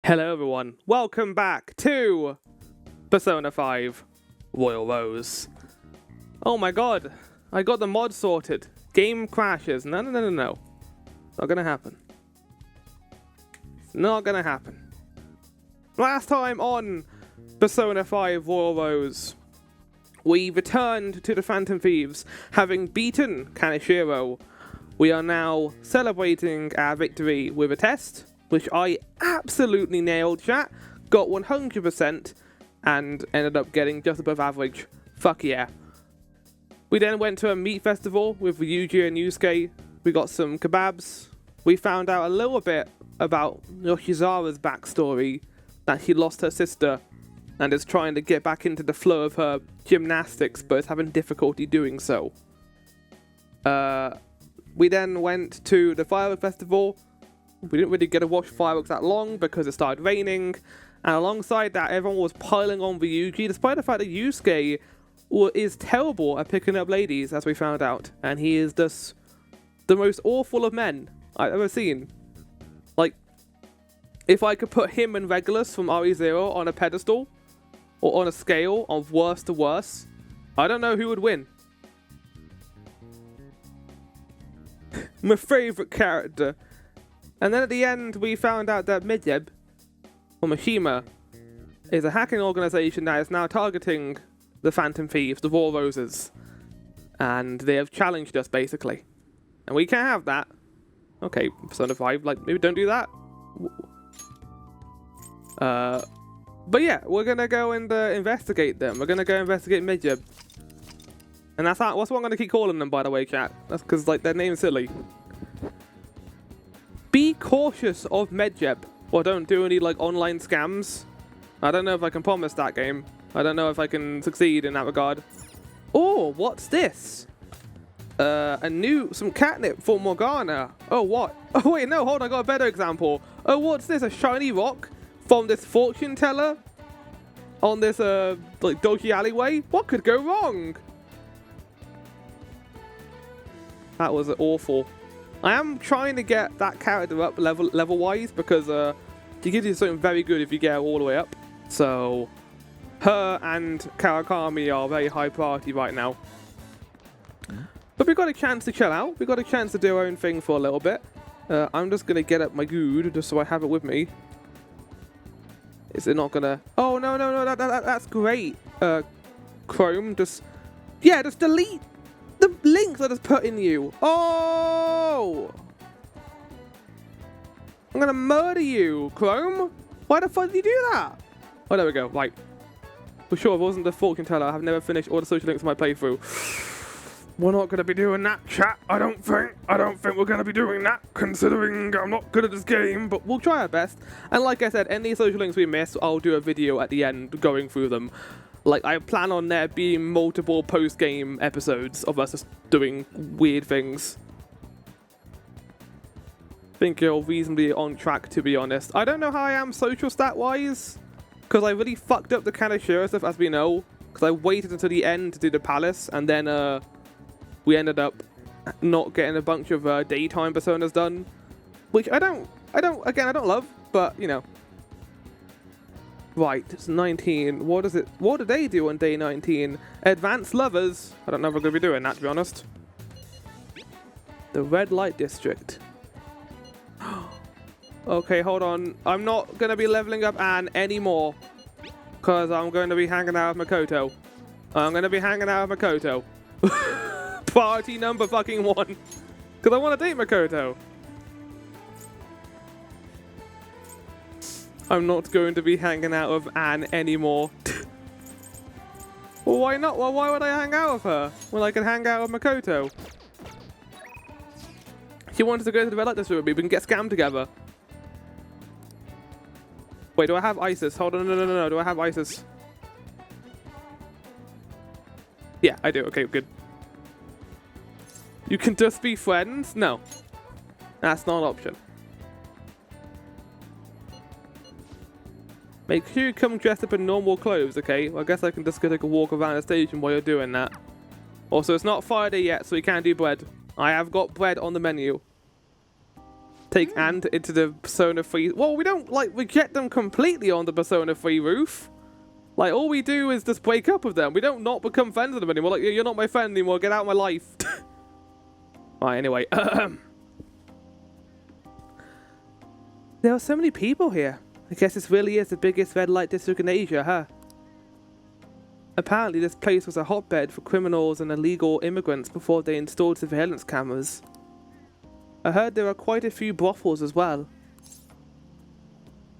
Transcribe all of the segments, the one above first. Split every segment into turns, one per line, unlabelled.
Hello everyone, welcome back to Persona 5 Royal Rose. Oh my god, I got the mod sorted. Game crashes. No. Not gonna happen. It's not gonna happen. Last time on Persona 5 Royal Rose, we returned to the Phantom Thieves, having beaten Kaneshiro. We are now celebrating our victory with a test, which I absolutely nailed, chat. Got 100% and ended up getting just above average. Fuck yeah. We then went to a meat festival with Ryuji and Yusuke. We got some kebabs. We found out a little bit about Yoshizawa's backstory, that she lost her sister and is trying to get back into the flow of her gymnastics, but is having difficulty doing so. We then went to the fireworks festival. We didn't really get to watch fireworks that long because it started raining, and alongside that everyone was piling on Ryuji, despite the fact that Yusuke is terrible at picking up ladies, as we found out, and he is just the most awful of men I've ever seen. Like, if I could put him and Regulus from RE0 on a pedestal, or on a scale of worst to worst, I don't know who would win. My favourite character. And then at the end, we found out that Midjeb, or Mishima, is a hacking organization that is now targeting the Phantom Thieves, the Royal Roses. And they have challenged us, basically. And we can't have that. Okay, Persona 5, like, maybe don't do that. But yeah, we're gonna go and investigate them. We're gonna go investigate Midjeb. And that's what I'm gonna keep calling them, by the way, chat. That's because, like, their name's silly. Be cautious of Midjeb, or don't do any like online scams. I don't know if I can promise that game. I don't know if I can succeed in that regard. Oh, what's this? Some catnip for Morgana. Oh, what? Oh wait, no, hold on, I got a better example. Oh, what's this? A shiny rock from this fortune teller on this like dodgy alleyway? What could go wrong? That was awful. I am trying to get that character up level wise because she gives you something very good if you get her all the way up. So her and Karakami are very high priority right now. But we got a chance to chill out. We got a chance to do our own thing for a little bit. I'm just gonna get up my good just so I have it with me. Is it not gonna? Oh no! That's great. Chrome, just delete the links I just put in you. Oh! I'm gonna murder you, Chrome. Why the fuck did you do that? Oh, there we go. Right. For sure, if it wasn't the fortune teller, I've never finished all the social links of my playthrough. We're not gonna be doing that, chat. I don't think we're gonna be doing that, considering I'm not good at this game, but we'll try our best. And like I said, any social links we miss, I'll do a video at the end going through them. Like, I plan on there being multiple post-game episodes of us just doing weird things. I think you're reasonably on track, to be honest. I don't know how I am social stat-wise, because I really fucked up the Kaneshiro stuff, as we know, because I waited until the end to do the palace, and then we ended up not getting a bunch of daytime personas done, which I don't love, but, you know. Right, it's 19. What do they do on day 19? Advanced lovers. I don't know if we're going to be doing that, to be honest. The red light district. Okay, hold on. I'm not going to be leveling up Anne anymore, because I'm going to be hanging out with Makoto. Priority number fucking 1. Because I want to date Makoto. I'm not going to be hanging out with Anne anymore. Well, why not? Well, why would I hang out with her when I can hang out with Makoto? She wanted to go to the red light district with me. We can get scammed together. Wait, do I have ISIS? Hold on, no. Do I have ISIS? Yeah, I do. Okay, good. You can just be friends? No. That's not an option. Make sure you come dressed up in normal clothes, okay? Well, I guess I can just go take a walk around the station while you're doing that. Also, it's not Friday yet, so we can't do bread. I have got bread on the menu. take Ant into the Persona 3. Well, we don't like reject them completely on the Persona 3 roof. Like, all we do is just break up with them. We don't not become friends with them anymore. Like, you're not my friend anymore. Get out of my life. Right, anyway. There are so many people here. I guess this really is the biggest red light district in Asia, huh? Apparently, this place was a hotbed for criminals and illegal immigrants before they installed surveillance cameras. I heard there are quite a few brothels as well.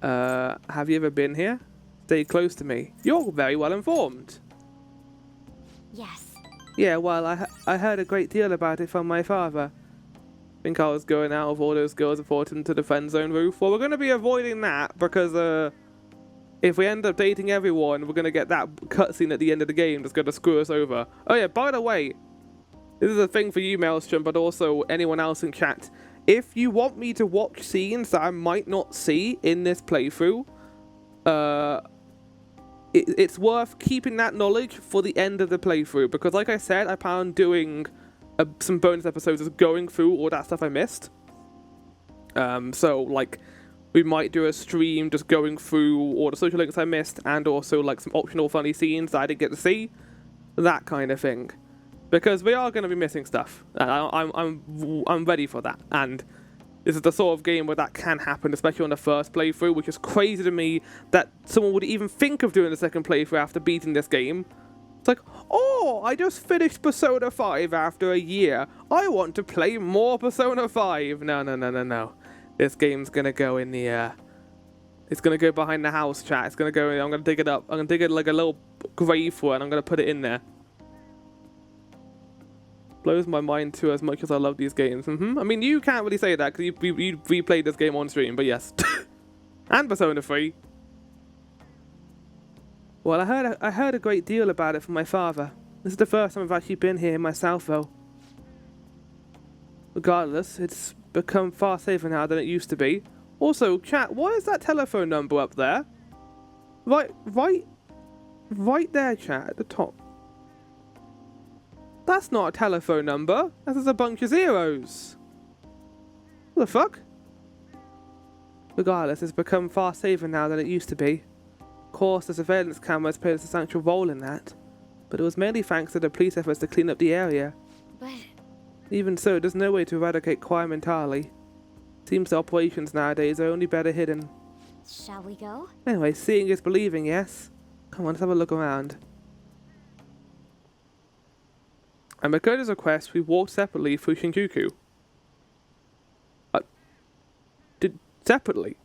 Have you ever been here? Stay close to me. You're very well informed.
Yes.
Yeah, well, I heard a great deal about it from my father. Think I was going out of all those girls reporting to the friend zone roof? Well, we're going to be avoiding that because if we end up dating everyone, we're going to get that cutscene at the end of the game that's going to screw us over. Oh yeah, by the way, this is a thing for you, Maelstrom, but also anyone else in chat. If you want me to watch scenes that I might not see in this playthrough, it's worth keeping that knowledge for the end of the playthrough, because like I said, I plan on doing some bonus episodes of going through all that stuff I missed. So like we might do a stream just going through all the social links I missed, and also like some optional funny scenes that I didn't get to see, that kind of thing, because we are going to be missing stuff. I'm ready for that, and this is the sort of game where that can happen, especially on the first playthrough, which is crazy to me that someone would even think of doing a second playthrough after beating this game. It's like, oh, I just finished Persona 5 after a year. I want to play more Persona 5. No. This game's going to go in the, it's going to go behind the house, chat. It's going to go in, I'm going to dig it up. I'm going to dig it like a little grave for it, and I'm going to put it in there. Blows my mind too, as much as I love these games. I mean, you can't really say that because you replayed this game on stream, but yes. And Persona 3. Well, I heard a great deal about it from my father. This is the first time I've actually been here myself, though. Regardless, it's become far safer now than it used to be. Also, chat, what is that telephone number up there? Right there, chat, at the top. That's not a telephone number. That's just a bunch of zeros. What the fuck? Regardless, it's become far safer now than it used to be. Of course, the surveillance cameras played a substantial role in that, but it was mainly thanks to the police efforts to clean up the area.
But
Even so, there's no way to eradicate crime entirely. Seems the operations nowadays are only better hidden.
shall we go?
Anyway, seeing is believing, yes? Come on, let's have a look around. At Makoto's request, we walked separately through Shinjuku. Separately?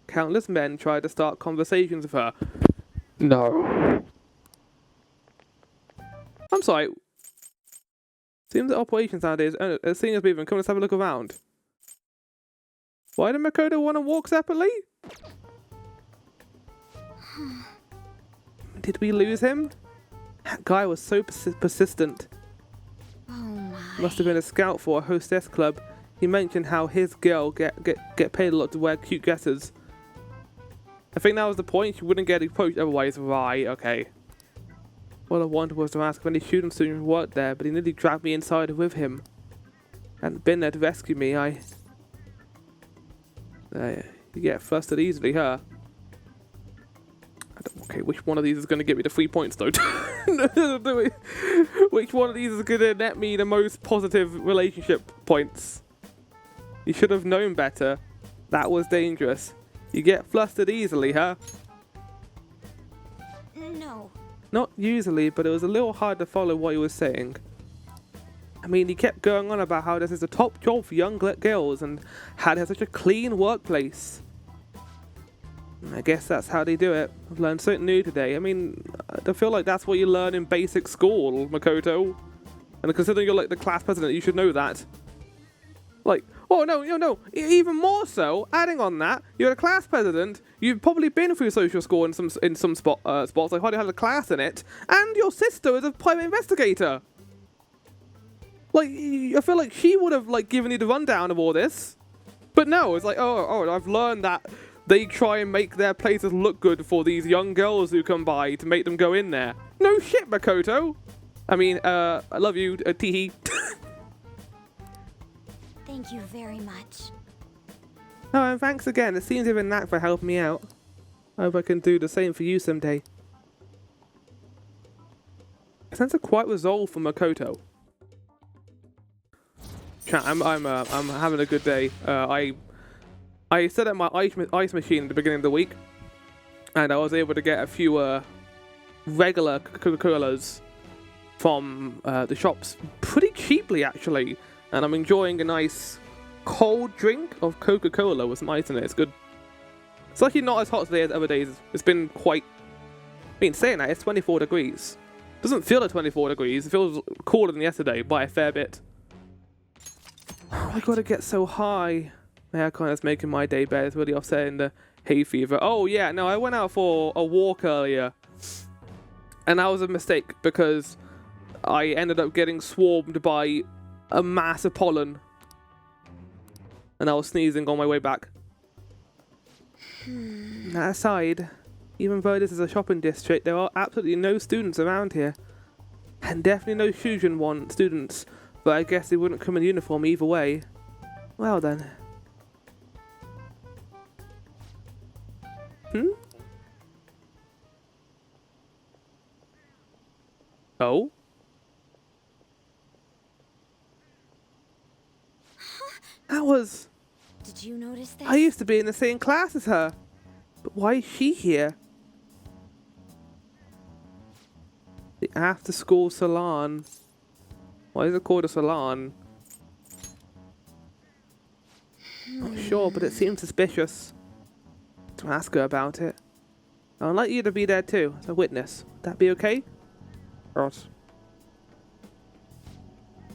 Countless men tried to start conversations with her. No. I'm sorry. Seems the operations nowadays, seeing as we've come, let's have a look around. Why did Makoto want to walk separately? Did we lose him? That guy was so persistent.
Oh my.
Must have been a scout for a hostess club. He mentioned how his girl get paid a lot to wear cute dresses. I think that was the point. She wouldn't get approached otherwise. Right, okay. All I wanted was to ask if any student students worked there, but he nearly dragged me inside with him. Hadn't been there to rescue me, you get flustered easily, huh? Okay, which one of these is going to get me the 3 points, though? Which one of these is going to net me the most positive relationship points? You should have known better. That was dangerous. You get flustered easily, huh?
No.
Not usually, but it was a little hard to follow what he was saying. I mean, he kept going on about how this is a top job for young girls and how they have such a clean workplace. I guess that's how they do it. I've learned something new today. I mean, I feel like that's what you learn in basic school, Makoto. And considering you're like the class president, you should know that. Like, oh no. Even more so, adding on that, you're a class president, you've probably been through social school in some spots, like hardly had a class in it, and your sister is a private investigator. Like, I feel like she would have like given you the rundown of all this. But no, it's like, oh, I've learned that they try and make their places look good for these young girls who come by to make them go in there. No shit, Makoto. I mean, I love you, teehee.
Thank you very much.
Oh, and thanks again. It seems you've been knack for helping me out. I hope I can do the same for you someday. I sense a quiet resolve from Makoto. Chat, I'm having a good day. I set up my ice machine at the beginning of the week, and I was able to get a few regular Coca-Colas from the shops pretty cheaply, actually. And I'm enjoying a nice cold drink of Coca-Cola with some ice in it. It's good. It's actually not as hot today as other days. It's been quite... I mean, saying that, it's 24 degrees. Doesn't feel like 24 degrees. It feels cooler than yesterday by a fair bit. I gotta get so high. Yeah, kind of making my day better. It's really offsetting the hay fever. Oh yeah, no, I went out for a walk earlier, and that was a mistake because I ended up getting swarmed by a mass of pollen, and I was sneezing on my way back. That aside, even though this is a shopping district, there are absolutely no students around here, and definitely no Shujin students. But I guess they wouldn't come in uniform either way. Well then. Oh? That was...
Did you notice this?
I used to be in the same class as her. But why is she here? The after-school salon. Why is it called a salon? Not sure, but it seems suspicious. To ask her about it. I'd like you to be there too, as a witness. Would that be okay? Right.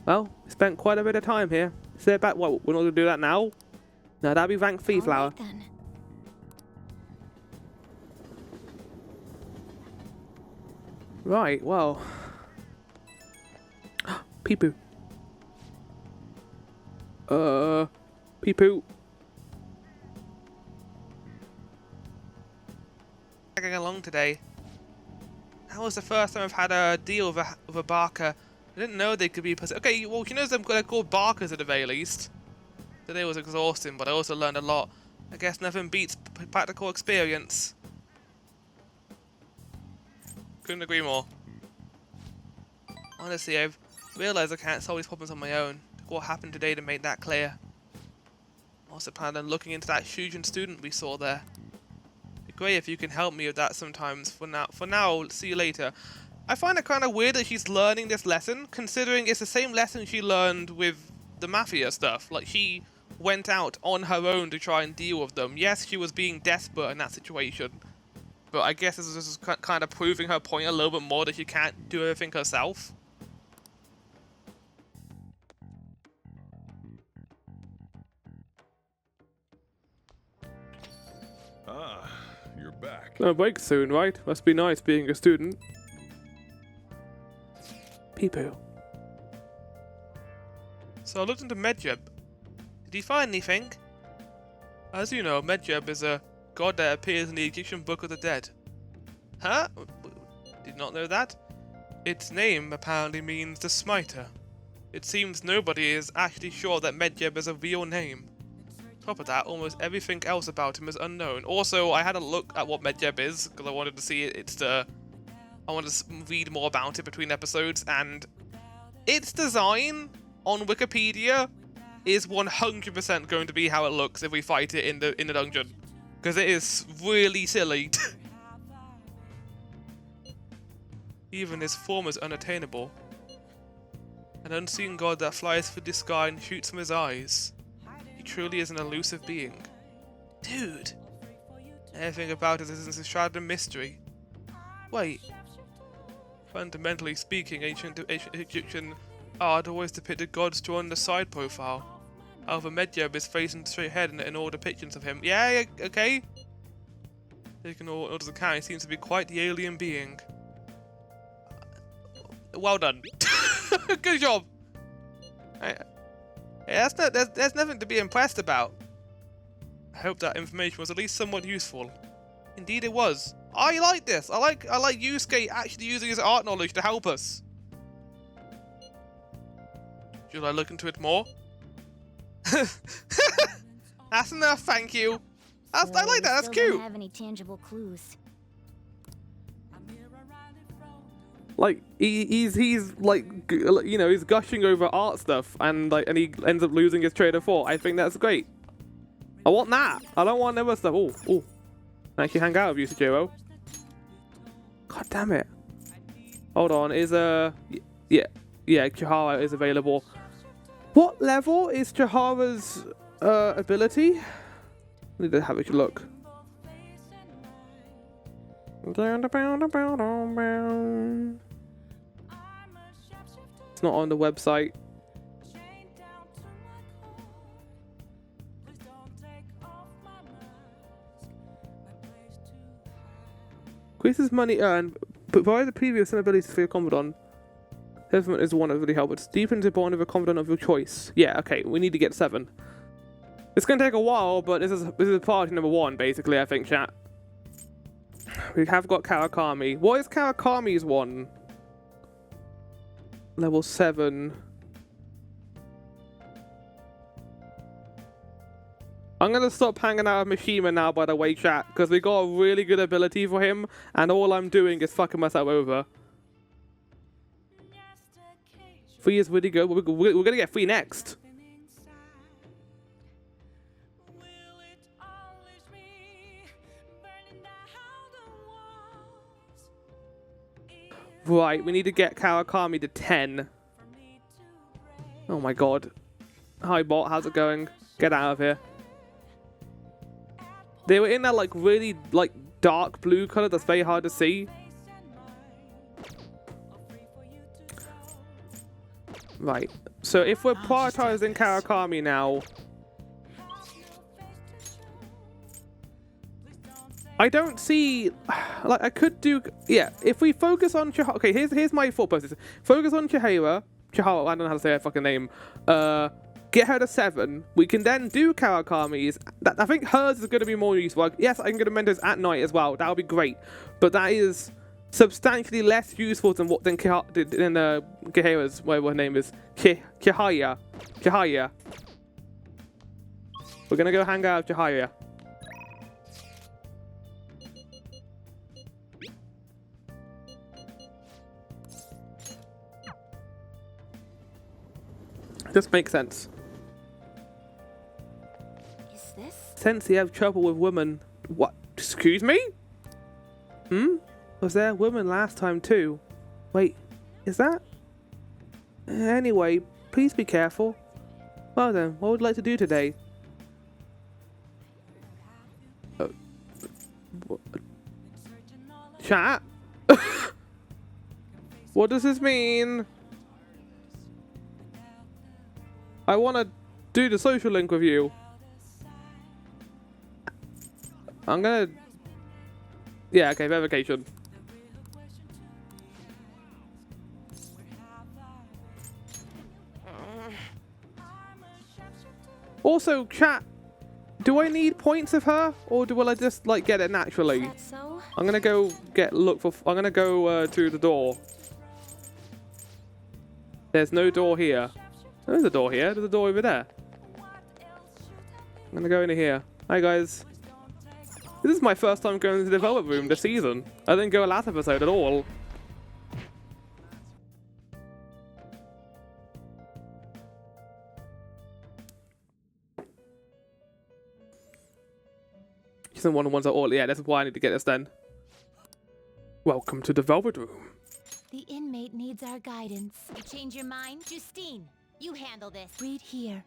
Well, we spent quite a bit of time here. Sit back. What? We're not gonna do that now? No, that'd be rank fee flower.
All right, then.
Right. Well. Peepoo. Peepoo. Going along today. That was the first time I've had a deal with a Barker. I didn't know they could be... Okay, well, you know they're called Barkers at the very least. Today was exhausting, but I also learned a lot. I guess nothing beats practical experience. Couldn't agree more. Honestly, I've realised I can't solve these problems on my own. What happened today to make that clear. I also plan on looking into that Shujin student we saw there. It'd be great if you can help me with that sometimes. For now, see you later. I find it kind of weird that she's learning this lesson, considering it's the same lesson she learned with the Mafia stuff. Like, she went out on her own to try and deal with them. Yes, she was being desperate in that situation. But I guess this is kind of proving her point a little bit more that she can't do everything herself.
Ah, you're back.
No break soon, right? Must be nice being a student. Peepoo. So I looked into Medjeb. Did you find anything? As you know, Medjeb is a god that appears in the Egyptian Book of the Dead. Huh? Did not know that? Its name apparently means the Smiter. It seems nobody is actually sure that Medjeb is a real name. Top of that, almost everything else about him is unknown. Also, I had a look at what Medjeb is, because I wanted to see it. I wanted to read more about it between episodes, and its design on Wikipedia is 100% going to be how it looks if we fight it in the dungeon. Because it is really silly. Even his form is unattainable. An unseen god that flies through the sky and shoots from his eyes. He truly is an elusive being. Dude! Everything about it is shrouded in mystery. Wait. Fundamentally speaking, ancient Egyptian art always depicted gods drawn in the side profile. However, Medjeb is facing straight ahead in all depictions of him. Yeah, okay. Taking all orders of account, he seems to be quite the alien being. Well done. Good job. Yeah, there's nothing to be impressed about. I hope that information was at least somewhat useful. Indeed it was. I like this. I like Yusuke actually using his art knowledge to help us. Should I look into it more? That's enough, thank you. I like that. That's
Still
cute.
don't have any tangible clues.
Like he's like you know, he's gushing over art stuff and he ends up losing his trade of thought. I think that's great. I want that. I don't want other stuff. Oh. Actually hang out with you, Sejiro. God damn it. Hold on, yeah, Chihara is available. What level is Chihara's ability? I need to have a look. It's not on the website. Increases money earned, but provide the previous abilities for your Commandant. Seven is the one that really helps. It's deep into the bond of a Commandant of your choice. Yeah, okay, we need to get 7. It's gonna take a while, but this is priority number 1, basically, I think, chat. We have got Karakami. What is Karakami's one? Level 7. I'm gonna stop hanging out with Mishima now, by the way, chat, because we got a really good ability for him, and all I'm doing is fucking myself over. 3 is really good. We're gonna get 3 next. Right, we need to get Karakami to 10. Oh my god. Hi bot, how's it going? Get out of here. They were in that like really like dark blue color that's very hard to see. Right, so if we're prioritizing Karakami now, I don't see, like, I could do, yeah, if we focus on Chihara, okay, here's my thought process. Focus on Chihara, I don't know how to say her fucking name, get her to 7, we can then do Karakami's, I think hers is going to be more useful. Yes, I can get a Mentos at night as well, that would be great, but that is substantially less useful than Chihara's, whatever her name is, Chihaya. We're going to go hang out with Chihaya. Just makes sense.
Is this?
Since you have trouble with women. What? Excuse me? Was there a woman last time too? Wait, is that? Anyway, please be careful. Well then, what would you like to do today? Chat? What does this mean? I want to do the social link with you. I'm gonna... Yeah, okay, verification. Also, chat, do I need points of her? Or will I just, like, get it naturally?
Is that so?
I'm gonna go I'm gonna go to the door. There's no door here. There's a door here. There's a door over there. I'm gonna go into here. Hi guys. This is my first time going to the development room this season. I didn't go last episode at all. She's one of the ones that all. Yeah, that's why I need to get this then. Welcome to the Velvet Room.
The inmate needs our guidance. You change your mind? Justine, you handle this. Read here.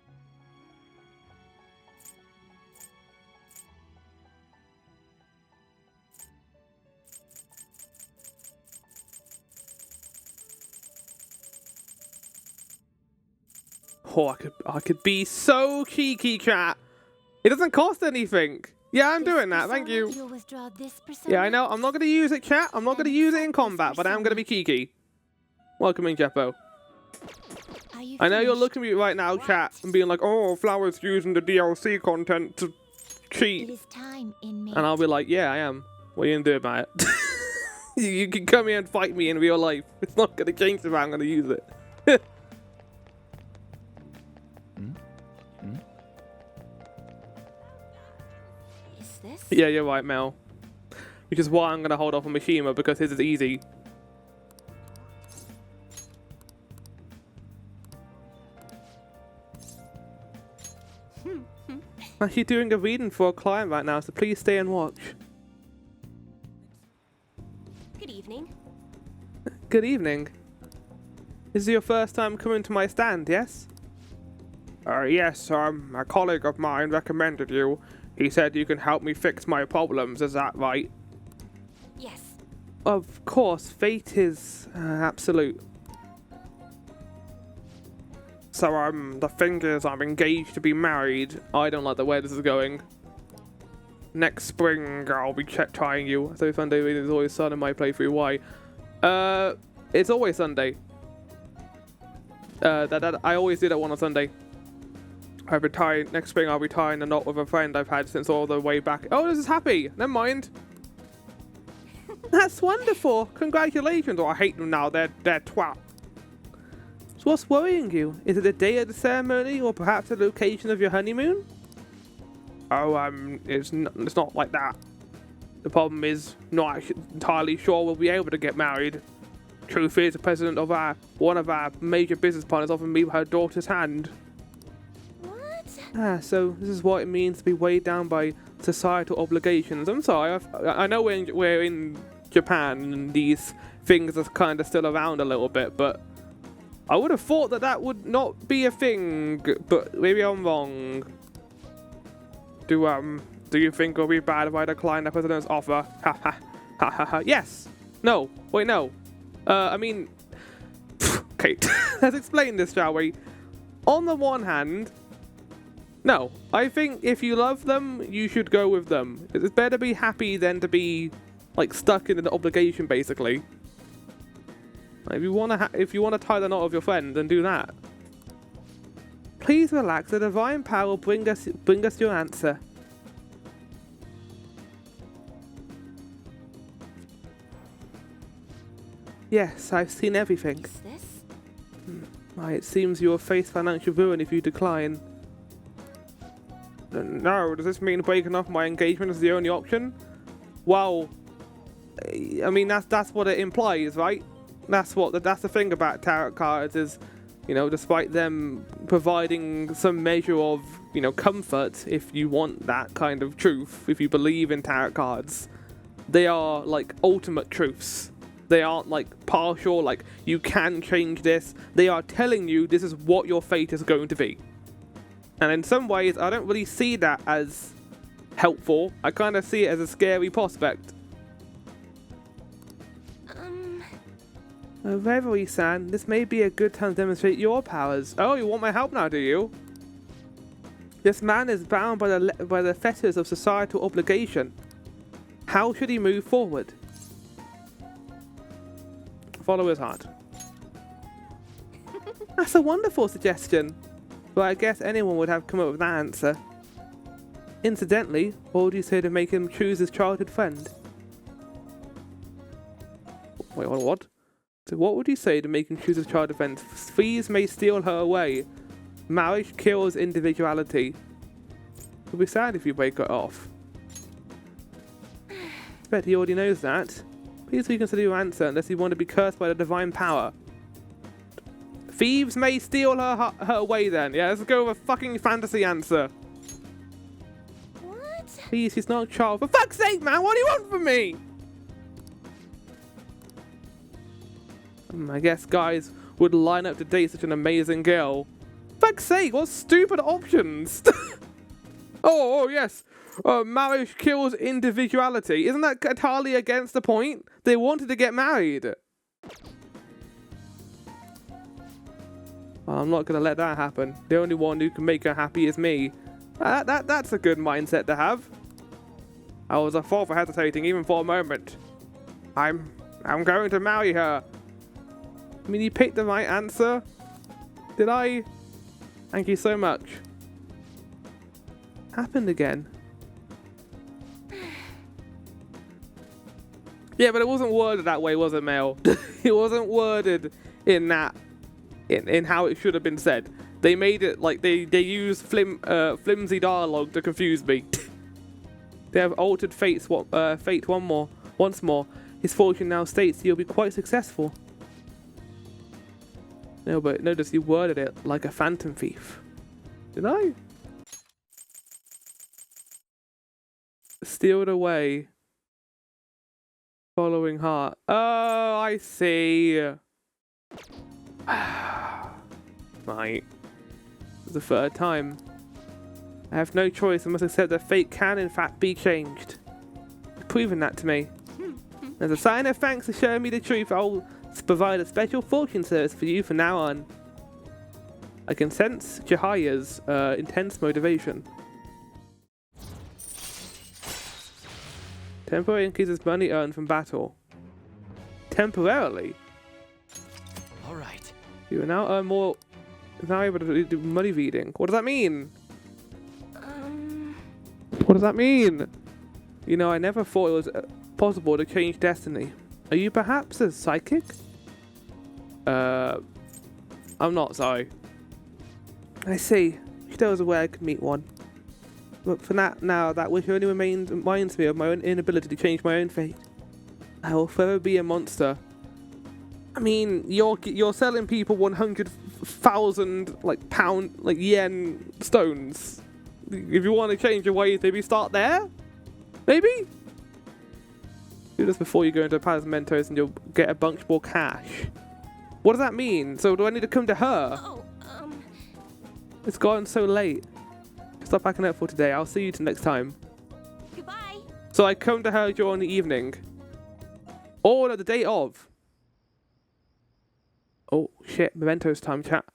Oh, I could be so cheeky, chat. It doesn't cost anything. Yeah, I'm doing that. Thank you.
You'll withdraw this persona?
Yeah, I know. I'm not going to use it, chat. I'm not going to use it in combat, but I am going to be cheeky. Welcome in, Jeppo. I know you're looking at me right now, chat, and being like, oh, Flower's using the DLC content to cheat.
It is time, inmate.
And I'll be like, yeah, I am. What are you going to do about it? You can come here and fight me in real life. It's not going to change if I'm going to use it.
What's this?
Yeah, you're right, Mel. Which is why I'm going to hold off on Mishima, because his is easy. I'm actually doing a reading for a client right now, so please stay and watch.
Good evening.
Good evening. This is your first time coming to my stand, yes? Yes, a colleague of mine recommended you. He said you can help me fix my problems, is that right?
Yes.
Of course, fate is absolute. So, the thing is, I'm engaged to be married. I don't like the way this is going. Next spring, I'll be trying you. So Sunday reading is always Sun in my playthrough. Why? It's always Sunday. I always do that one on Sunday. I'll be tying, next spring I'll be tying a knot with a friend I've had since all the way back. Oh, this is happy. Never mind. That's wonderful. Congratulations. Oh, I hate them now. They're twat. So what's worrying you? Is it the day of the ceremony, or perhaps the location of your honeymoon? Oh, it's not like that. The problem is, not actually entirely sure we'll be able to get married. Truth is, the president of one of our major business partners offered me her daughter's hand.
What?
So this is what it means to be weighed down by societal obligations. I'm sorry, I know we're in Japan and these things are kind of still around a little bit, but I would have thought that would not be a thing, but maybe I'm wrong. Do you think it'll be bad if I decline the president's offer? Ha ha ha ha ha. Yes. No. Wait, no. I mean, okay. Let's explain this, shall we? On the one hand, no. I think if you love them, you should go with them. It's better to be happy than to be like stuck in an obligation, basically. If you want to tie the knot of your friend, then do that. Please relax. The divine power will bring us your answer. Yes, I've seen everything.
What's this?
It seems you will face financial ruin if you decline. No, does this mean breaking off my engagement is the only option? Well, I mean that's what it implies, right? That's the thing about tarot cards is, you know, despite them providing some measure of, you know, comfort, if you want that kind of truth, if you believe in tarot cards, they are like ultimate truths. They aren't like partial, like you can change this. They are telling you this is what your fate is going to be. And in some ways, I don't really see that as helpful. I kind of see it as a scary prospect. Reverie-san, this may be a good time to demonstrate your powers. Oh, you want my help now, do you? This man is bound by the fetters of societal obligation. How should he move forward? Follow his heart. That's a wonderful suggestion. But I guess anyone would have come up with that answer. Incidentally, what would you say to make him choose his childhood friend? Wait, what? So what would you say to make him choose his childhood friend? Thieves may steal her away. Marriage kills individuality. It would be sad if you break it off. I bet he already knows that. Please reconsider your answer unless you want to be cursed by the divine power. Thieves may steal her away then. Yeah, let's go with a fucking fantasy answer.
What?
Please, he's not a child. For fuck's sake, man, what do you want from me? I guess guys would line up to date such an amazing girl. Fuck's sake, what stupid options. oh, yes. Marriage kills individuality. Isn't that entirely against the point? They wanted to get married. Well, I'm not going to let that happen. The only one who can make her happy is me. That's a good mindset to have. I was a fool for hesitating even for a moment. I'm going to marry her. I mean, you picked the right answer. Did I? Thank you so much. Happened again. Yeah, but it wasn't worded that way, was it, Mel? It wasn't worded in that, in how it should have been said. They made it like they used flimsy dialogue to confuse me. They have altered fate once more. His fortune now states he'll be quite successful. No, but notice you worded it like a phantom thief. Did I? Stealed away. Following heart. Oh, I see. Right. It's the third time. I have no choice. I must accept that fate can, in fact, be changed. You've proven that to me. As a sign of thanks for showing me the truth, I'll provide a special fortune service for you from now on. I can sense Jahaya's intense motivation. Temporarily increases money earned from battle. Temporarily?
Alright.
You will now earn more. Now able to do money reading. What does that mean? What does that mean? You know, I never thought it was possible to change destiny. Are you perhaps a psychic? I'm not, sorry. I see. She was aware I could meet one. But for now, that wish only reminds me of my own inability to change my own fate. I will forever be a monster. I mean, you're selling people 100,000 yen stones. If you want to change your ways, maybe start there? Maybe? Do this before you go into Palace Mentos and you'll get a bunch more cash. What does that mean? So do I need to come to her?
Oh,
It's gotten so late. Stop backing up for today. I'll see you next time.
goodbye.
So I come to her during the evening. Or the day of. Oh, shit. Mementos time, chat.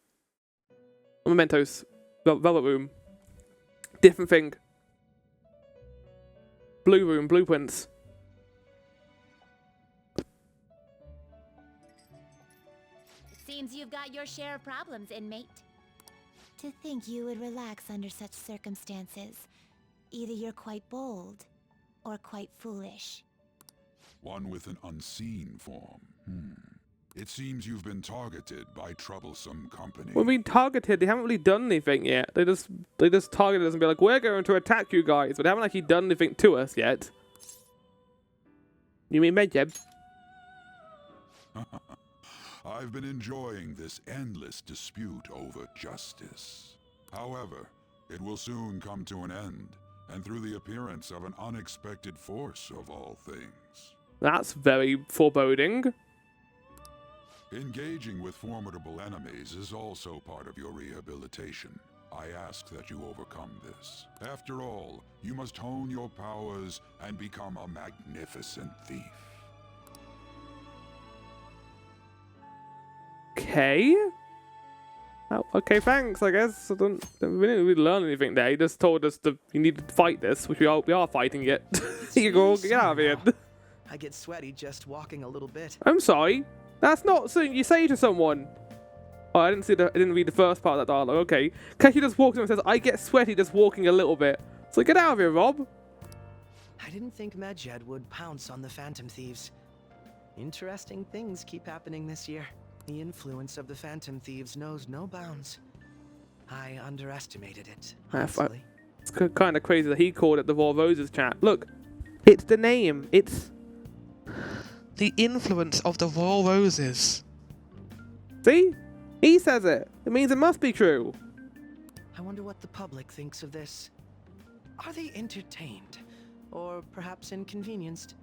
Mementos. Velvet room. Different thing. Blue room. Blueprints.
Seems you've got your share of problems, inmate. To think you would relax under such circumstances. Either you're quite bold, or quite foolish.
One with an unseen form. It seems you've been targeted by troublesome company.
When we targeted, they haven't really done anything yet. They just targeted us and be like, we're going to attack you guys, but they haven't actually done anything to us yet. You mean Medjeb?
I've been enjoying this endless dispute over justice. However, it will soon come to an end, and through the appearance of an unexpected force of all things.
That's very foreboding.
Engaging with formidable enemies is also part of your rehabilitation. I ask that you overcome this. After all, you must hone your powers and become a magnificent thief.
Okay. Oh, okay, thanks, I guess. We didn't really learn anything there. He just told us that you need to fight this, which we are fighting it. You go, get out of here.
I get sweaty just walking a little bit.
I'm sorry. That's not something you say to someone. Oh, I didn't read the first part of that dialogue. Okay. Keshi just walks in and says, I get sweaty just walking a little bit. So get out of here, Rob.
I didn't think Medjed would pounce on the Phantom Thieves. Interesting things keep happening this year. The influence of the Phantom Thieves knows no bounds. I underestimated it, honestly.
It's kind of crazy that he called it the Raw Roses chat. Look, it's the name. It's the influence of the Raw Roses. See? He says it. It means it must be true.
I wonder what the public thinks of this. Are they entertained? Or perhaps inconvenienced?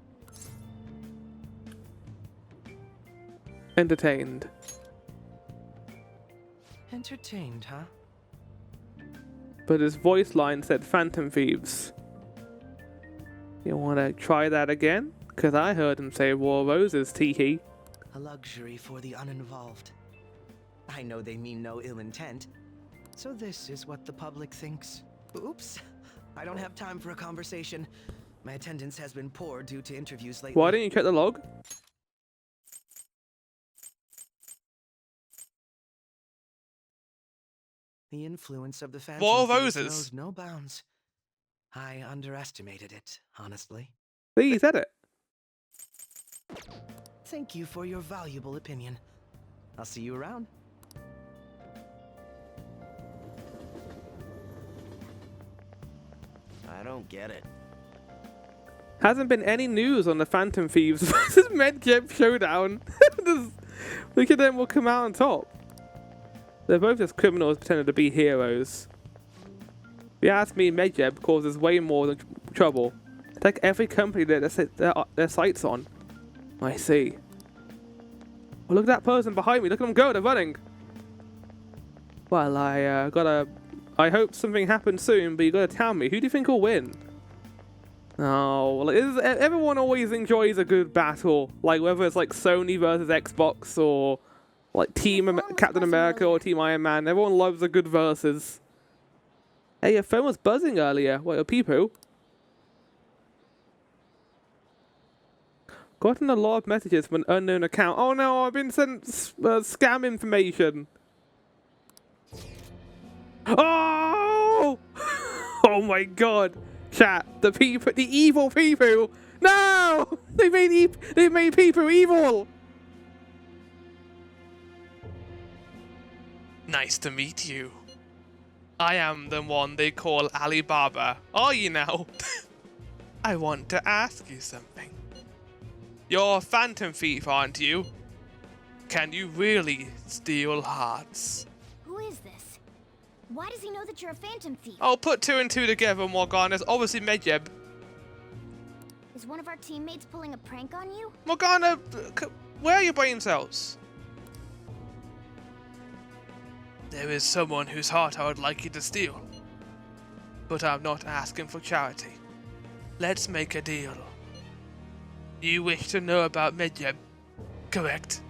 Entertained.
Entertained, huh?
But his voice line said Phantom Thieves. You want to try that again? Because I heard him say Raw Roses, teehee.
A luxury for the uninvolved. I know they mean no ill intent. So this is what the public thinks. Oops. I don't have time for a conversation. My attendance has been poor due to interviews lately.
Why didn't you check the log?
The influence of the Phantom
Raw
Thieves
Roses.
knows no bounds. I underestimated it, honestly.
See, he said it.
Thank you for your valuable opinion. I'll see you around.
I don't get it.
Hasn't been any news on the Phantom Thieves versus Medjeb showdown. Look at them will come out on top. They're both just criminals pretending to be heroes. If you ask me, Medjeb causes way more than trouble. It's like every company that they set their sights on. I see. Oh, look at that person behind me. Look at them go. They're running. Well, I hope something happens soon, but you gotta tell me. Who do you think will win? Oh, well, everyone always enjoys a good battle. Like, whether it's like Sony versus Xbox or like Team Captain America or Team Iron Man. Everyone loves a good versus. Hey, your phone was buzzing earlier. What, a pee-poo? Gotten a lot of messages from an unknown account. Oh no, I've been sent scam information. Oh! Oh my god. Chat, the evil people. No! They made people evil. Nice to meet you. I am the one they call Alibaba. Are you now? I want to ask you something. You're a phantom thief, aren't you? Can you really steal hearts?
Who is this? Why does he know that you're a phantom thief?
I'll put 2 and 2 together, Morgana. It's obviously Medjeb.
Is one of our teammates pulling a prank on you?
Morgana, where are your brain cells? There is someone whose heart I would like you to steal. But I'm not asking for charity. Let's make a deal. You wish to know about Medjeb, correct?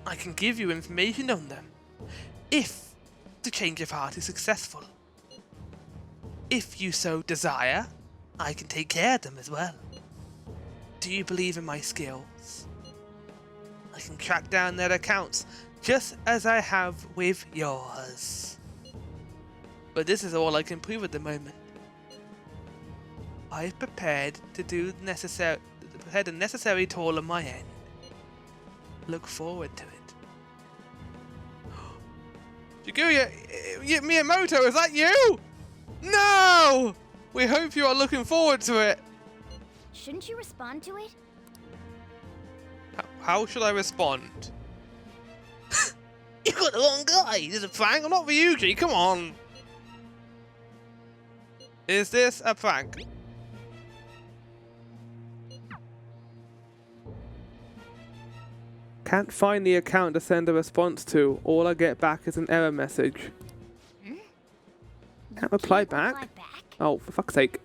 I can give you information on them, if the change of heart is successful. If you so desire, I can take care of them as well. Do you believe in my skills? I can track down their accounts, just as I have with yours. But this is all I can prove at the moment. I've prepared to do the necessary toll on my end. Look forward to it. Shiguya, Miyamoto, is that you? No! We hope you are looking forward to it.
Shouldn't you respond to it?
How should I respond? You got the wrong guy. This is a prank. I'm not Ryuji. Come on. Is this a prank? Can't find the account to send a response to. All I get back is an error message. Can't reply back? Oh, for fuck's sake.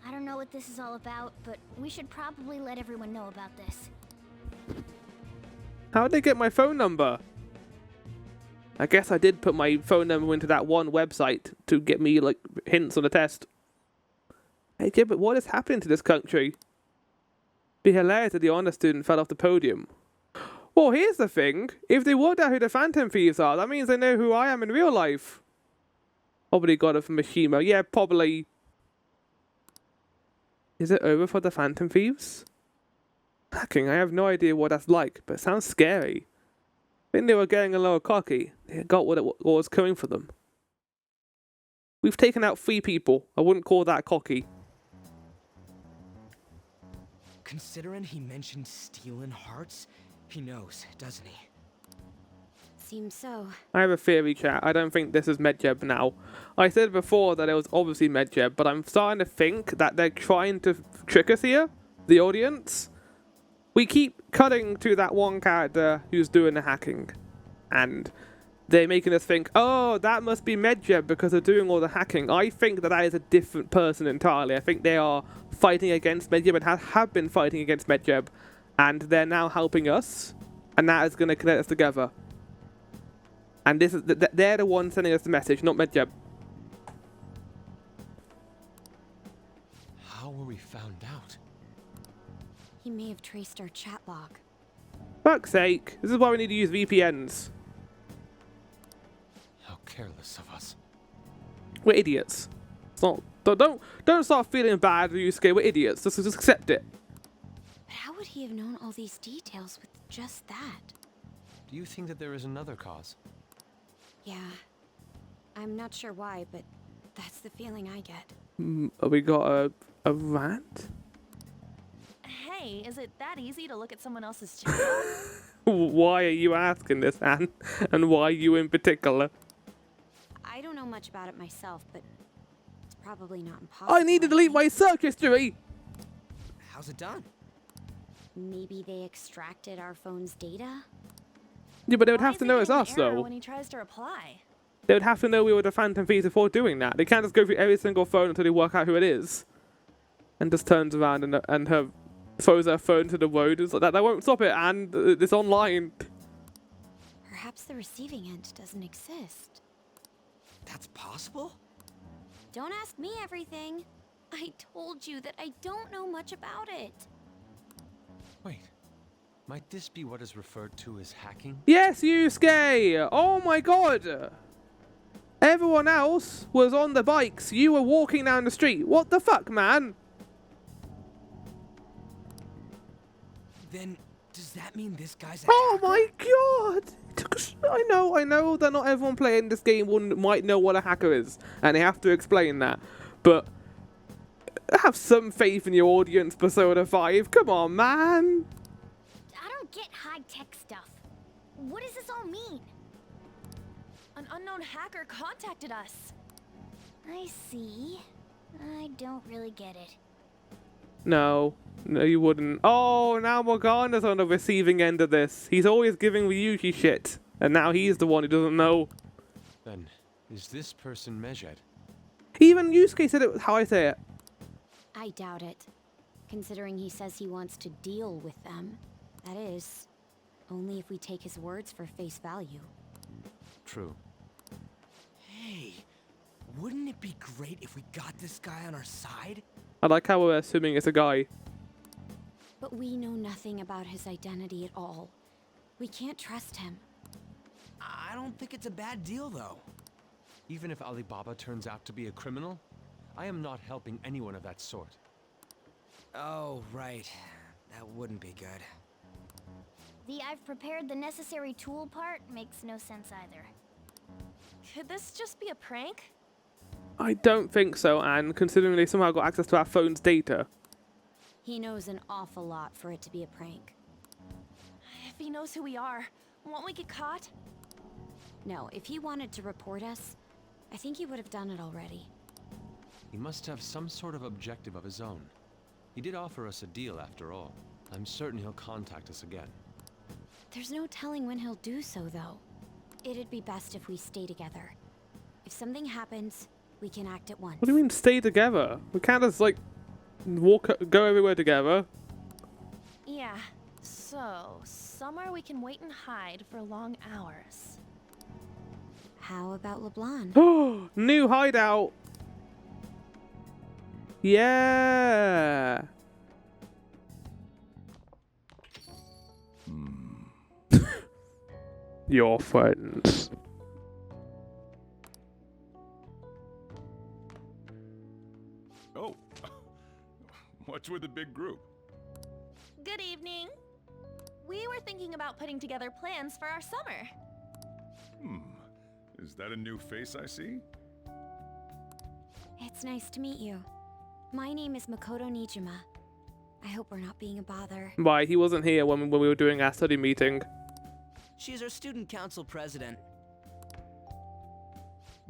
I don't know what this is all about, but we should probably let everyone know about this.
How'd they get my phone number? I guess I did put my phone number into that one website to get me, like, hints on the test. Hey, Jim, but what is happening to this country? Be hilarious if the honor student fell off the podium. Well, here's the thing. If they worked out who the Phantom Thieves are, that means they know who I am in real life. Probably got it from Mishima. Yeah, probably. Is it over for the Phantom Thieves? Hacking, I have no idea what that's like, but it sounds scary. I think they were getting a little cocky. They got what was coming for them. We've taken out 3 people. I wouldn't call that cocky.
Considering he mentioned stealing hearts, he knows, doesn't he?
Seems so.
I have a theory, chat. I don't think this is Medjeb now. I said before that it was obviously Medjeb, but I'm starting to think that they're trying to trick us here, the audience. We keep cutting to that one character who's doing the hacking, and they're making us think, oh, that must be Medjeb because they're doing all the hacking. I think that is a different person entirely. I think they are fighting against Medjeb and have been fighting against Medjeb, and they're now helping us, and that is going to connect us together. And this is they're the ones sending us the message, not Medjeb.
How were we found out?
He may have traced our chat log.
Fuck's sake. This is why we need to use VPNs.
How careless of us.
We're idiots. It's not, don't start feeling bad, Ryusuke. We're idiots. Just accept it.
But how would he have known all these details with just that?
Do you think that there is another cause?
Yeah. I'm not sure why, but that's the feeling I get.
We got a rat?
Hey, is it that easy to look at someone else's child?
Why are you asking this, Anne? And why you in particular?
I don't know much about it myself, but it's probably not impossible.
I need to delete my search history!
How's it done?
Maybe they extracted our phone's data?
Yeah, but they would
Why
have
is
to
he
know it's
getting
us,
an error
though.
when he tries to reply?
They would have to know we were the Phantom Thieves before doing that. They can't just go through every single phone until they work out who it is. And just turns around and her throws her phone to the road. It's like that won't stop it, and it's online.
Perhaps the receiving end doesn't exist.
That's possible?
Don't ask me everything. I told you that I don't know much about it.
Wait. Might this be what is referred to as hacking?
Yes, Yusuke! Oh my god! Everyone else was on the bikes. You were walking down the street. What the fuck, man?
Then, does that mean this guy's a
Oh
hacker?
my god! I know that not everyone playing this game might know what a hacker is, and they have to explain that. But have some faith in your audience, Persona 5. Come on, man!
I don't get high-tech stuff. What does this all mean?
An unknown hacker contacted us.
I see. I don't really get it.
No, you wouldn't. Oh, now Morgana's on the receiving end of this. He's always giving Ryuki shit, and now he's the one who doesn't know.
Then, is this person Mirage?
Even Yusuke said it how I say it.
I doubt it, considering he says he wants to deal with them. That is, only if we take his words for face value.
True.
Hey, wouldn't it be great if we got this guy on our side?
I like how we're assuming it's a guy.
But we know nothing about his identity at all. We can't trust him.
I don't think it's a bad deal, though.
Even if Alibaba turns out to be a criminal, I am not helping anyone of that sort.
Oh, right. That wouldn't be good.
The I've prepared the necessary tool part makes no sense either.
Could this just be a prank?
I don't think so, Anne, considering they somehow got access to our phone's data.
He knows an awful lot for it to be a prank.
If he knows who we are, won't we get caught?
No, if he wanted to report us, I think he would have done it already.
He must have some sort of objective of his own. He did offer us a deal after all. I'm certain he'll contact us again.
There's no telling when he'll do so, though. It'd be best if we stay together. If something happens, we can act at once.
What do you mean stay together? We can't just, like, go everywhere together.
Yeah. So, somewhere we can wait and hide for long hours.
How about LeBlanc?
Oh, new hideout. Yeah. Your friends.
Oh, what's with the big group?
Good evening. We were thinking about putting together plans for our summer.
Is that a new face I see?
It's nice to meet you. My name is Makoto Nijima. I hope we're not being a bother.
Why, he wasn't here when we were doing our study meeting.
She's our student council president.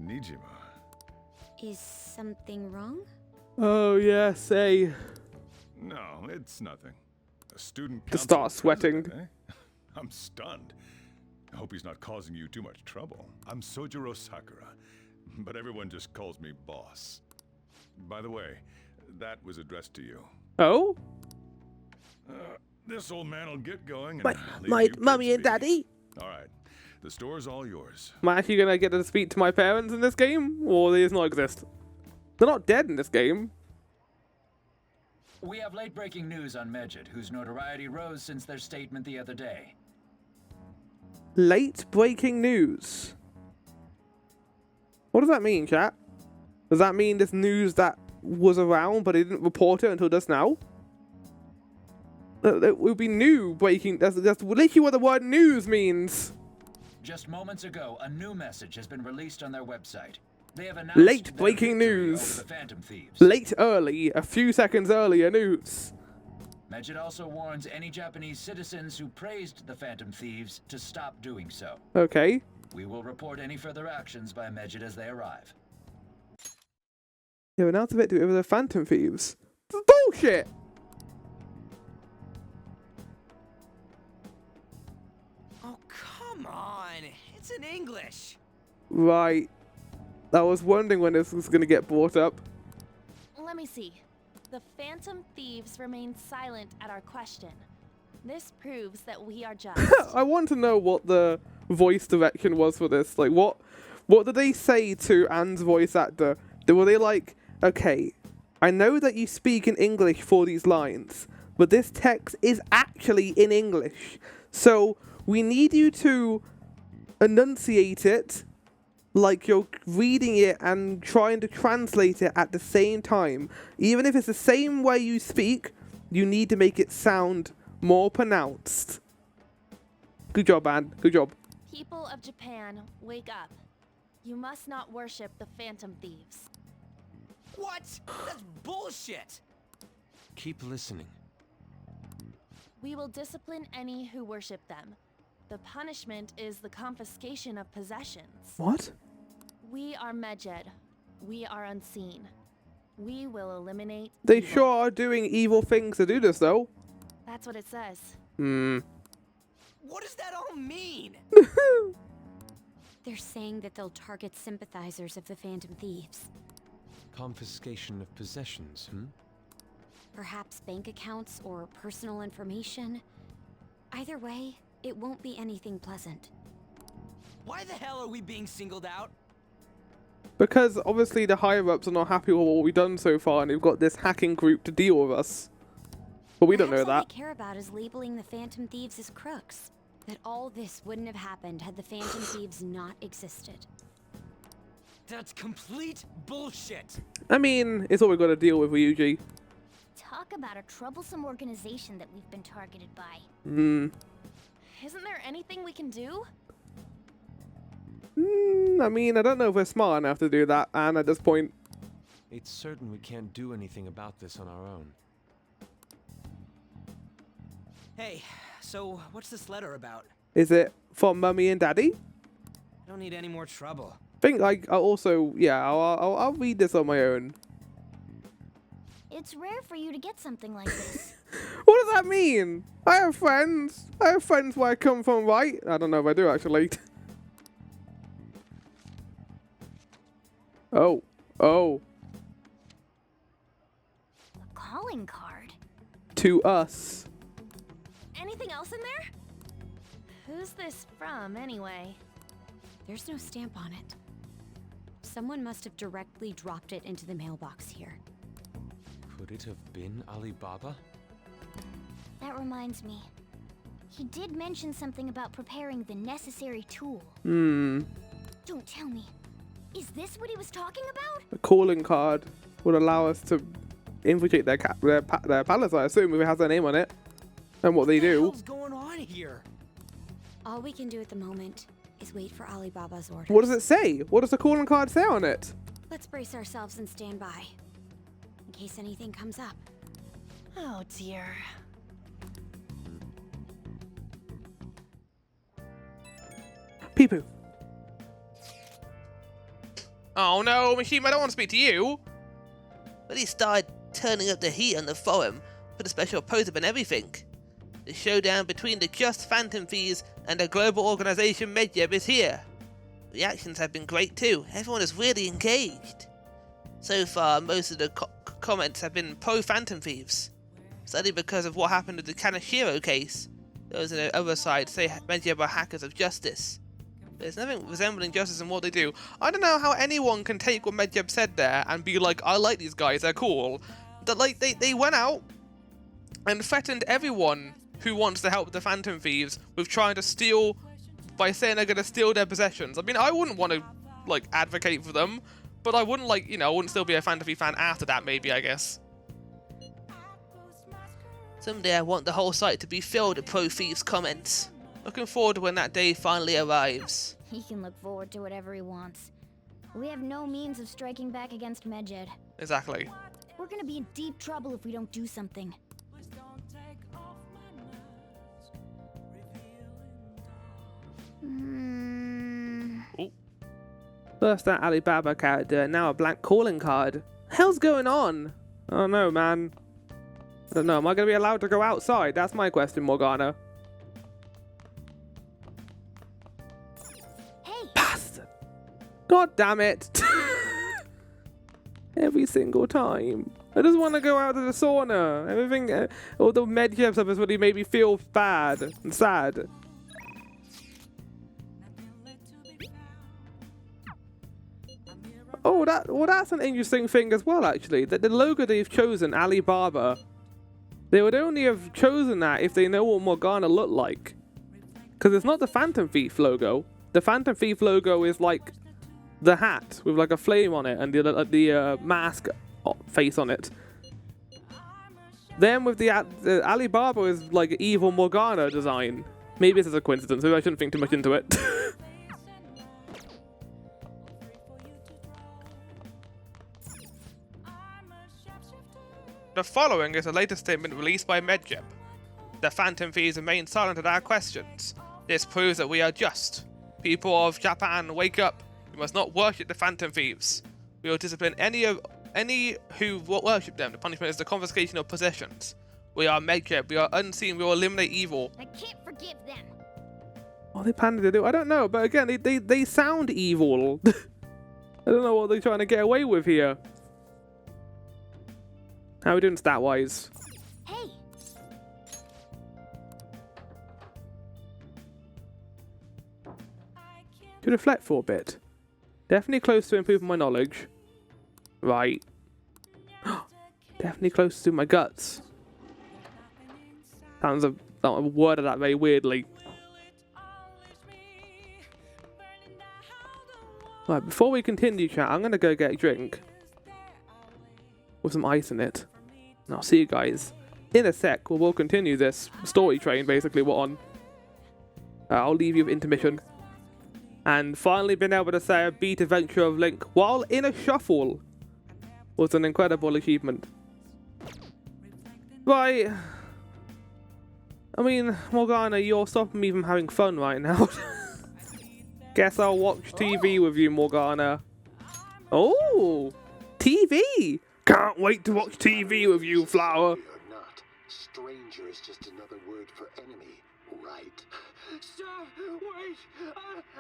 Nijima.
Is something wrong?
Oh, yeah, say.
No, it's nothing. A student
To
council
start sweating.
president, eh? I'm stunned. I hope he's not causing you too much trouble. I'm Sojiro Sakura, but everyone just calls me boss. By the way, that was addressed to you.
Oh?
This old man will get going and leave
My
you kids
mummy and
be.
daddy?
All right, the store's all yours.
Am I actually gonna get to speak to my parents in this game? Or they just not exist? They're not dead in this game.
We have late-breaking news on Medjed, whose notoriety rose since their statement the other day.
Late breaking news. What does that mean, chat? Does that mean this news that was around but they didn't report it until just now? It would be new breaking. That's literally what the word news means.
Just moments ago, a new message has been released on their website. They have announced
Late
their
breaking
victory
news.
over the Phantom Thieves.
Late early, a few seconds earlier news.
Medjed also warns any Japanese citizens who praised the Phantom Thieves to stop doing so.
Okay.
We will report any further actions by Medjed as they arrive.
They were now to do it with the Phantom Thieves. Bullshit!
Oh, come on. It's in English.
Right. I was wondering when this was going to get brought up.
Let me see. The Phantom Thieves remain silent at our question. This proves that we are just.
I want to know what the voice direction was for this. Like, what did they say to Anne's voice actor? Were they like, okay, I know that you speak in English for these lines, but this text is actually in English. So we need you to enunciate it like you're reading it and trying to translate it at the same time. Even if it's the same way you speak, you need to make it sound more pronounced. Good job, Anne. Good job.
People of Japan, wake up. You must not worship the Phantom Thieves.
What? That's bullshit.
Keep listening.
We will discipline any who worship them. The punishment is the confiscation of possessions.
What?
We are Medjed. We are unseen. We will eliminate
They
evil.
sure are doing evil things to do this, though.
That's what it says.
What does that all mean?
They're saying that they'll target sympathizers of the Phantom Thieves.
Confiscation of possessions,
Perhaps bank accounts or personal information. Either way, it won't be anything pleasant.
Why the hell are we being singled out?
Because obviously the higher-ups are not happy with what we've done so far, and they've got this hacking group to deal with us. But we don't know
Perhaps all
that.
they care about is labeling the Phantom Thieves as crooks. That all this wouldn't have happened had the Phantom Thieves not existed.
That's complete bullshit.
I mean, it's all we've got to deal with, Ryuji.
Talk about a troublesome organization that we've been targeted by.
Isn't there anything we can do?
I mean, I don't know if we're smart enough to do that, and at this point.
It's certain we can't do anything about this on our own.
Hey, so what's this letter about?
Is it from Mummy and Daddy?
I don't need any more trouble.
I'll also, yeah, I'll read this on my own.
It's rare for you to get something like this.
What does that mean? I have friends. I have friends where I come from, right? I don't know if I do, actually. Oh.
A calling card?
To us.
Anything else in there? Who's this from, anyway?
There's no stamp on it. Someone must have directly dropped it into the mailbox here.
Could it have been Alibaba?
That reminds me. He did mention something about preparing the necessary tool.
Hmm.
Don't tell me. Is this what he was talking about?
A calling card would allow us to infiltrate their palace, I assume, if it has their name on it. And what they do.
What's going on here?
All we can do at the moment is wait for Alibaba's orders.
What does it say? What does the calling card say on it?
Let's brace ourselves and stand by. In case anything comes up.
Oh dear.
Peepoo. Oh no, Mishima, I don't want to speak to you.
But he started turning up the heat on the forum, put a special post up and everything. The showdown between the Just Phantom Thieves and the global organization Medjed is here. Reactions have been great too, everyone is really engaged. So far, most of the comments have been pro-Phantom Thieves. Sadly, because of what happened with the Kaneshiro case, those on the other side say Medjed are hackers of justice. There's nothing resembling justice in what they do. I don't know how anyone can take what Medjed said there and be like, I like these guys, they're cool. That like they went out and threatened everyone who wants to help the Phantom Thieves with trying to steal, by saying they're gonna steal their possessions. I mean, I wouldn't want to like advocate for them, but I wouldn't like, you know, I wouldn't still be a Phantom Thief fan after that, maybe, I guess. Someday I want the whole site to be filled with pro-thieves comments. Looking forward to when that day finally arrives.
He can look forward to whatever he wants. We have no means of striking back against Medjed.
Exactly.
We're gonna be in deep trouble if we don't do something.
First that Alibaba character, now a blank calling card. Hell's going on? Oh no, man. I don't know. Am I going to be allowed to go outside? That's my question, Morgana.
Hey!
Bastard. God damn it. Every single time. I just want to go out to the sauna. Everything, all the medcare stuff has really made me feel bad and sad. Oh, that's an interesting thing as well, actually. That the logo they've chosen, Alibaba, they would only have chosen that if they know what Morgana looked like. Because it's not the Phantom Thief logo. The Phantom Thief logo is like the hat with like a flame on it and the mask face on it. Then with the Alibaba is like evil Morgana design. Maybe this is a coincidence. Maybe I shouldn't think too much into it. The following is the latest statement released by Medjeb. The Phantom Thieves remain silent at our questions. This proves that we are just. People of Japan, wake up. We must not worship the Phantom Thieves. We will discipline any who worship them. The punishment is the confiscation of possessions. We are Medjeb. We are unseen. We will eliminate evil.
I can't forgive them.
What are they planning to do? I don't know. But again, they sound evil. I don't know what they're trying to get away with here. How are we doing stat-wise?
Hey!
To reflect for a bit. Definitely close to improving my knowledge. Right. Definitely close to my guts. Sounds I worded that very weirdly. Right, before we continue, chat, I'm going to go get a drink. With some ice in it. And I'll see you guys in a sec. We'll continue this story train, basically, we're on. I'll leave you with intermission. And finally being able to say a beat Adventure of Link while in a shuffle was an incredible achievement. Right. I mean, Morgana, you're stopping me from having fun right now. Guess I'll watch TV with you, Morgana. Oh! TV! Can't wait to watch TV with you, Flower.
You're not. Stranger is just another word for enemy, right?
Sir, wait!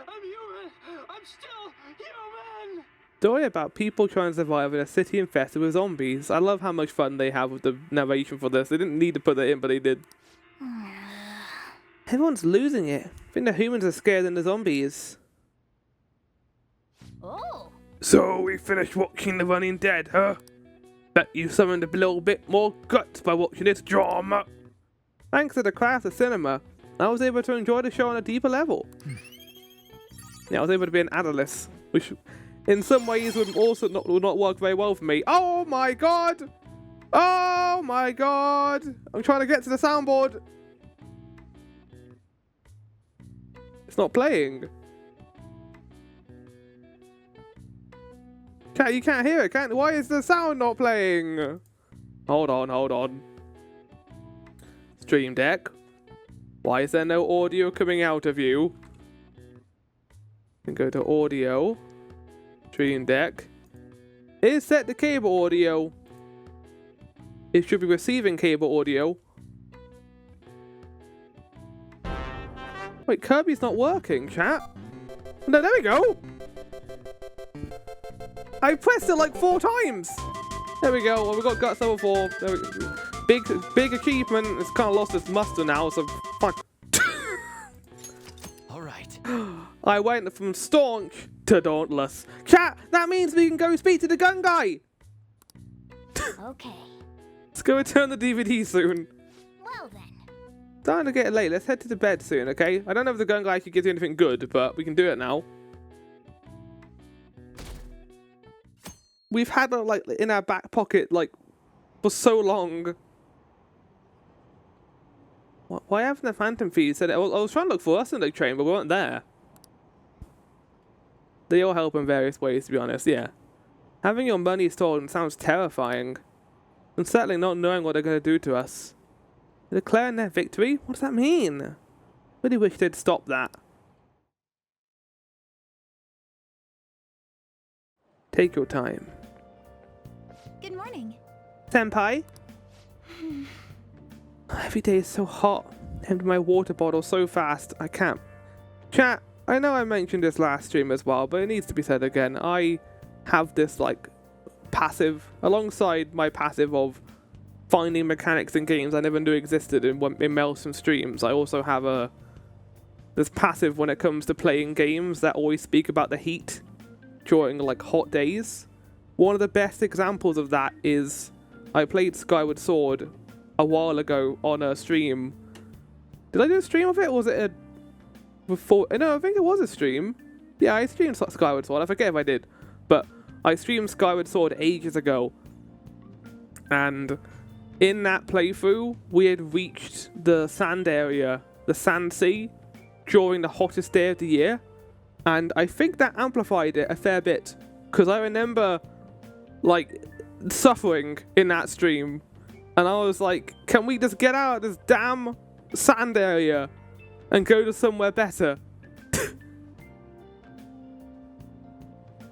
I'm human! I'm still human!
Story about people trying to survive in a city infested with zombies. I love how much fun they have with the narration for this. They didn't need to put that in, but they did. Everyone's losing it. I think the humans are scared than the zombies.
Oh!
So we finished watching The Running Dead, huh? Bet you summoned a little bit more guts by watching this drama. Thanks to the craft of cinema, I was able to enjoy the show on a deeper level. Yeah, I was able to be an analyst, which in some ways would also not work very well for me. Oh my god! Oh my god! I'm trying to get to the soundboard. It's not playing. You can't hear it, can't? Why is the sound not playing? Hold on. Stream Deck. Why is there no audio coming out of you? And go to audio. Stream Deck. It is set to cable audio. It should be receiving cable audio. Wait, Kirby's not working, chat. No, there we go. I pressed it like 4 times. There we go. Well, we got guts level 4. There we go. Big achievement. It's kind of lost its muster now, so fuck.
All right.
I went from staunch to dauntless. Chat, that means we can go speak to the gun guy.
Okay.
Let's go return the DVD soon.
Well then.
Starting to get late. Let's head to the bed soon, okay? I don't know if the gun guy actually gives you anything good, but we can do it now. We've had her like in our back pocket like for so long. Why haven't the Phantom Thieves said it? I was trying to look for us in the train, but we weren't there. They all help in various ways, to be honest, yeah. Having your money stolen sounds terrifying. And certainly not knowing what they're going to do to us. Declaring their victory? What does that mean? Really wish they'd stop that. Take your time.
Good morning.
Senpai? Every day is so hot. Empty my water bottle so fast, I can't. Chat, I know I mentioned this last stream as well, but it needs to be said again. I have this, like, passive, alongside my passive of finding mechanics in games I never knew existed in Maelstrom streams. I also have this passive when it comes to playing games that always speak about the heat during, like, hot days. One of the best examples of that is I played Skyward Sword a while ago on a stream. Did I do a stream of it, or was it a before? No, I think it was a stream. Yeah, I streamed Skyward Sword. I forget if I did, but I streamed Skyward Sword ages ago, and in that playthrough, we had reached the sand area, the sand sea, during the hottest day of the year, and I think that amplified it a fair bit, because I remember, like, suffering in that stream, and I was like, can we just get out of this damn sand area and go to somewhere better?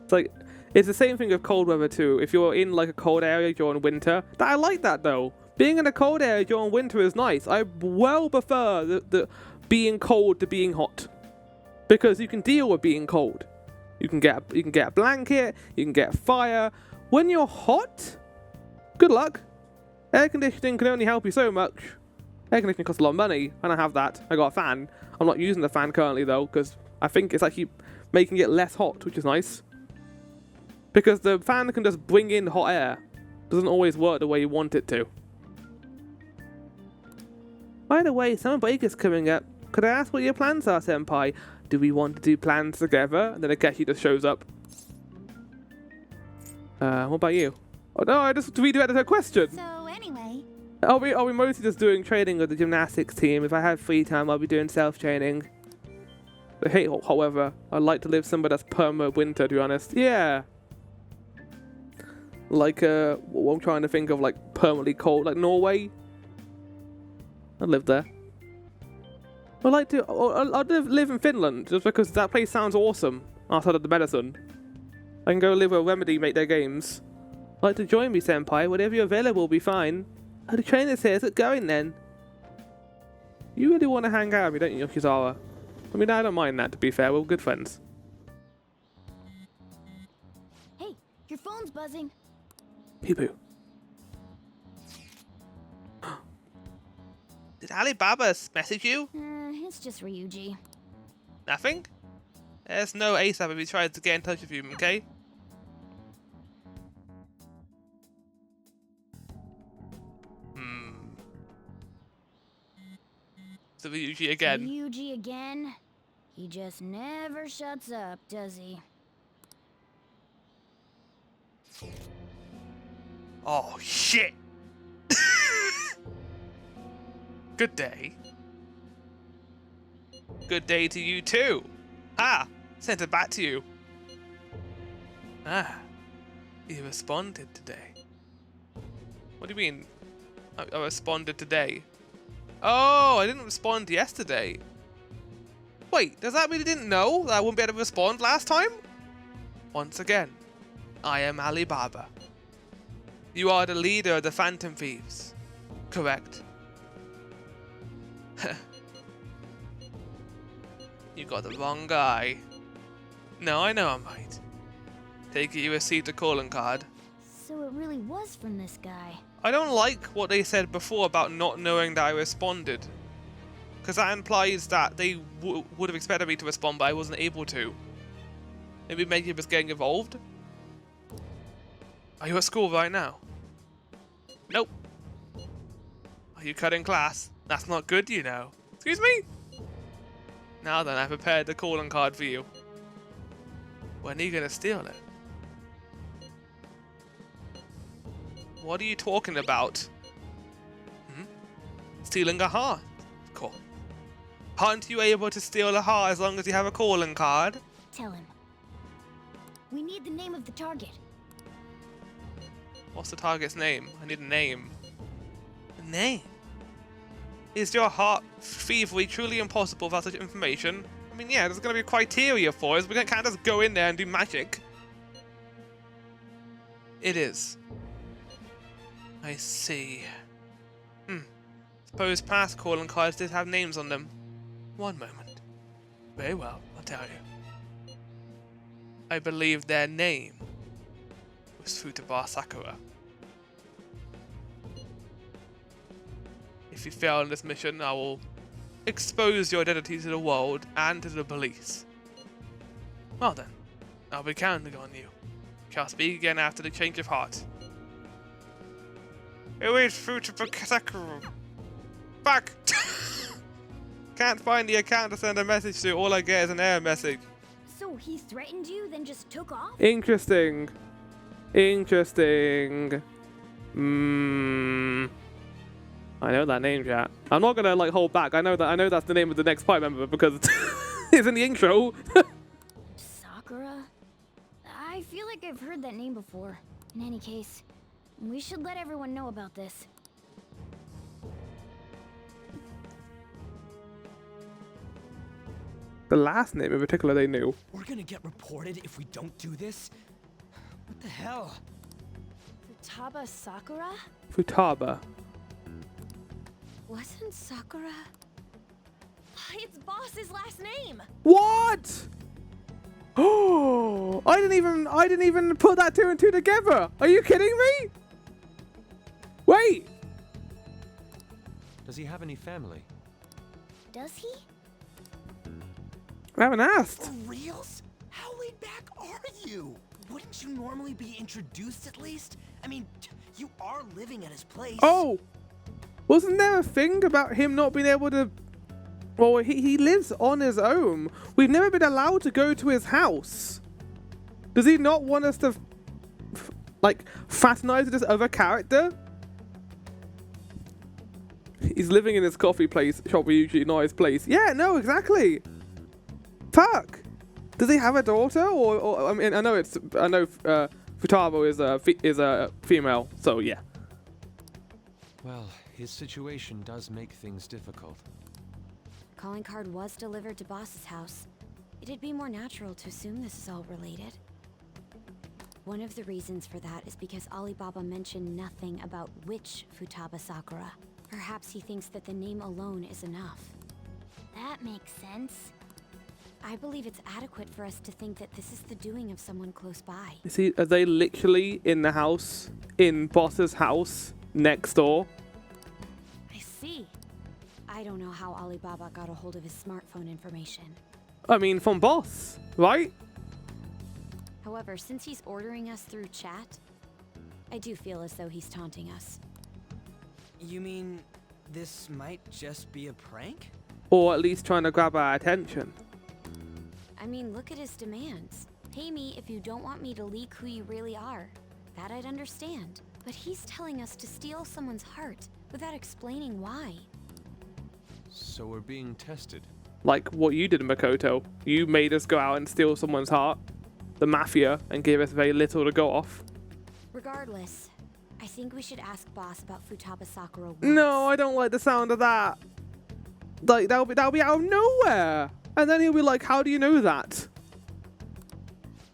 It's like, it's the same thing with cold weather too. If you're in like a cold area during winter, I like that though. Being in a cold area during winter is nice. I well prefer the being cold to being hot, because you can deal with being cold. You can get a blanket, you can get a fire. When you're hot, good luck. Air conditioning can only help you so much. Air conditioning costs a lot of money, and I have that. I got a fan. I'm not using the fan currently though, because I think it's actually making it less hot, which is nice. Because the fan can just bring in hot air. Doesn't always work the way you want it to. By the way, summer break is coming up. Could I ask what your plans are, Senpai? Do we want to do plans together? And then Akechi just shows up. What about you? Oh no, I just redirected her question.
So anyway,
Are we mostly just doing training with the gymnastics team? If I have free time, I'll be doing self-training. I hate hot weather. I'd like to live somewhere that's perma winter, to be honest. Yeah. Like, what I'm trying to think of, like, permanently cold, like Norway. I'd live there. I'd like to, I'd live in Finland, just because that place sounds awesome, outside of the medicine. I can go live where Remedy make their games. I'd like to join me, Senpai. Whenever you're available will be fine. Oh, the trainer's here. Is it going then? You really want to hang out with me, don't you, Yoshizawa? I mean, I don't mind that, to be fair. We're good friends.
Hey, your phone's buzzing.
Peepoo.
Did Alibaba message you?
It's just Ryuji.
Nothing? There's no ASAP if he tries to get in touch with you, okay? So Ryuji again.
Ryuji again? He just never shuts up, does he?
Oh, shit! Good day. Good day to you too. Ah, sent it back to you. Ah, you responded today. What do you mean? I responded today. Oh, I didn't respond yesterday. Wait, does that mean you didn't know that I wouldn't be able to respond last time? Once again, I am Alibaba. You are the leader of the Phantom Thieves, correct? You got the wrong guy. No, I know I'm right. Take it you received a calling card.
So it really was from this guy.
I don't like what they said before about not knowing that I responded. Because that implies that they would have expected me to respond, but I wasn't able to. Maybe Meiji was getting involved? Are you at school right now? Nope. Are you cutting class? That's not good, you know. Excuse me? Now then, I prepared the calling card for you. When are you gonna steal it? What are you talking about? Stealing a heart? Cool. Aren't you able to steal a heart as long as you have a calling card?
Tell him. We need the name of the target.
What's the target's name? I need a name. A name? Is your heart thievery truly impossible without such information? I mean, yeah, there's gonna be criteria for us. We can't just go in there and do magic. It is. I see. Suppose past calling cards did have names on them. One moment. Very well, I'll tell you. I believe their name was Futaba Sakura. If you fail in this mission, I will expose your identity to the world and to the police. Well then, I'll be counting on you. Shall speak again after the change of heart. Who is Futaba Sakura? Fuck! Can't find the account to send a message to. All I get is an error message.
So he threatened you, then just took off?
Interesting. Interesting. I know that name, chat. I'm not gonna like hold back. I know that's the name of the next party member because it's in the intro.
Sakura? I feel like I've heard that name before. In any case, we should let everyone know about this.
The last name in particular they knew.
We're gonna get reported if we don't do this? What the hell?
Futaba Sakura?
Futaba.
Wasn't Sakura?
It's Boss's last name.
What? Oh, I didn't even put that two and two together. Are you kidding me? Wait.
Does he have any family?
Does he?
I haven't asked.
For reals? How laid back are you? Wouldn't you normally be introduced at least? I mean, you are living at his place.
Oh, wasn't there a thing about him not being able to... Well, he lives on his own. We've never been allowed to go to his house. Does he not want us to, like, fraternize with this other character? He's living in his coffee place, shop usually not his place. Yeah, no, exactly. Fuck. Does he have a daughter? Or I mean, I know Futaba is a female, so yeah.
Well, his situation does make things difficult.
Calling card was delivered to Boss's house. It'd be more natural to assume this is all related. One of the reasons for that is because Alibaba mentioned nothing about which Futaba Sakura. Perhaps he thinks that the name alone is enough.
That makes sense.
I believe it's adequate for us to think that this is the doing of someone close by.
Are they literally in the house, in Boss's house, next door?
I see.
I don't know how Alibaba got a hold of his smartphone information.
I mean, from Boss, right?
However, since he's ordering us through chat, I do feel as though he's taunting us.
You mean this might just be a prank?
Or at least trying to grab our attention.
I mean, look at his demands. Pay me if you don't want me to leak who you really are. That I'd understand. But he's telling us to steal someone's heart without explaining why.
So we're being tested.
Like what you did, Makoto. You made us go out and steal someone's heart, the mafia, and gave us very little to go off.
Regardless, I think we should ask Boss about Futaba Sakura once.
No, I don't like the sound of that. Like, that'll be out of nowhere. And then he'll be like, how do you know that?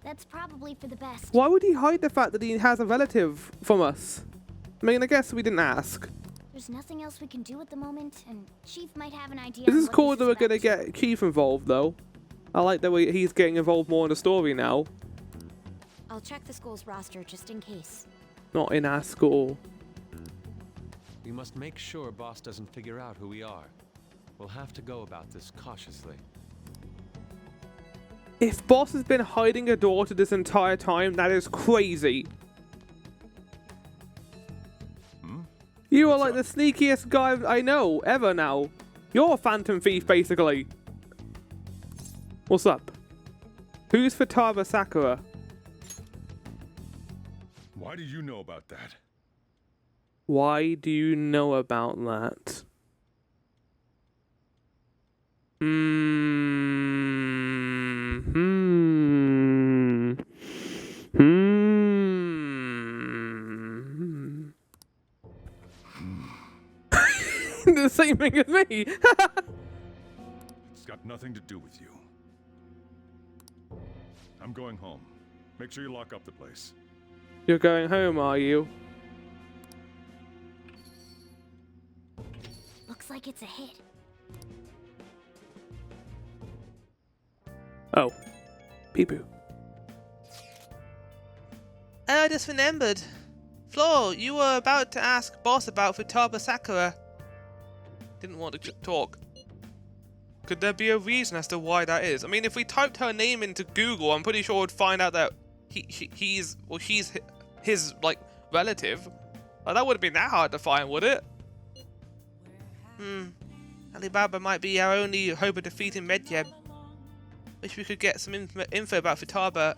That's probably for the best.
Why would he hide the fact that he has a relative from us? I mean, I guess we didn't ask.
There's nothing else we can do at the moment, and Chief might have an idea.
This is cool that we're going to get Chief involved, though. I like that he's getting involved more in the story now.
I'll check the school's roster just in case.
Not in our school.
We must make sure Boss doesn't figure out who we are. We'll have to go about this cautiously.
If Boss has been hiding a daughter this entire time, that is crazy. You are like the sneakiest guy I know ever now. You're a phantom thief, basically. What's up? Who's Futaba Sakura?
Why do you know about that?
Why do you know about that? The same thing as me.
It's got nothing to do with you. I'm going home. Make sure you lock up the place.
You're going home, are you?
Looks like it's a hit.
Oh. Peepoo.
Oh, I just remembered. Flo, you were about to ask Boss about Futaba Sakura. Didn't want to talk. Could there be a reason as to why that is? I mean, if we typed her name into Google, I'm pretty sure we'd find out that she's his, like, relative. That wouldn't be that hard to find, would it? Alibaba might be our only hope of defeating Medjeb. Wish we could get some info about Futaba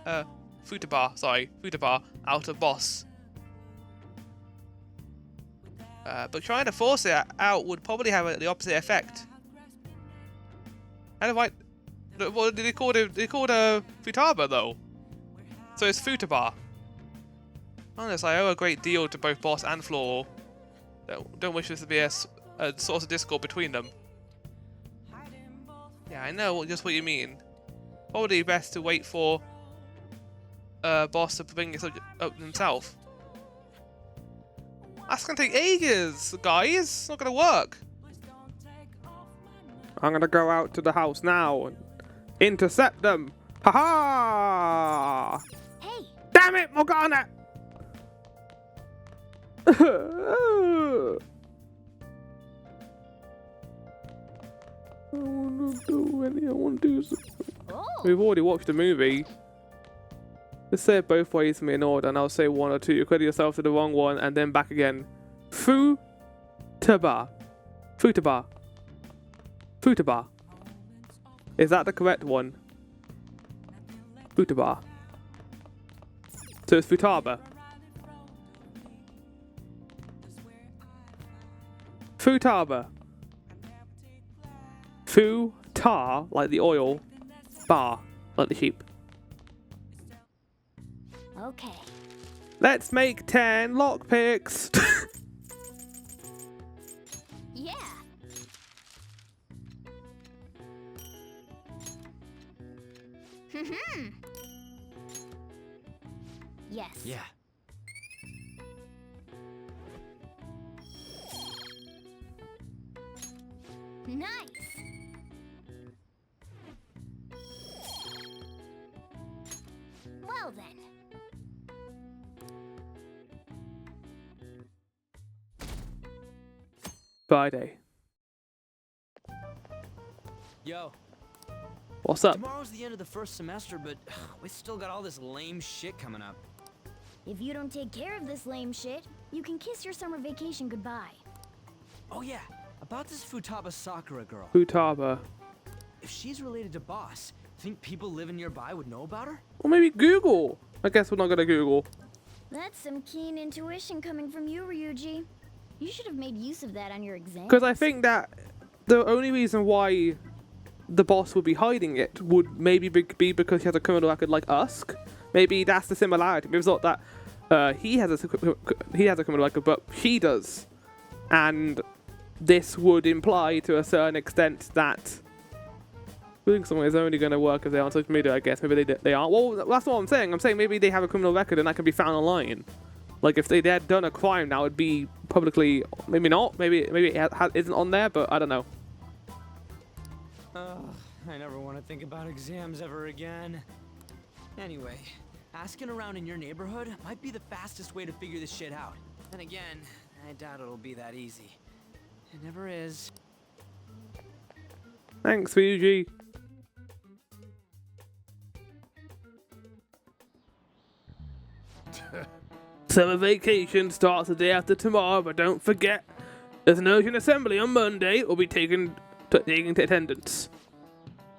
out of Boss. But trying to force it out would probably have the opposite effect. How do I... What did he call it? They called her Futaba, though. So it's Futaba. Honest, I owe a great deal to both Boss and Floral. Don't wish this to be a source of discord between them. Yeah, I know just what you mean. Probably best to wait for Boss to bring it up himself. That's gonna take ages, guys. It's not gonna work.
I'm gonna go out to the house now and intercept them. Ha ha!
Hey!
Damn it, Morgana! I wanna do something.
Oh.
We've already watched the movie. Let's say it both ways for me in order, and I'll say one or two. You credit yourself to the wrong one, and then back again. Futaba. Futaba. Futaba. Is that the correct one? Futaba. So it's Futaba. Futaba. Futar, like the oil. Bar, like the sheep.
Okay.
Let's make 10 lockpicks.
Yeah. Yes.
Yeah.
Nice. Well then.
Friday.
Yo.
What's up?
Tomorrow's the end of the first semester, but we still got all this lame shit coming up.
If you don't take care of this lame shit, you can kiss your summer vacation goodbye.
Oh yeah, about this Futaba Sakura girl.
Futaba.
If she's related to Boss, think people living nearby would know about her?
Or maybe Google. I guess we're not gonna Google.
That's some keen intuition coming from you, Ryuji. You should have made use of that on your exam.
Because I think that the only reason why the Boss would be hiding it would maybe be because he has a criminal record like Usk. Maybe that's the similarity. Maybe it's not that he has a criminal record, but she does. And this would imply to a certain extent that doing something is only going to work if they're on social media, I guess. Maybe they aren't. Well, that's what I'm saying. I'm saying maybe they have a criminal record and that can be found online. Like, if they had done a crime, that would be publicly... Maybe not. Maybe it isn't on there, but I don't know.
I never want to think about exams ever again. Anyway, asking around in your neighborhood might be the fastest way to figure this shit out. Then again, I doubt it'll be that easy. It never is.
Thanks, Ryuji. Summer vacation starts the day after tomorrow, but don't forget, there's an urgent assembly on Monday. We'll be taking to attendance.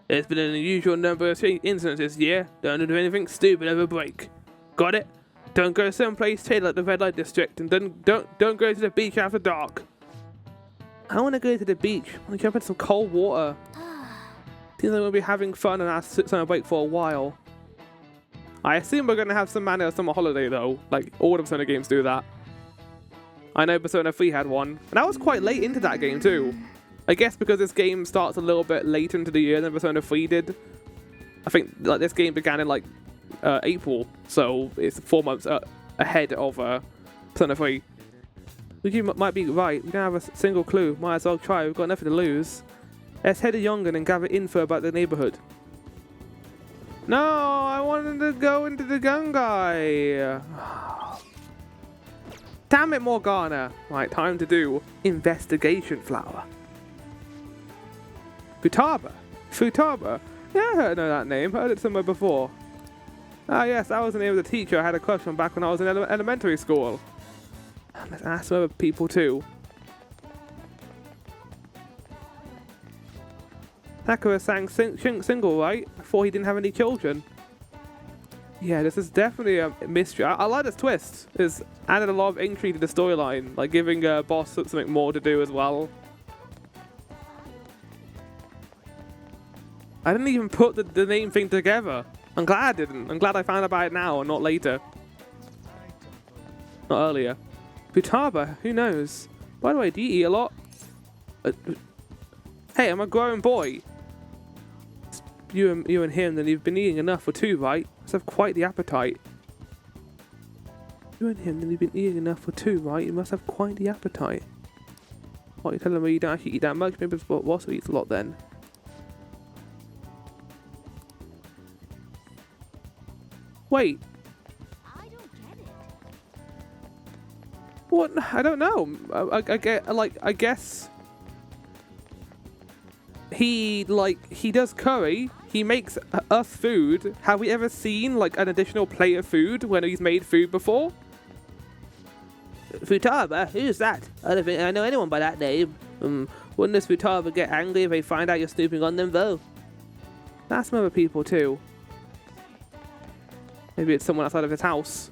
There's been an unusual number of incidents this year. Don't do anything stupid over break. Got it? Don't go someplace tailored like the red light district, and don't go to the beach after dark. I want to go to the beach. I want to jump into some cold water. Seems like we'll be having fun on our summer break for a while. I assume we're going to have some manner of summer holiday though. Like, all the Persona games do that. I know Persona 3 had one. And I was quite late into that game too. I guess because this game starts a little bit later into the year than Persona 3 did. I think like this game began in like April. So it's 4 months ahead of Persona 3. You might be right. We don't have a single clue. Might as well try. We've got nothing to lose. Let's head to Yongan and gather info about the neighborhood. No, I wanted to go into the gun guy. Damn it, Morgana. Right, time to do investigation flower. Futaba. Futaba? Yeah, I know that name. Heard it somewhere before. Ah, yes, that was the name of the teacher I had a crush on back when I was in elementary school. Let's ask some other people too. Sakura sang single, right? Before he didn't have any children. Yeah, this is definitely a mystery. I like this twist. It's added a lot of intrigue to the storyline, like giving Boss something more to do as well. I didn't even put the name thing together. I'm glad I didn't. I'm glad I found about it now and not later. Not earlier. Futaba, who knows? By the way, do you eat a lot? Hey, I'm a grown boy. You and him, then you've been eating enough for two, right? Must have quite the appetite. You and him, then you've been eating enough for two, right? You must have quite the appetite. What, you're telling me you don't actually eat that much? Maybe Boss eats a lot then. Wait.
I don't get it.
What? I don't know. I guess he does curry. He makes us food. Have we ever seen like an additional plate of food when he's made food before? Futaba? Who's that? I don't think I know anyone by that name. Wouldn't this Futaba get angry if they find out you're snooping on them though? That's some other people too. Maybe it's someone outside of his house.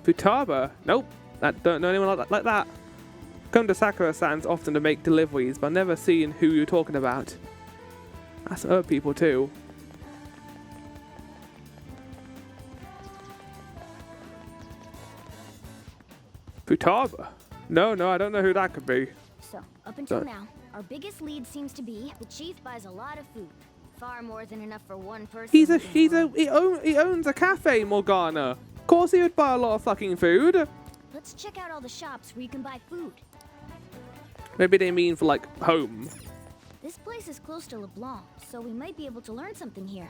Futaba? Nope. I don't know anyone like that. Come to Sakura-san's often to make deliveries, but I've never seen who you're talking about. That's other people too. Futaba? No, I don't know who that could be.
So, up until now, our biggest lead seems to be the chief buys a lot of food. Far more than enough for one person.
He owns a cafe, Morgana. Of course he would buy a lot of fucking food.
Let's check out all the shops where you can buy food.
Maybe they mean for like home.
This place is close to LeBlanc, so we might be able to learn something here.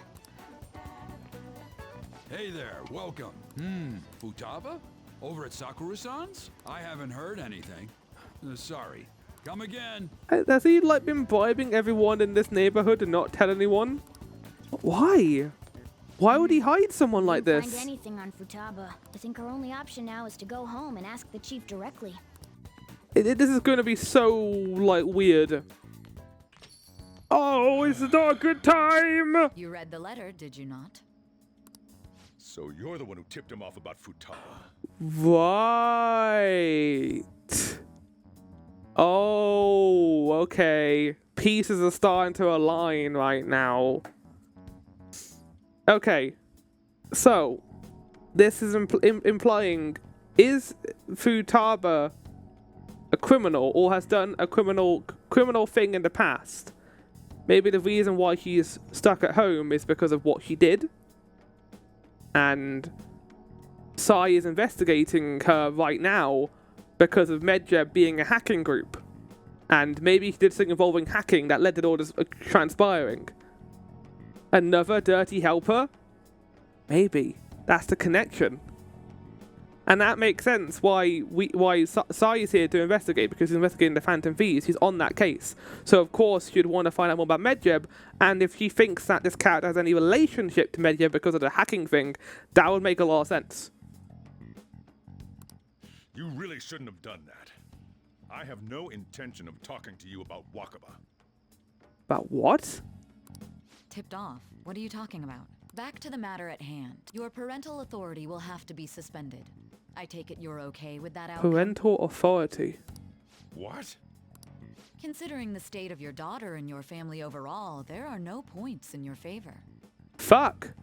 Hey there, welcome. Futaba? Over at Sakura-san's? I haven't heard anything. Sorry. Come again.
Has he like been bribing everyone in this neighborhood and not tell anyone? Why? Why would he hide someone like this?
Find anything on Futaba. I think our only option now is to go home and ask the chief directly.
This is going to be so like weird. Oh, it's not a good time.
You read the letter, did you not?
So you're the one who tipped him off about Futaba.
Right. Oh, okay. Pieces are starting to align right now. Okay. So, this is implying, is Futaba a criminal or has done a criminal thing in the past? Maybe the reason why he's stuck at home is because of what he did. And Sai is investigating her right now because of Medjeb being a hacking group. And maybe he did something involving hacking that led to all this transpiring. Another dirty helper? Maybe. That's the connection. And that makes sense why Sai is here to investigate, because he's investigating the Phantom Thieves. He's on that case. So of course you'd want to find out more about Medjeb, and if he thinks that this character has any relationship to Medjeb because of the hacking thing, that would make a lot of sense.
You really shouldn't have done that. I have no intention of talking to you about Wakaba.
About what?
Tipped off? What are you talking about? Back to the matter at hand. Your parental authority will have to be suspended. I take it you're okay with that outcome?
Parental authority?
What?
Considering the state of your daughter and your family overall, there are no points in your favor.
Fuck!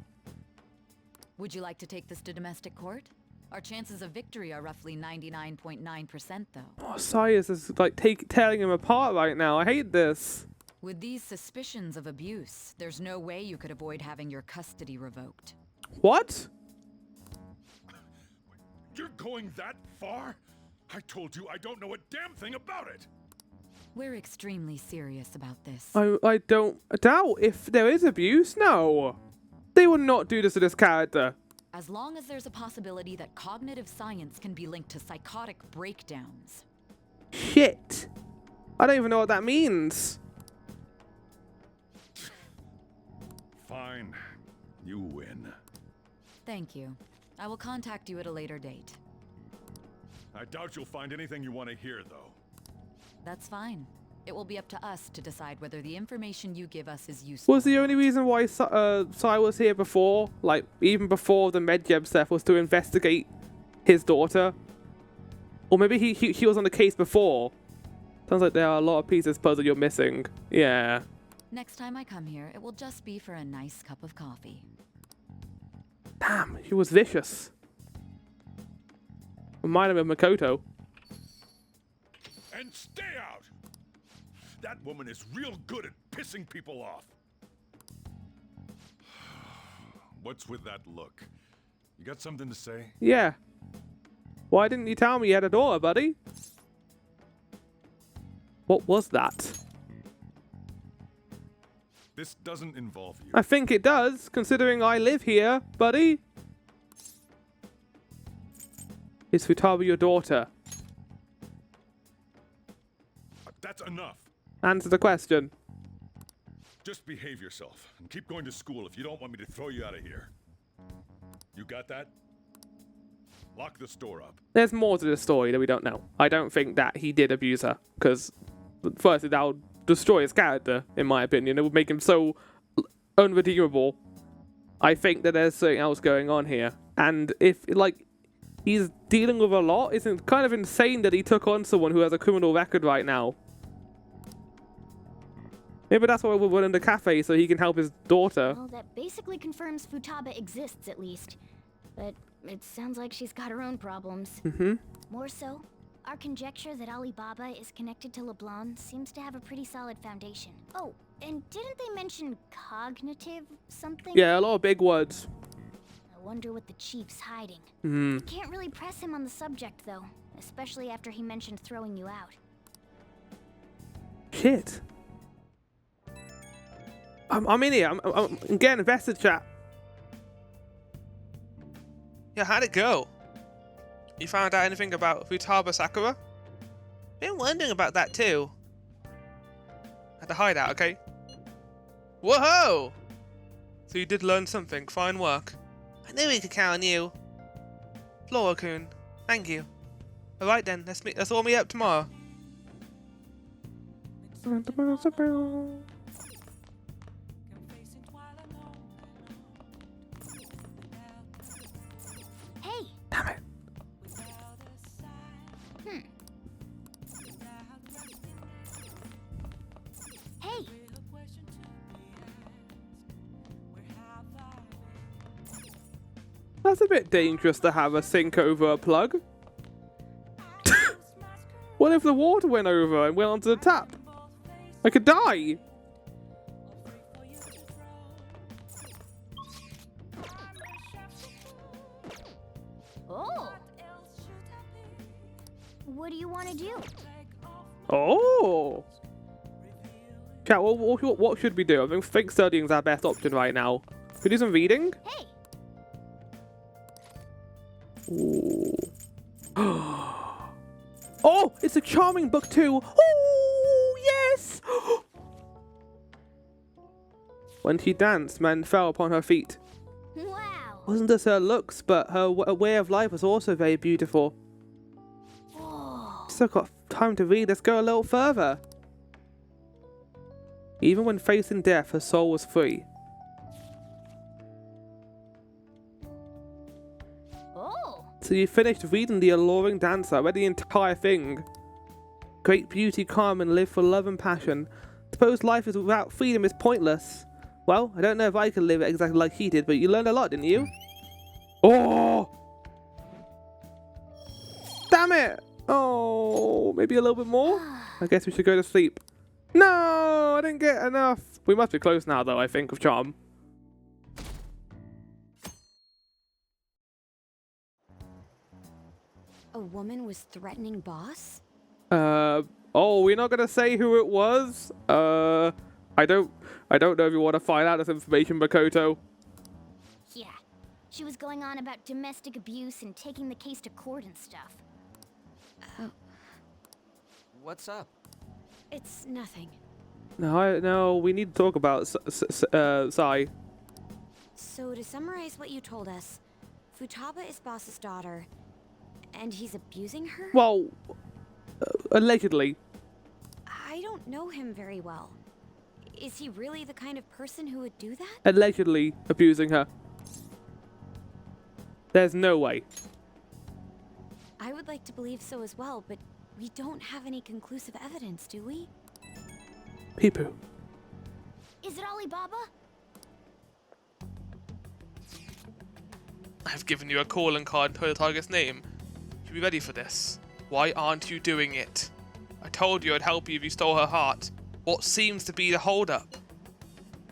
Would you like to take this to domestic court? Our chances of victory are roughly 99.9% though.
Oh, Sai is like tearing him apart right now. I hate this.
With these suspicions of abuse, there's no way you could avoid having your custody revoked.
What?
You're going that far? I told you I don't know a damn thing about it!
We're extremely serious about this.
I don't doubt if there is abuse. No. They would not do this to this character.
As long as there's a possibility that cognitive science can be linked to psychotic breakdowns.
Shit. I don't even know what that means.
Fine. You win.
Thank you. I will contact you at a later date.
I doubt you'll find anything you want to hear, though.
That's fine. It will be up to us to decide whether the information you give us is useful.
Was the only reason why Sai was here before, like even before the Medjeb stuff, was to investigate his daughter? Or maybe he was on the case before. Sounds like there are a lot of pieces of puzzle you're missing. Yeah.
Next time I come here, it will just be for a nice cup of coffee.
Damn, he was vicious. Reminded me of Makoto.
And stay out! That woman is real good at pissing people off. What's with that look? You got something to say?
Yeah. Why didn't you tell me you had a daughter, buddy? What was that?
This doesn't involve you.
I think it does, considering I live here, buddy. Is Futaba your daughter?
That's enough.
Answer the question.
Just behave yourself and keep going to school if you don't want me to throw you out of here. You got that? Lock the store up.
There's more to the story that we don't know. I don't think that he did abuse her, because firstly, that would destroy his character, in my opinion. It would make him so unredeemable. I think that there's something else going on here. And if, like, he's dealing with a lot, it's kind of insane that he took on someone who has a criminal record right now. Maybe that's why we're running the cafe, so he can help his daughter.
Well, that basically confirms Futaba exists, at least. But it sounds like she's got her own problems.
Mm-hmm.
More so, our conjecture that Alibaba is connected to LeBlanc seems to have a pretty solid foundation. Oh, and didn't they mention cognitive something?
Yeah, a lot of big words.
I wonder what the chief's hiding.
Hmm.
Can't really press him on the subject, though. Especially after he mentioned throwing you out.
Shit. I'm in here. I'm getting invested, chat.
Yeah, how'd it go? You found out anything about Futaba Sakura? Been wondering about that too. At the hideout, okay? Whoa! So you did learn something. Fine work. I knew we could count on you. Flora-kun, thank you. Alright then, let's all meet up tomorrow.
Hey!
Damn it.
Hey!
That's a bit dangerous to have a sink over a plug. What if the water went over and went onto the tap? I could die.
Oh! What do you want to do?
Oh. Chat, what should we do? I think studying is our best option right now. Can we do some reading?
Hey!
Ooh. Oh, it's a charming book too. Oh, yes! When she danced, men fell upon her feet.
Wow!
Wasn't just her looks, but her way of life was also very beautiful.
Oh.
Still got time to read. Let's go a little further. Even when facing death, her soul was free.
Oh!
So you finished reading The Alluring Dancer. I read the entire thing. Great beauty, calm, and live for love and passion. Suppose life is without freedom is pointless. Well, I don't know if I could live it exactly like he did, but you learned a lot, didn't you? Oh! Damn it! Oh, maybe a little bit more? I guess we should go to sleep. No, I didn't get enough. We must be close now, though, I think, of charm.
A woman was threatening Boss?
Oh, we're not gonna say who it was? I don't know if you want to find out this information, Makoto.
Yeah. She was going on about domestic abuse and taking the case to court and stuff.
Oh.
What's up?
It's nothing.
No, we need to talk about Sai.
So to summarize what you told us, Futaba is Boss's daughter, and he's abusing her?
Well, allegedly.
I don't know him very well. Is he really the kind of person who would do that?
Allegedly abusing her. There's no way.
I would like to believe so as well, but we don't have any conclusive evidence, do we?
Peepoo.
Is it Alibaba?
I've given you a calling card and told the target's name. You should be ready for this. Why aren't you doing it? I told you I'd help you if you stole her heart. What seems to be the holdup?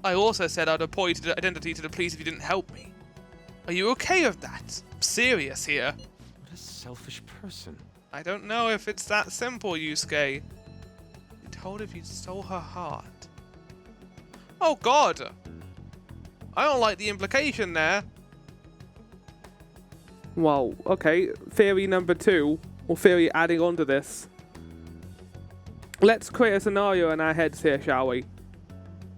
I also said I'd report your identity to the police if you didn't help me. Are you okay with that? I'm serious here.
What a selfish person.
I don't know if it's that simple, Yusuke. You told her if you stole her heart. Oh god! I don't like the implication there.
Well, okay. Theory number 2, or theory adding on to this. Let's create a scenario in our heads here, shall we?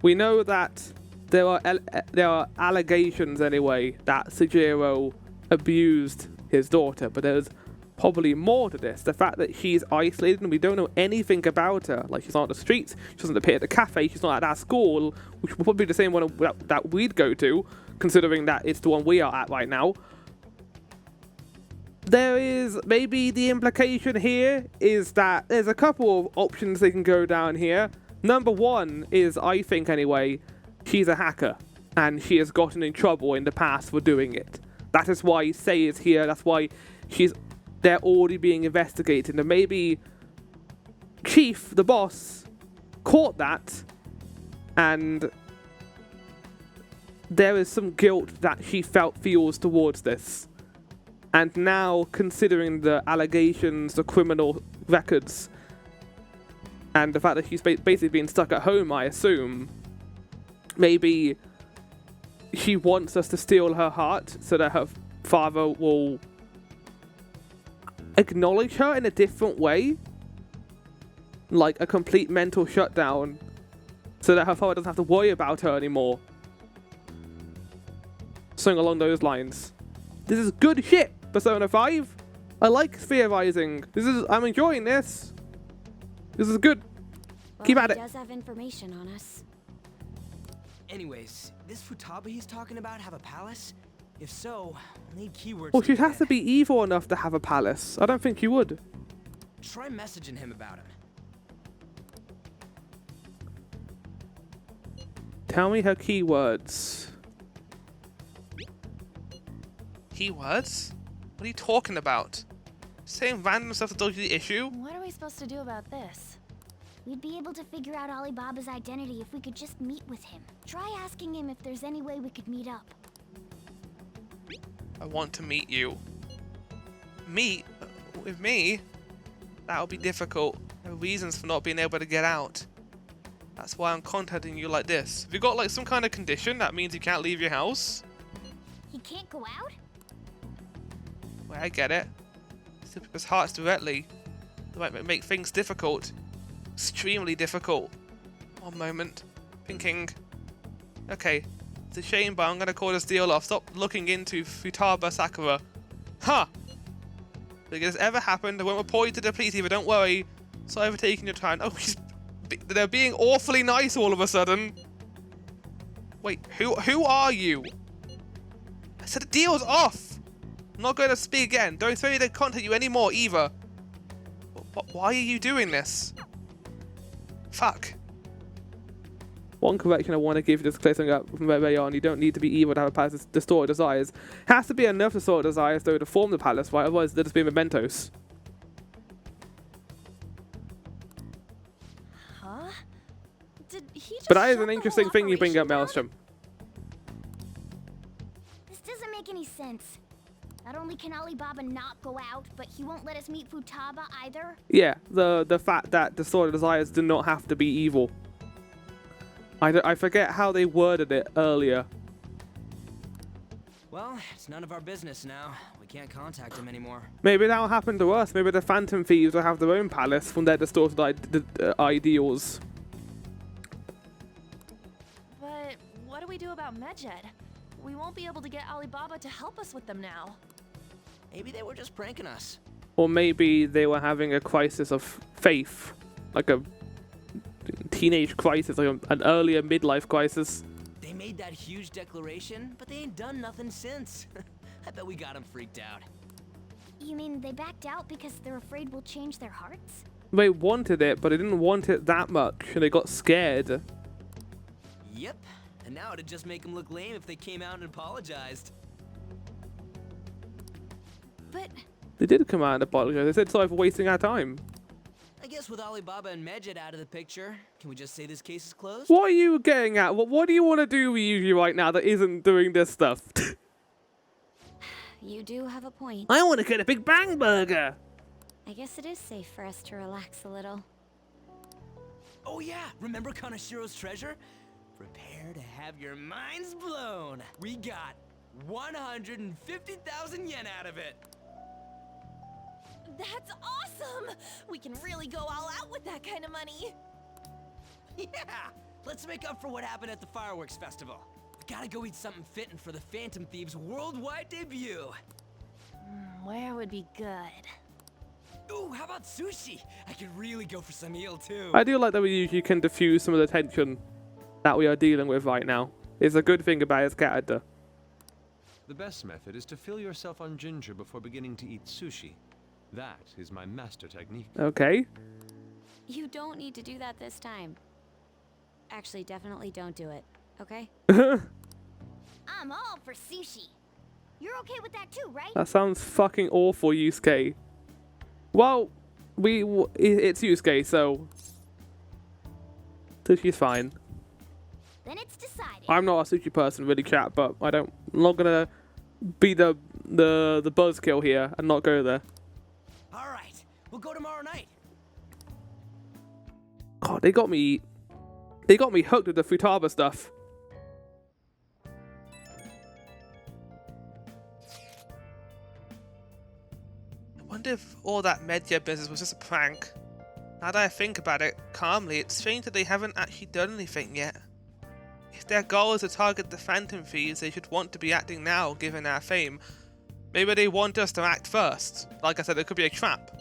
We know that there are allegations anyway that Sejiro abused his daughter, but there's probably more to this. The fact that she's isolated and we don't know anything about her. Like, she's not on the streets, she doesn't appear at the cafe, she's not at our school, which will probably be the same one that we'd go to, considering that it's the one we are at right now. There is maybe the implication here is that there's a couple of options they can go down here. Number 1 is, I think anyway, she's a hacker and she has gotten in trouble in the past for doing it. That is why Sei is here. That's why they're already being investigated. And maybe Chief, the boss, caught that and there is some guilt that she feels towards this. And now, considering the allegations, the criminal records, and the fact that she's basically been stuck at home, I assume, maybe she wants us to steal her heart so that her father will acknowledge her in a different way. Like a complete mental shutdown, so that her father doesn't have to worry about her anymore. Something along those lines. This is good shit, Persona 5. I like theorizing. I'm enjoying this. This is good.
Well,
Keep at it.
He does have information on us.
Anyways, this Futaba he's talking about have a palace? If so, we'll need keywords.
Well, she'd have to be evil enough to have a palace. I don't think you would.
Try messaging him about him.
Tell me her keywords.
Keywords? What are you talking about? Saying random stuff to dodge the issue?
What are we supposed to do about this?
We'd be able to figure out Alibaba's identity if we could just meet with him. Try asking him if there's any way we could meet up.
I want to meet you. Meet? With me? That'll be difficult. There are reasons for not being able to get out. That's why I'm contacting you like this. Have you got like some kind of condition that means you can't leave your house?
He can't go out?
Well, I get it. Steal people's hearts directly. It might make things difficult. Extremely difficult. One moment. Thinking. Okay. It's a shame, but I'm gonna call this deal off. Stop looking into Futaba Sakura. Huh! If this ever happened, I won't report you to the police either, don't worry. Sorry for taking your time. Oh, they're being awfully nice all of a sudden. Wait, who are you? I said the deal's off! I'm not going to speak again. Don't expect me to contact you anymore either. Why are you doing this? Fuck.
One correction I want to give, just to clear something up from very on. You don't need to be evil to have a palace to store desires. Has to be enough to store desires, though, to form the palace, right? Otherwise, they'll just be mementos.
Huh? Did he just
But that is
shut
an
the
interesting
whole
thing you bring up,
operation down?
Maelstrom.
This doesn't make any sense. Not only can Alibaba not go out, but he won't let us meet Futaba either.
Yeah, the fact that the Sword of Desires do not have to be evil. I forget how they worded it earlier.
Well, it's none of our business now. We can't contact him anymore.
Maybe that'll happen to us. Maybe the Phantom Thieves will have their own palace from their distorted ideals.
But what do we do about Medjed? We won't be able to get Alibaba to help us with them now.
Maybe they were just pranking us.
Or maybe they were having a crisis of faith. Like a teenage crisis, like an earlier midlife crisis.
They made that huge declaration, but they ain't done nothing since. I bet we got them freaked out.
You mean they backed out because they're afraid we'll change their hearts?
They wanted it, but they didn't want it that much, and they got scared.
Yep. And now it'd just make them look lame if they came out and apologized.
But
They did come out and apologize. They said sorry for wasting our time.
I guess with Alibaba and Medjed out of the picture, can we just say this case is closed?
What are you getting at? What do you want to do with Yuji right now that isn't doing this stuff?
You do have a point.
I want to get a Big Bang Burger.
I guess it is safe for us to relax a little.
Oh yeah, remember Kanashiro's treasure? Prepare to have your minds blown. We got 150,000 yen out of it.
that's awesome! We can really go all out with that kind of money.
Yeah, let's make up for what happened at the fireworks festival. We gotta go eat something fitting for the Phantom Thieves' worldwide debut.
Where would be good?
Ooh, how about sushi? I could really go for some eel too.
I do like that we usually can diffuse some of the tension that we are dealing with right now. It's a good thing about his character.
The best method is to fill yourself on ginger before beginning to eat sushi. That is my master technique.
Okay.
You don't need to do that this time. Actually, definitely don't do it, okay?
I'm all for sushi. You're okay with that too, right?
That sounds fucking awful, Yusuke. Well, it's Yusuke, so sushi's fine.
Then it's decided.
I'm not a sushi person, really, chat, but I'm not gonna be the buzzkill here and not go there.
All right, we'll go tomorrow night.
God, they got me hooked with the Futaba stuff.
I wonder if all that Medjed business was just a prank. Now that I think about it calmly, it's strange that they haven't actually done anything yet. If their goal is to target the Phantom Thieves, they should want to be acting now, given our fame. Maybe they want us to act first. Like I said, it could be a trap.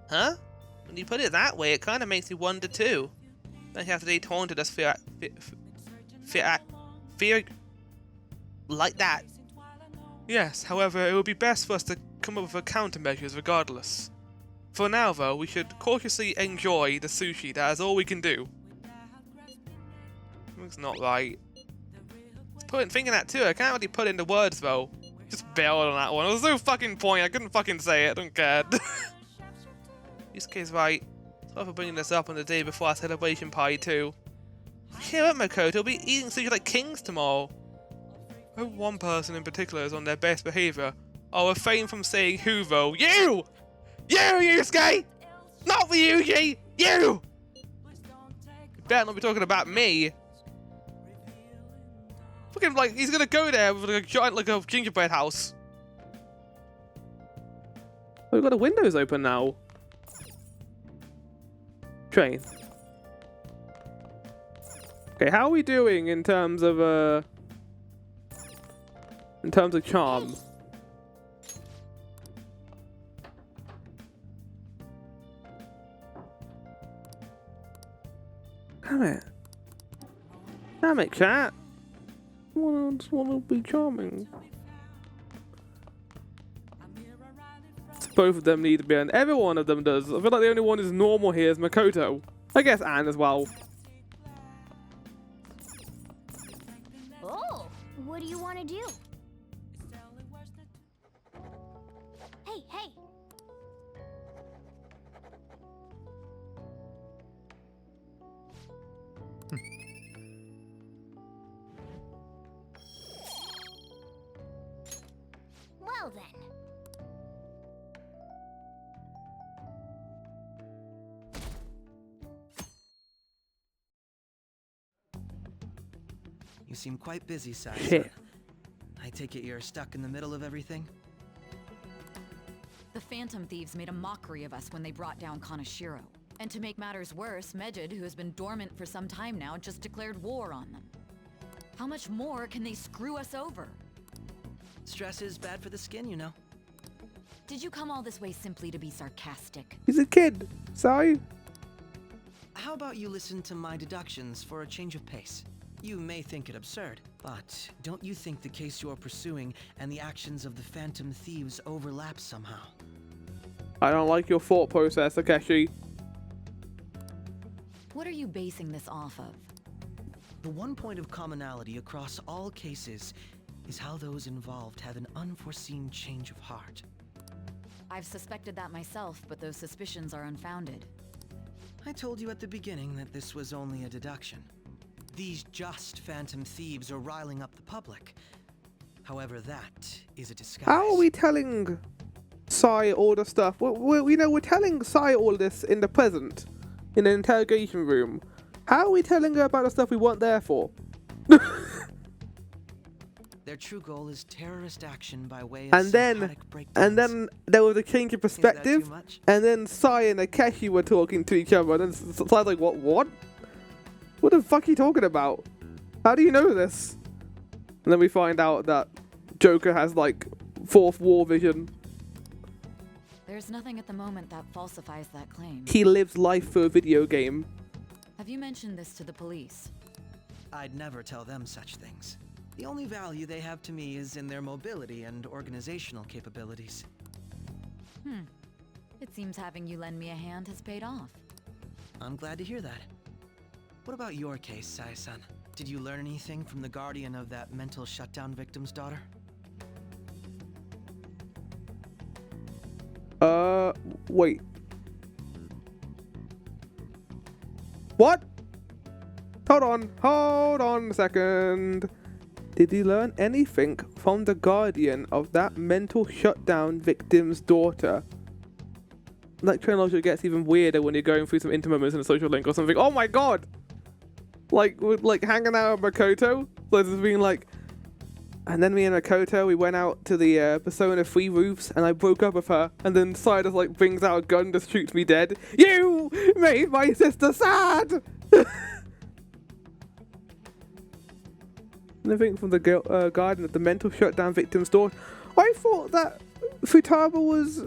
Huh? When you put it that way, it kind of makes me wonder too. Especially after they taunted us fear like that. Yes, however, it would be best for us to come up with countermeasures regardless. For now, though, we should cautiously enjoy the sushi. That is all we can do. It's not right. Thinking that too, I can't really put into words though. Just bailed on that one. There was no fucking point. I couldn't fucking say it. I don't care. Yusuke's right. Sorry for bringing this up on the day before our celebration party too. Cheer up, Makoto. We'll be eating sushi like kings tomorrow. I hope one person in particular is on their best behavior. I'll refrain from saying who though. You! You, Yusuke! Not the Yuji! You! You better not be talking about me. Fucking like he's gonna go there with like a giant like a gingerbread house.
Oh, we've got the windows open now. Train. Okay, how are we doing in terms of charm? Damn it. Damn it, chat. I just want to be charming. Both of them need to be, and every one of them does. I feel like the only one who's normal here is Makoto. I guess Anne as well.
Oh, what do you want to do? Hey, hey. Well then.
You seem quite busy, Sai.
Shit.
I take it you're stuck in the middle of everything?
The Phantom Thieves made a mockery of us when they brought down Kanashiro. And to make matters worse, Medjed, who has been dormant for some time now, just declared war on them. How much more can they screw us over?
Stress is bad for the skin, you know.
Did you come all this way simply to be sarcastic?
He's a kid. Sorry.
How about you listen to my deductions for a change of pace? You may think it absurd, but don't you think the case you're pursuing and the actions of the Phantom Thieves overlap somehow?
I don't like your thought process, Akeshi.
What are you basing this off of?
The one point of commonality across all cases is how those involved have an unforeseen change of heart.
I've suspected that myself, but those suspicions are unfounded.
I told you at the beginning that this was only a deduction. These just Phantom Thieves are riling up the public. However, that is a disguise.
How are we telling Sai all the stuff? We're telling Sai all this in the present, in an interrogation room. How are we telling her about the stuff we weren't there for?
Their true goal is terrorist action by way of
and then there was a change of perspective, and then Sai and Akeshi were talking to each other, and then Sai's like, what? What the fuck are you talking about? How do you know this? And then we find out that Joker has, like, fourth war vision.
There's nothing at the moment that falsifies that claim.
He lives life for a video game.
Have you mentioned this to the police?
I'd never tell them such things. The only value they have to me is in their mobility and organizational capabilities.
It seems having you lend me a hand has paid off.
I'm glad to hear that. What about your case, Sai-san? Did you learn anything from the guardian of that mental shutdown victim's daughter?
Wait. What? Hold on a second. Did he learn anything from the guardian of that mental shutdown victim's daughter? Like, chronology gets even weirder when you're going through some intimate moments in a social link or something. Oh my god! Like, with, like, hanging out with Makoto? So this being like, and then me and Makoto, we went out to the Persona 3 roofs, and I broke up with her, and then Sai just, like, brings out a gun and just shoots me dead. You made my sister sad! Anything from the guardian of the mental shutdown victim's daughter. I thought that Futaba was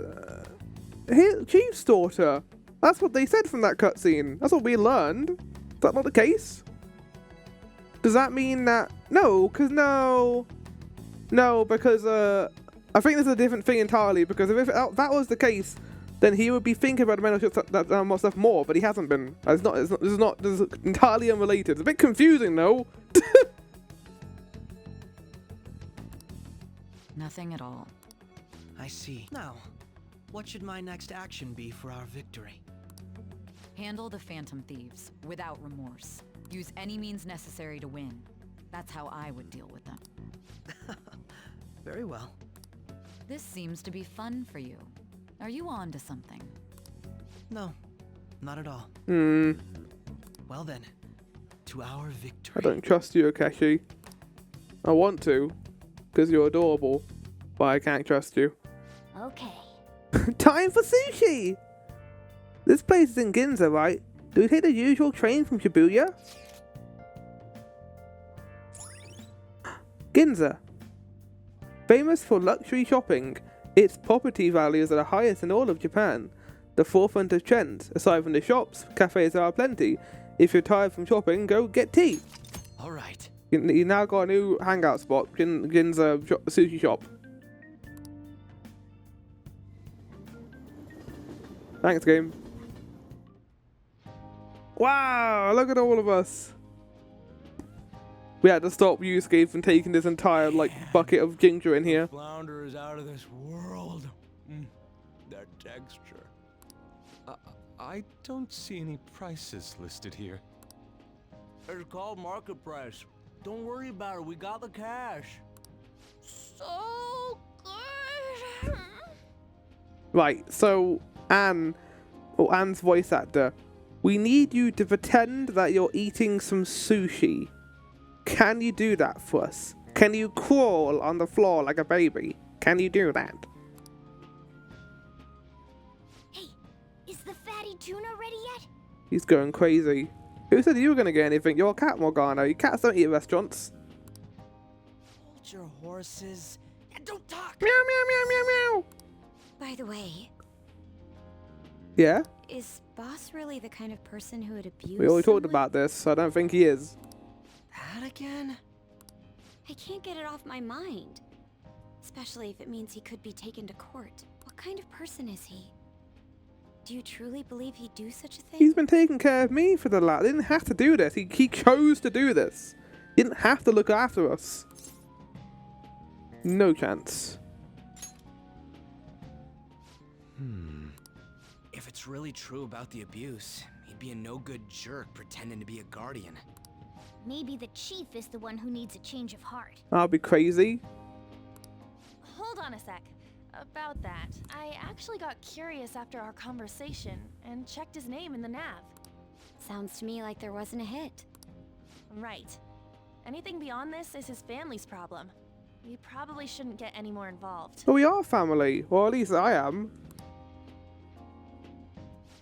Chief's daughter. That's what they said from that cutscene. That's what we learned. Is that not the case? Does that mean that... No, because I think this is a different thing entirely, because if that was the case, then he would be thinking about the mental shutdown stuff more, but he hasn't been. This is entirely unrelated. It's a bit confusing, though.
Nothing at all.
I see. Now, what should my next action be for our victory?
Handle the Phantom Thieves without remorse. Use any means necessary to win. That's how I would deal with them.
Very well.
This seems to be fun for you. Are you on to something?
No, not at all. Well then, to our victory.
I don't trust you, Akeshi. I want to, because you're adorable, but I can't trust you.
Okay.
Time for sushi! This place is in Ginza, right? Do we take the usual train from Shibuya? Ginza. Famous for luxury shopping, its property values are the highest in all of Japan. The forefront of trends. Aside from the shops, cafes there are plenty. If you're tired from shopping, go get tea.
Alright.
You now got a new hangout spot, Ginza sushi shop. Thanks, game. Wow, look at all of us. We had to stop Yusuke from taking this entire, like, bucket of ginger in here.
Flounder is out of this world. That texture.
I don't see any prices listed here.
It's called market price. Don't worry about it. We got the cash.
So good.
Right, so Anne, or Anne's voice actor, we need you to pretend that you're eating some sushi. Can you do that for us? Can you crawl on the floor like a baby? Can you do that?
Hey, is the fatty tuna ready yet?
He's going crazy. Who said you were going to get anything? You're a cat, Morgana. You cats don't eat at restaurants.
Hold your horses and don't talk.
Meow, meow, meow, meow, meow.
By the way,
Yeah?
is Boss really the kind of person who would abuse
We already talked
someone?
about this, so I don't think he is.
That again?
I can't get it off my mind. Especially if it means he could be taken to court. What kind of person is he? Do you truly believe he'd do such a thing?
He's been taking care of me for the last. He didn't have to do this. He chose to do this. He didn't have to look after us. No chance.
If it's really true about the abuse, he'd be a no-good jerk pretending to be a guardian.
Maybe the chief is the one who needs a change of heart.
I'll be crazy.
Hold on a sec. About that, I actually got curious after our conversation and checked his name in the nav.
Sounds to me like there wasn't a hit.
Right. Anything beyond this is his family's problem. We probably shouldn't get any more involved.
But we are family. Or at least I am.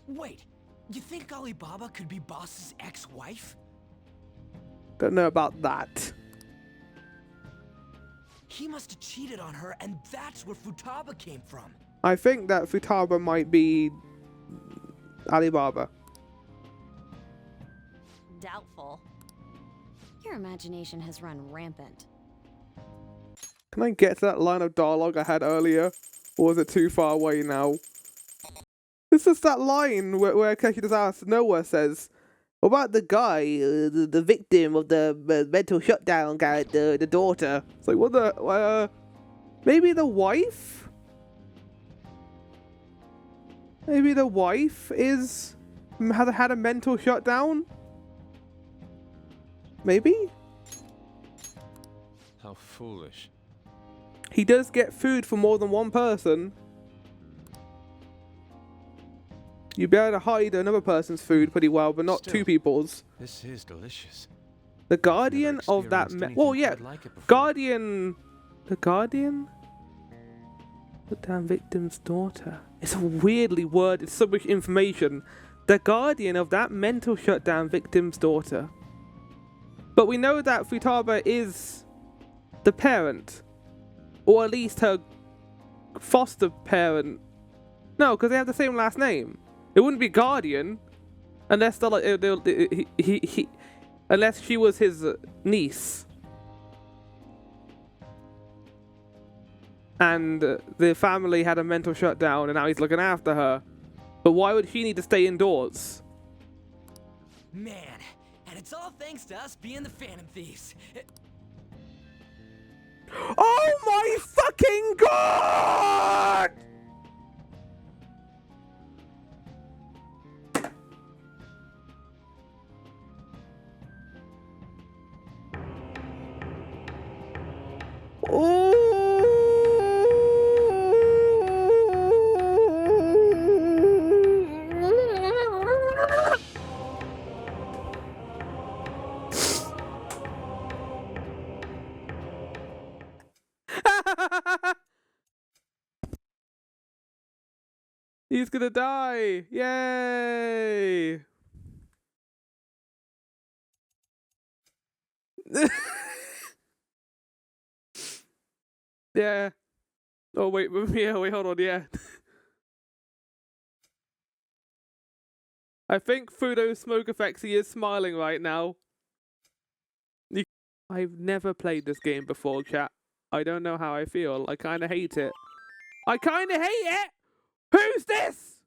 Wait, you think Alibaba could be Boss's ex-wife?
Don't know about that.
He must have cheated on her, and that's where Futaba came from.
I think that Futaba might be Alibaba.
Doubtful.
Your imagination has run rampant.
Can I get to that line of dialogue I had earlier? Or is it too far away now? It's just that line where Keshi just out of nowhere says, what about the guy, the victim of the mental shutdown guy, the daughter? It's like, what the, maybe the wife? Maybe the wife had a mental shutdown? Maybe?
How foolish.
He does get food for more than one person. You'd be able to hide another person's food pretty well, but not two people's.
This is delicious.
The guardian of that. Well, yeah, guardian. The guardian. The damn victim's daughter. It's a weirdly worded. So much information. The guardian of that mental shutdown victim's daughter. But we know that Futaba is the parent, or at least her foster parent. No, because they have the same last name. It wouldn't be guardian, unless unless she was his niece, and the family had a mental shutdown, and now he's looking after her. But why would she need to stay indoors?
Man, and it's all thanks to us being the Phantom Thieves.
Oh my fucking god! He's gonna die! Yay! Yeah. Oh wait, yeah, wait, hold on, yeah. I think through those smoke effects he is smiling right now. I've never played this game before, chat. I don't know how I feel. I kinda hate it. I kinda hate it! Who's this?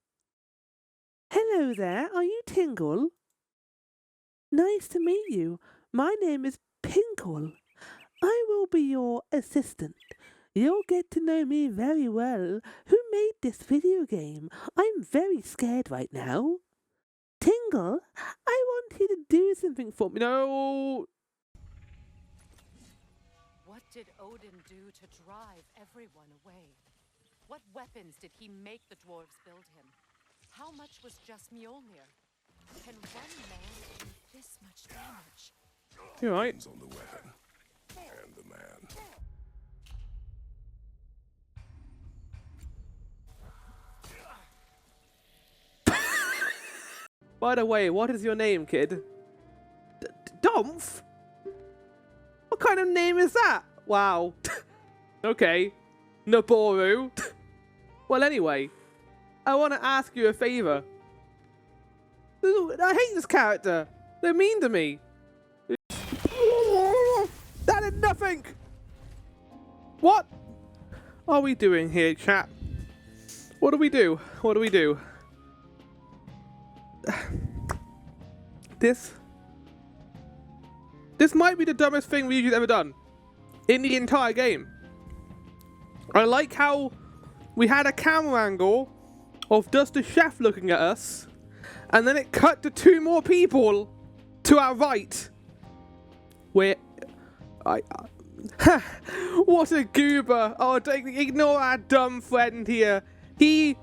Hello there, are you Tingle? Nice to meet you. My name is Pinkle. I will be your assistant. You'll get to know me very well. Who made this video game? I'm very scared right now. Tingle, I want you to do something for me. No!
What did Odin do to drive everyone away? What weapons did he make the dwarves build him? How much was just Mjolnir? Can one man do this much damage?
You right?
Depends on the weapon and the man.
By the way, what is your name, kid? Dumph? What kind of name is that? Wow. Okay. Naboru. Well, anyway, I want to ask you a favor. I hate this character. They're mean to me. That did nothing. What are we doing here, chat? What do we do? What do we do? This might be the dumbest thing Ryuji's ever done in the entire game. I like how we had a camera angle of just the chef looking at us, and then it cut to 2 more people to our right. Where what a goober! Oh, ignore our dumb friend here. He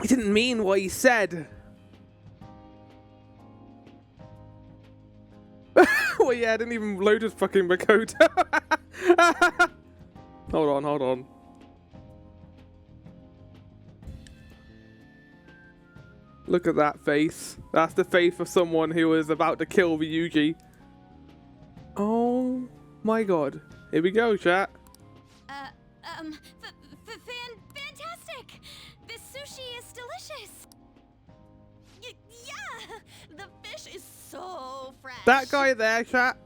didn't mean what he said. Oh yeah, I didn't even load his fucking Makoto. Hold on. Look at that face. That's the face of someone who was about to kill Ryuji. Oh my god. Here we go, chat.
Fantastic! This sushi is delicious. Yeah, the fish is so fresh.
That guy there, chat.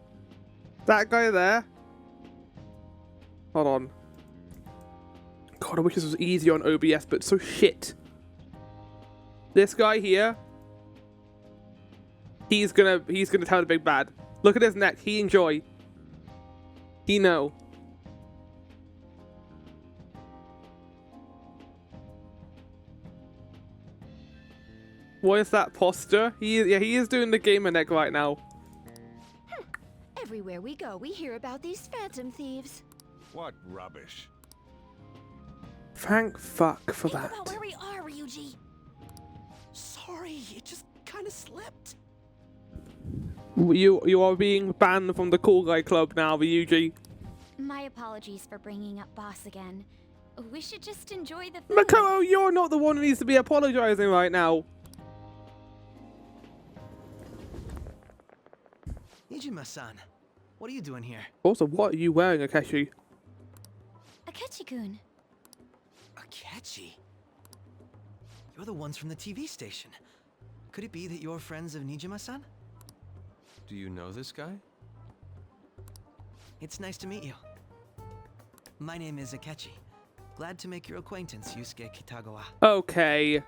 That guy there. Hold on. God, I wish this was easy on OBS, but so shit. This guy here. He's gonna tell the big bad. Look at his neck. He enjoy. He know. What is that posture? He is doing the gamer neck right now.
Everywhere we go, we hear about these phantom thieves.
What rubbish.
Thank fuck for
Think
that.
about where we are, Ryuji. Sorry, it just kind of slipped.
You are being banned from the Cool Guy Club now, Ryuji.
My apologies for bringing up Boss again. We should just enjoy the food.
Makoto, you're not the one who needs to be apologizing right now.
Nijima-san, what are you doing here?
Also, what are you wearing, Akechi?
Akechi-kun.
Akechi? You're the ones from the TV station. Could it be that you're friends of Nijima-san?
Do you know this guy?
It's nice to meet you. My name is Akechi. Glad to make your acquaintance, Yusuke Kitagawa.
Okay.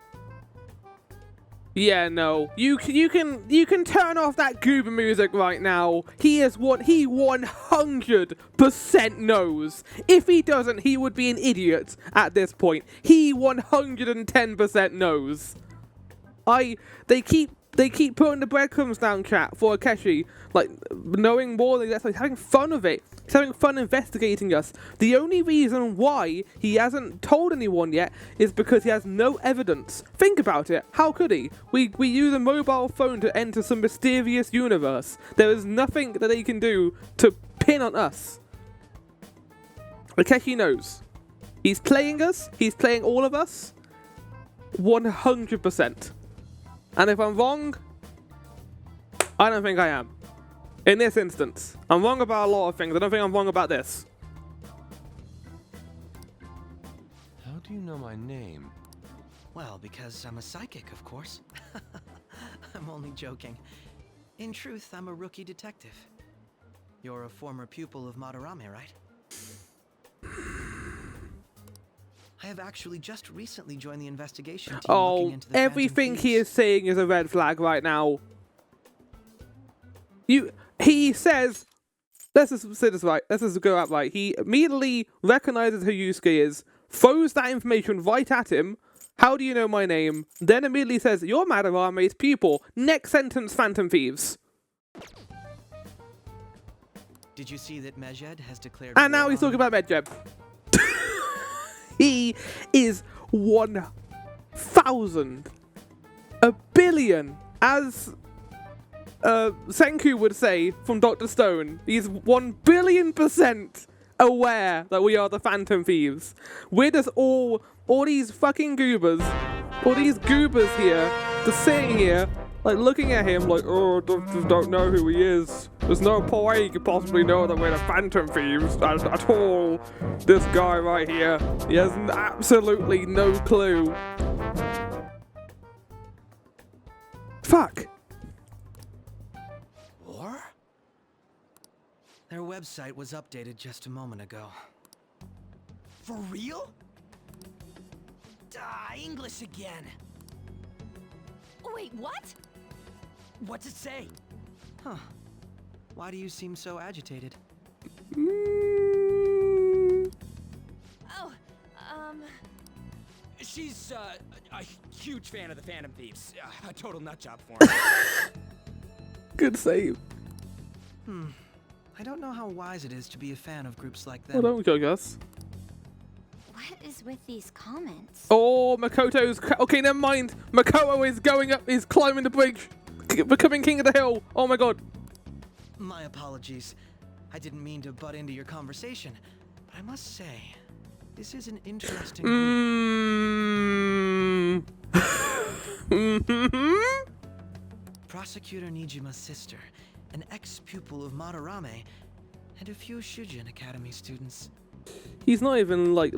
Yeah, no. You can turn off that goober music right now. He 100% knows. If he doesn't, he would be an idiot at this point. He 110% knows. They keep putting the breadcrumbs down, chat, for Akechi, like knowing more than that. He's having fun with it. He's having fun investigating us. The only reason why he hasn't told anyone yet is because he has no evidence. Think about it. How could he? We use a mobile phone to enter some mysterious universe. There is nothing that they can do to pin on us. Akechi knows. He's playing us. He's playing all of us. 100%. And if I'm wrong, I don't think I am. In this instance, I'm wrong about a lot of things. I don't think I'm wrong about this.
How do you know my name?
Well, because I'm a psychic, of course. I'm only joking. In truth, I'm a rookie detective. You're a former pupil of Madarame, right? I have actually just recently joined the investigation team looking into the
everything he is saying is a red flag right now. He says, let's just say this right, let's just go out right. He immediately recognizes who Yusuke is, throws that information right at him. How do you know my name? Then immediately says, you're Madarame's pupil. Next sentence, Phantom Thieves.
Did you see that Medjed has declared
And now he's talking about Medjed. He is 1,000, a billion, as Senku would say from Dr. Stone. He's 1,000,000,000% aware that we are the Phantom Thieves. We're just all these fucking goobers, all these goobers here, just sitting here, like looking at him like, oh, don't know who he is. There's no way he could possibly know that we're the Phantom Thieves at all. This guy right here, he has absolutely no clue. Fuck.
War? Their website was updated just a moment ago.
For real? English again.
Wait, what?
What's it say?
Huh. Why do you seem so agitated?
Oh,
She's a huge fan of the Phantom Thieves. A total nutjob for him.
Good save.
I don't know how wise it is to be a fan of groups like
Oh,
them.
don't we, I guess?
What is with these comments?
Oh, Makoto's... Okay, never mind. Makoto is going up, he's climbing the bridge, becoming king of the hill. Oh my god.
My apologies. I didn't mean to butt into your conversation, but I must say, this is an interesting Prosecutor Nijima's sister, an ex-pupil of Madarame, and a few Shujin Academy students.
He's not even like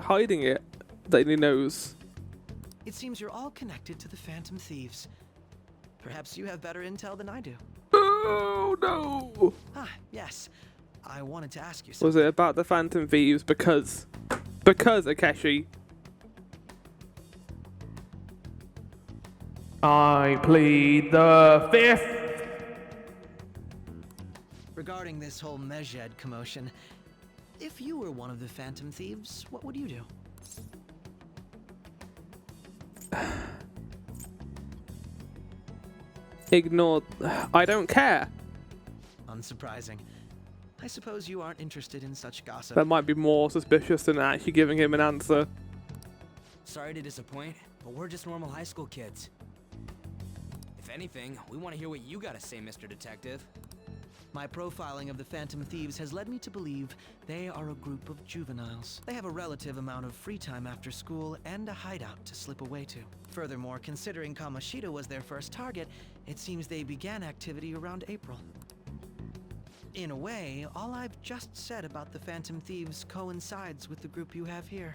hiding it that he knows.
It seems you're all connected to the Phantom Thieves. Perhaps you have better intel than I do.
Oh no!
Ah, yes. I wanted to ask you something.
Was it about the Phantom Thieves? Because Akeshi. I plead the fifth.
Regarding this whole Mejed commotion, if you were one of the Phantom Thieves, what would you do?
Ignore. I don't care.
Unsurprising. I suppose you aren't interested in such gossip.
That might be more suspicious than actually giving him an answer.
Sorry to disappoint, but we're just normal high school kids. If anything, we want to hear what you gotta say, Mr. Detective.
My profiling of the Phantom Thieves has led me to believe they are a group of juveniles. They have a relative amount of free time after school and a hideout to slip away to. Furthermore, considering Kamoshida was their first target, it seems they began activity around April. In a way, all I've just said about the Phantom Thieves coincides with the group you have here.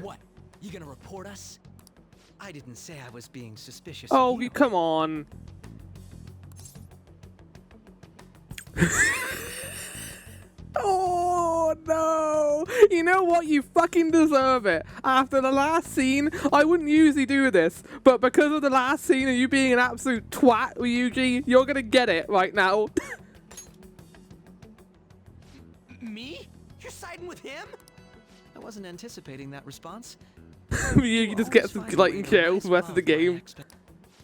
What? You gonna report us?
I didn't say I was being suspicious.
Oh, you come on. Oh no! You know what? You fucking deserve it. After the last scene, I wouldn't usually do this, but because of the last scene and you being an absolute twat, Ryuji, you're gonna get it right now.
Me? You're siding with him? I wasn't anticipating that response.
You just get like in jail for the rest of the game.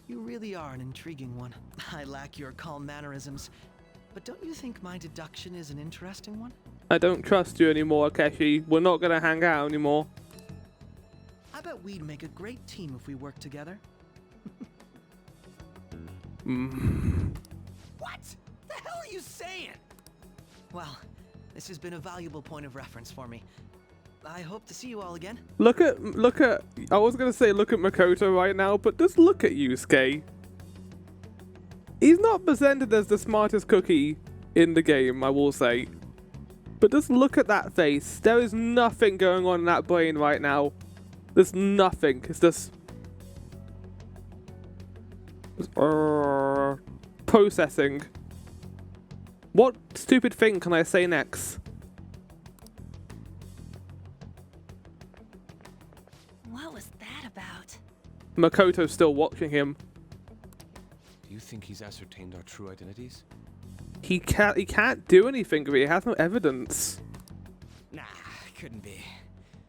You really are an intriguing one. I lack your calm mannerisms, but don't you think my deduction is an interesting one?
I don't trust you anymore, Akeshi. We're not gonna hang out anymore.
I bet we'd make a great team if we worked together.
What the hell are you saying?
Well, this has been a valuable point of reference for me. I hope to see you all again.
Look at, I was gonna say look at Makoto right now, but just look at Yusuke. He's not presented as the smartest cookie in the game, I will say. But just look at that face. There is nothing going on in that brain right now. There's nothing. It's just processing. What stupid thing can I say next?
What was that about?
Makoto's still watching him.
Do you think he's ascertained our true identities?
He can't do anything, he has no evidence.
Nah, couldn't be.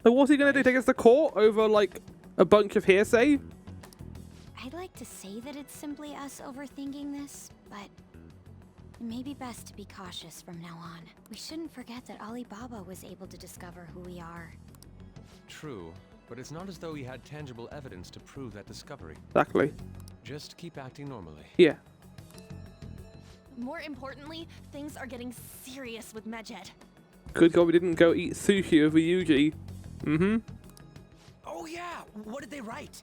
So what's he gonna do? Take us to court over like a bunch of hearsay?
I'd like to say that it's simply us overthinking this, but may be best to be cautious from now on. We shouldn't forget that Alibaba was able to discover who we are.
True, but it's not as though he had tangible evidence to prove that discovery.
Exactly.
Just keep acting normally.
Yeah.
More importantly, things are getting serious with Medjed.
Good God, we didn't go eat sushi with Ryuji. Mm-hmm.
Oh yeah, what did they write?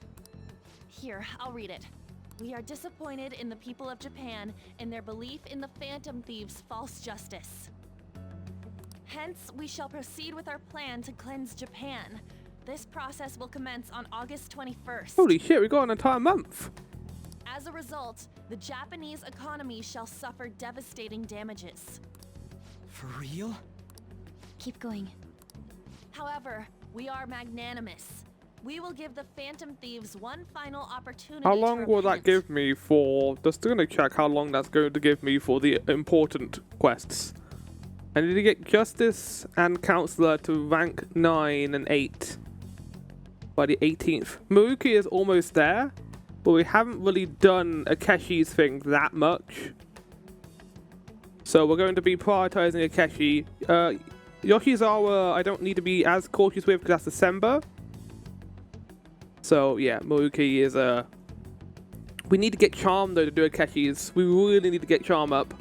Here, I'll read it. We are disappointed in the people of Japan in their belief in the Phantom Thieves' false justice. Hence, we shall proceed with our plan to cleanse Japan. This process will commence on August 21st.
Holy shit, we got an entire month.
As a result, the Japanese economy shall suffer devastating damages.
For real?
Keep going.
However, we are magnanimous. We will give the Phantom Thieves one final opportunity.
How long will that give me for... Just gonna check how long that's going to give me for the important quests. I need to get Justice and Counselor to rank 9 and 8 by the 18th. Maruki is almost there, but we haven't really done Akeshi's thing that much. So we're going to be prioritizing Akeshi. Yoshizawa, I don't need to be as cautious with because that's December. So yeah, Maruki is we need to get Charm though to do Akeshi's. We really need to get Charm up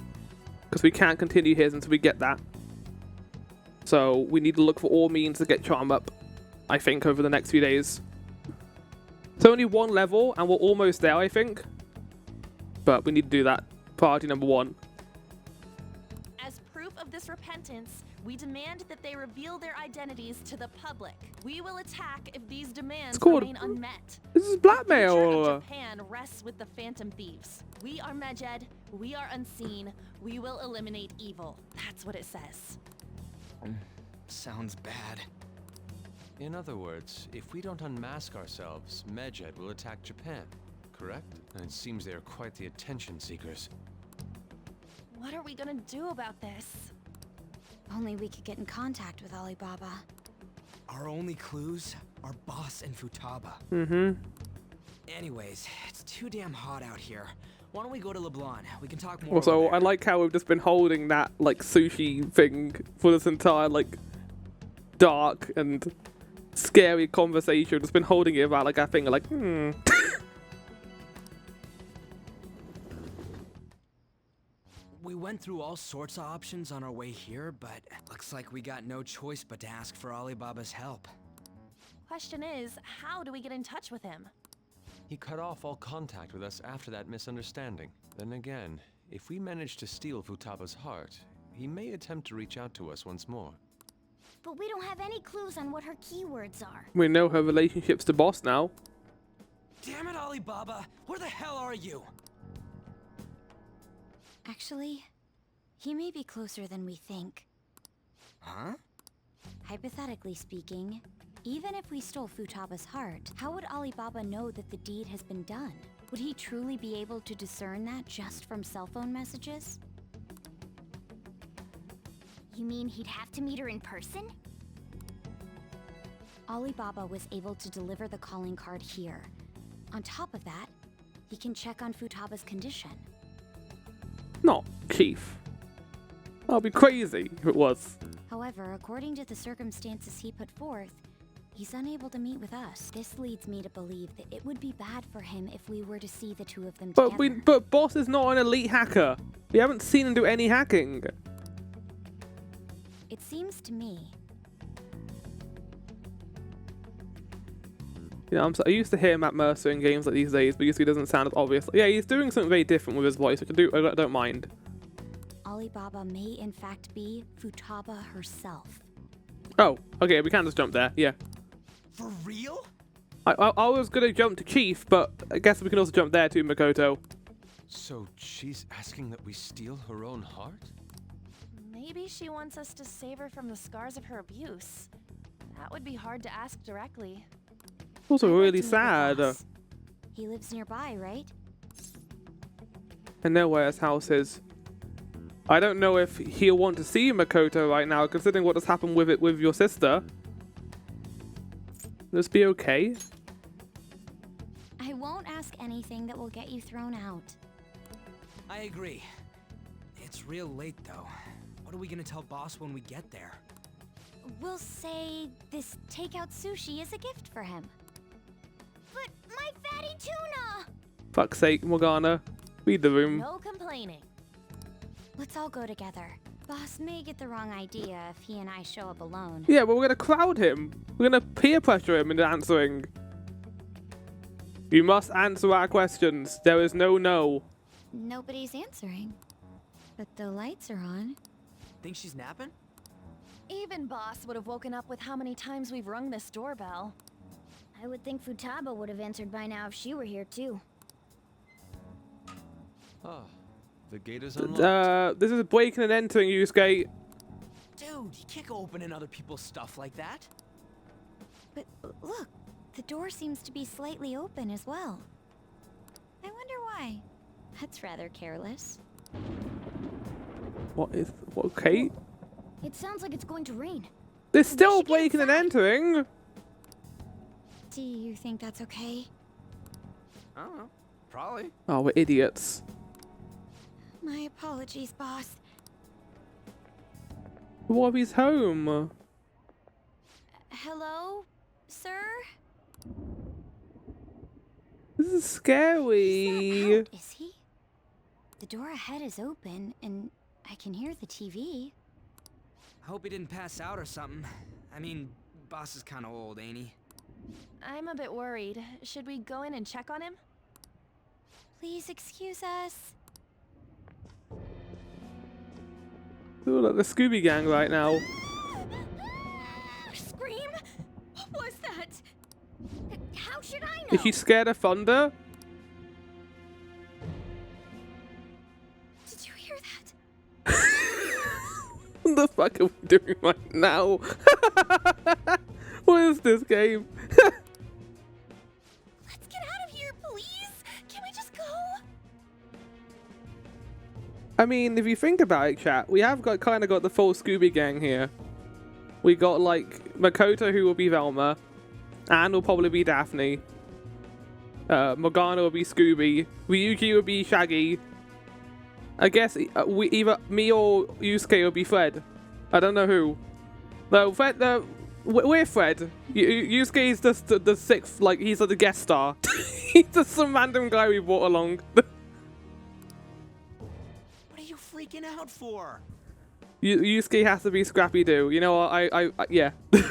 because we can't continue his until we get that. So we need to look for all means to get Charm up, I think, over the next few days. It's only one level and we're almost there, I think. But we need to do that. Priority number 1.
As proof of this repentance, we demand that they reveal their identities to the public. We will attack if these demands remain unmet.
This is blackmail.
The future of Japan rests with the Phantom Thieves. We are Medjed. We are unseen. We will eliminate evil. That's what it says.
Sounds bad.
In other words, if we don't unmask ourselves, Medjed will attack Japan, correct? And it seems they are quite the attention seekers.
What are we gonna do about this?
Only we could get in contact with Alibaba.
Our only clues are Boss and Futaba.
Mm-hmm.
Anyways, it's too damn hot out here. Why don't we go to Leblon? We can talk more.
Also, I like how we've just been holding that like sushi thing for this entire like dark and scary conversation. Just been holding it about like I think like
We went through all sorts of options on our way here, but looks like we got no choice but to ask for Alibaba's help.
Question is, how do we get in touch with him?
He cut off all contact with us after that misunderstanding. Then again, if we manage to steal Futaba's heart, he may attempt to reach out to us once more.
But we don't have any clues on what her keywords are.
we know her relationships to Boss now.
Damn it, Alibaba! Where the hell are you?
Actually, he may be closer than we think.
Huh?
Hypothetically speaking, even if we stole Futaba's heart, how would Alibaba know that the deed has been done? Would he truly be able to discern that just from cell phone messages?
You mean he'd have to meet her in person?
Alibaba was able to deliver the calling card here. On top of that, he can check on Futaba's condition.
Not Chief. I'll be crazy if it was.
However, according to the circumstances he put forth, he's unable to meet with us. This leads me to believe that it would be bad for him if we were to see the two of them together.
But Boss is not an elite hacker. We haven't seen him do any hacking.
It seems to me.
You know, I used to hear Matt Mercer in games like these days, but he doesn't sound as obvious. Yeah, he's doing something very different with his voice, which I don't mind.
Alibaba may in fact be Futaba herself.
Oh, okay, we can't just jump there. Yeah.
For real?
I was gonna jump to Chief, but I guess we can also jump there too, Makoto.
So she's asking that we steal her own heart?
Maybe she wants us to save her from the scars of her abuse. That would be hard to ask directly.
Also really sad.
He lives nearby, right?
I know where his house is. I don't know if he'll want to see Makoto right now, considering what has happened with it with your sister. Will this be okay?
I won't ask anything that will get you thrown out.
I agree. It's real late, though. What are we gonna tell Boss when we get there?
We'll say this takeout sushi is a gift for him. But my fatty tuna!
Fuck's sake, Morgana. Read the room.
No complaining.
Let's all go together. Boss may get the wrong idea if he and I show up alone.
Yeah, but we're gonna crowd him. We're gonna peer pressure him into answering. You must answer our questions. There is no no.
Nobody's answering. But the lights are on.
Think she's napping?
Even Boss would have woken up with how many times we've rung this doorbell.
I would think Futaba would have answered by now if she were here too.
Ah, the gate is unlocked.
This is breaking and entering, Yusuke.
Dude, you can't go opening other people's stuff like that.
But look, the door seems to be slightly open as well. I wonder why. That's rather careless.
What is... Okay.
It sounds like it's going to rain.
They're still breaking and entering.
Do you think that's okay?
I don't know. Probably.
Oh, we're idiots.
My apologies, boss.
Wobby's home.
Hello, sir?
This is scary.
He's not out, is he? The door ahead is open, and I can hear the TV.
I hope he didn't pass out or something. I mean, Boss is kind of old, ain't he?
I'm a bit worried. Should we go in and check on him?
Please excuse us.
Ooh, like the Scooby Gang right now.
Scream? What was that?
How should I know?
Is she scared of thunder?
Did you hear that?
What the fuck are we doing right now? What is this game?
Let's get out of here, please! Can we just go?
I mean, if you think about it, chat, we have kind of got the full Scooby Gang here. We got, like, Makoto, who will be Velma. Anne will probably be Daphne. Morgana will be Scooby. Ryuki will be Shaggy. I guess either me or Yusuke will be Fred. I don't know who. No, Fred, we're Fred. Yusuke is just the sixth, like, he's like the guest star. He's just some random guy we brought along.
What are you freaking out for?
Yusuke has to be Scrappy Doo. You know what? I yeah.
I'm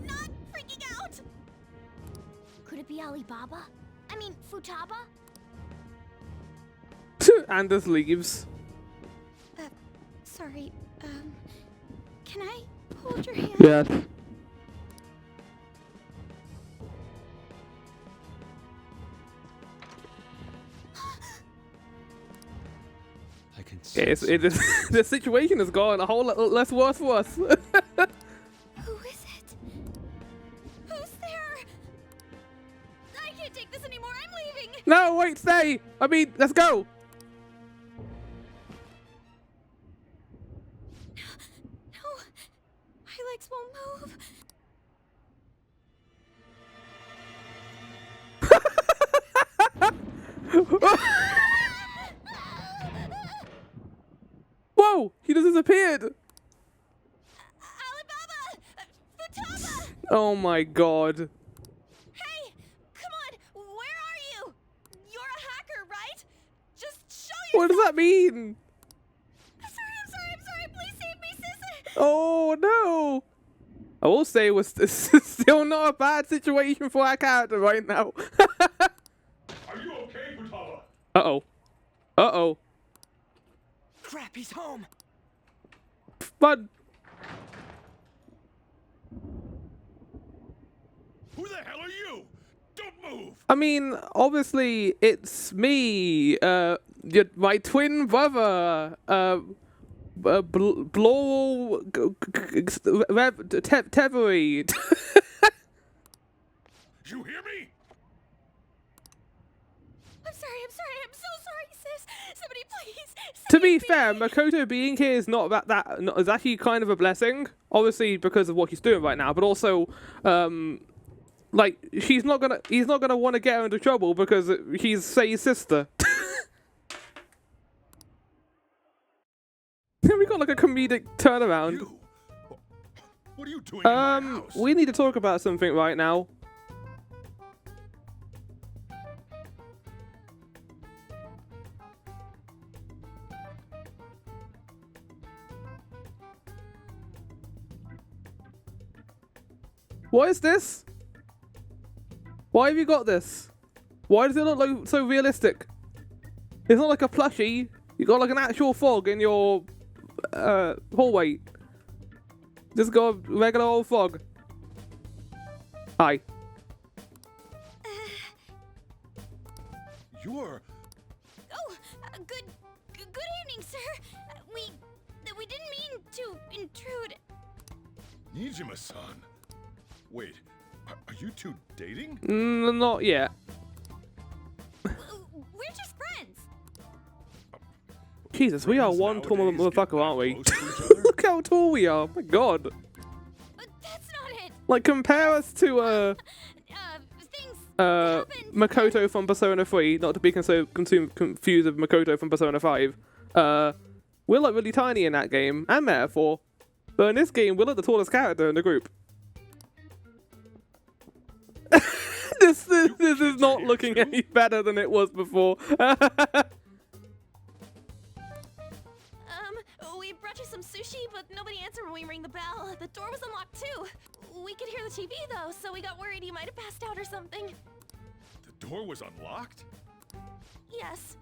not freaking out!
Could it be Alibaba? I mean, Futaba?
And just leaves.
Sorry, can I hold your hand?
Yes.
I can
Okay, the situation has gone a whole lot less worse for us.
Who is it? Who's there?
I can't take this anymore, I'm leaving!
No, wait, stay! I mean, let's go!
No, my legs won't move.
Whoa! He just disappeared!
Alibaba! Futaba!
Oh my god.
Hey! Come on! Where are you? You're a hacker, right? Just show
What
yourself!
does that mean?
I'm sorry! Please save me, sis!
Oh no! I will say it was still not a bad situation for our character right now.
Are you okay, Futaba?
Uh-oh. Uh-oh.
Crap, he's home.
But
Who the hell are you? Don't move!
I mean, obviously, it's me, my twin brother, Bloral Tevery.
You hear me?
I'm so sorry, sis! Somebody please!
To be fair, Makoto being here is not is actually kind of a blessing. Obviously, because of what he's doing right now, but also, like, he's not gonna want to get her into trouble because he's Sei's sister. We got like a comedic turnaround.
What are you doing in my house?
We need to talk about something right now. What is this? Why have you got this? Why does it look like so realistic? It's not like a plushie. You got like an actual frog in your hallway. Just got a regular old frog. Hi.
You're...
Oh, good evening, sir. We didn't mean to intrude.
Nijima-san. Wait, are you two dating?
Not yet.
We're just friends.
Jesus, we are one tall motherfucker, aren't we? Look how tall we are. My God.
That's not it.
Like, compare us to Makoto from Persona 3, not to be confused with Makoto from Persona 5. We're like really tiny in that game, and Metaphor. But in this game, we're like the tallest character in the group. This is not looking any better than it was before.
We brought you some sushi, but nobody answered when we rang the bell. The door was unlocked too. We could hear the TV though, so we got worried you might have passed out or something.
The door was unlocked?
Yes.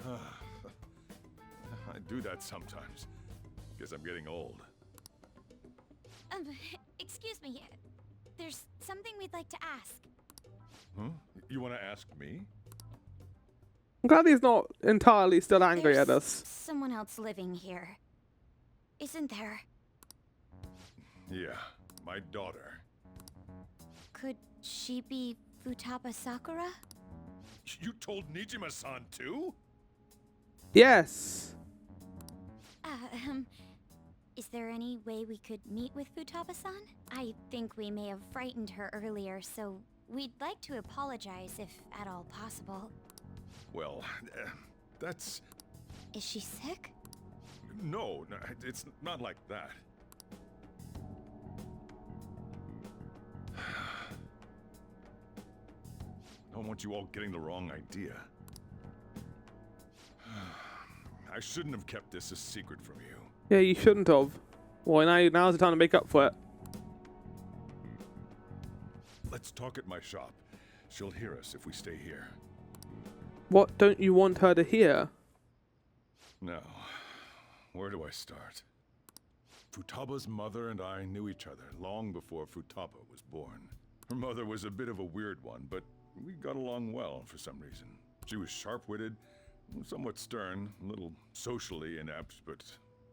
I do that sometimes. Guess I'm getting old.
Excuse me. There's something we'd like to ask.
Huh? You want to ask me?
I'm glad he's not entirely still angry at us.
Someone else living here, isn't there?
Yeah, my daughter.
Could she be Futaba Sakura?
You told Nijima-san too?
Yes.
Is there any way we could meet with Futaba-san? I think we may have frightened her earlier, so we'd like to apologize if at all possible.
Well, that's...
Is she sick?
No, it's not like that. I don't want you all getting the wrong idea. I shouldn't have kept this a secret from you.
Yeah, you shouldn't have. Well, now's the time to make up for it.
Let's talk at my shop. She'll hear us if we stay here.
What don't you want her to hear?
Now, where do I start? Futaba's mother and I knew each other long before Futaba was born. Her mother was a bit of a weird one, but we got along well for some reason. She was sharp-witted, somewhat stern, a little socially inept, but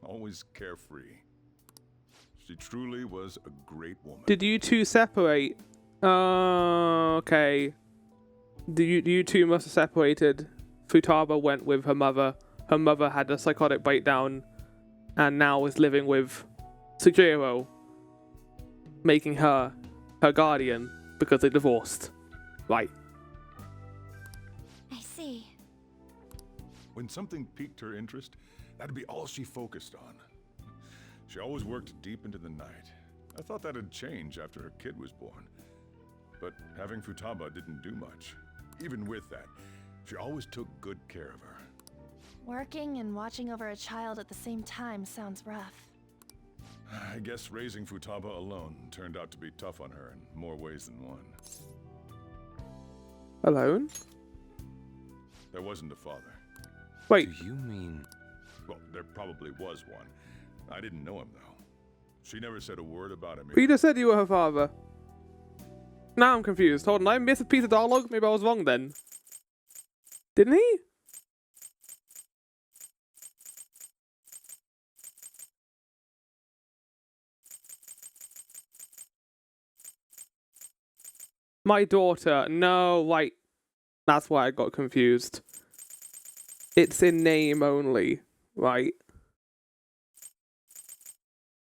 always carefree. She truly was a great woman.
Did you two separate? Okay. You two must have separated. Futaba went with her mother. Her mother had a psychotic breakdown, and now is living with Sujiro, making her her guardian because they divorced. Right.
I see.
When something piqued her interest, that'd be all she focused on. She always worked deep into the night. I thought that'd change after her kid was born. But having Futaba didn't do much. Even with that, she always took good care of her.
Working and watching over a child at the same time sounds rough.
I guess raising Futaba alone turned out to be tough on her in more ways than one.
Alone?
There wasn't a father.
Wait.
Do you mean...
Well, there probably was one. I didn't know him, though. She never said a word about him.
But you just said you were her father. Now I'm confused. Hold on, I missed a piece of dialogue? Maybe I was wrong then. Didn't he? My daughter. No, right. That's why I got confused. It's in name only, right?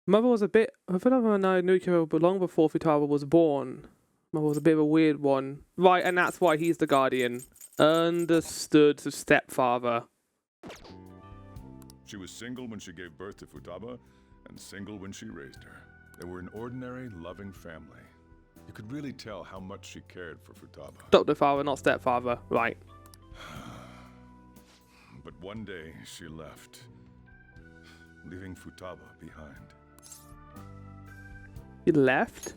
Mother was a bit... I feel like I knew her long before Futaba was born. Mother was a bit of a weird one. Right, and that's why he's the guardian. Understood. So stepfather.
She was single when she gave birth to Futaba, and single when she raised her. They were an ordinary, loving family. You could really tell how much she cared for Futaba.
Adoptive father, not stepfather. Right.
But one day, she left, leaving Futaba behind.
He left?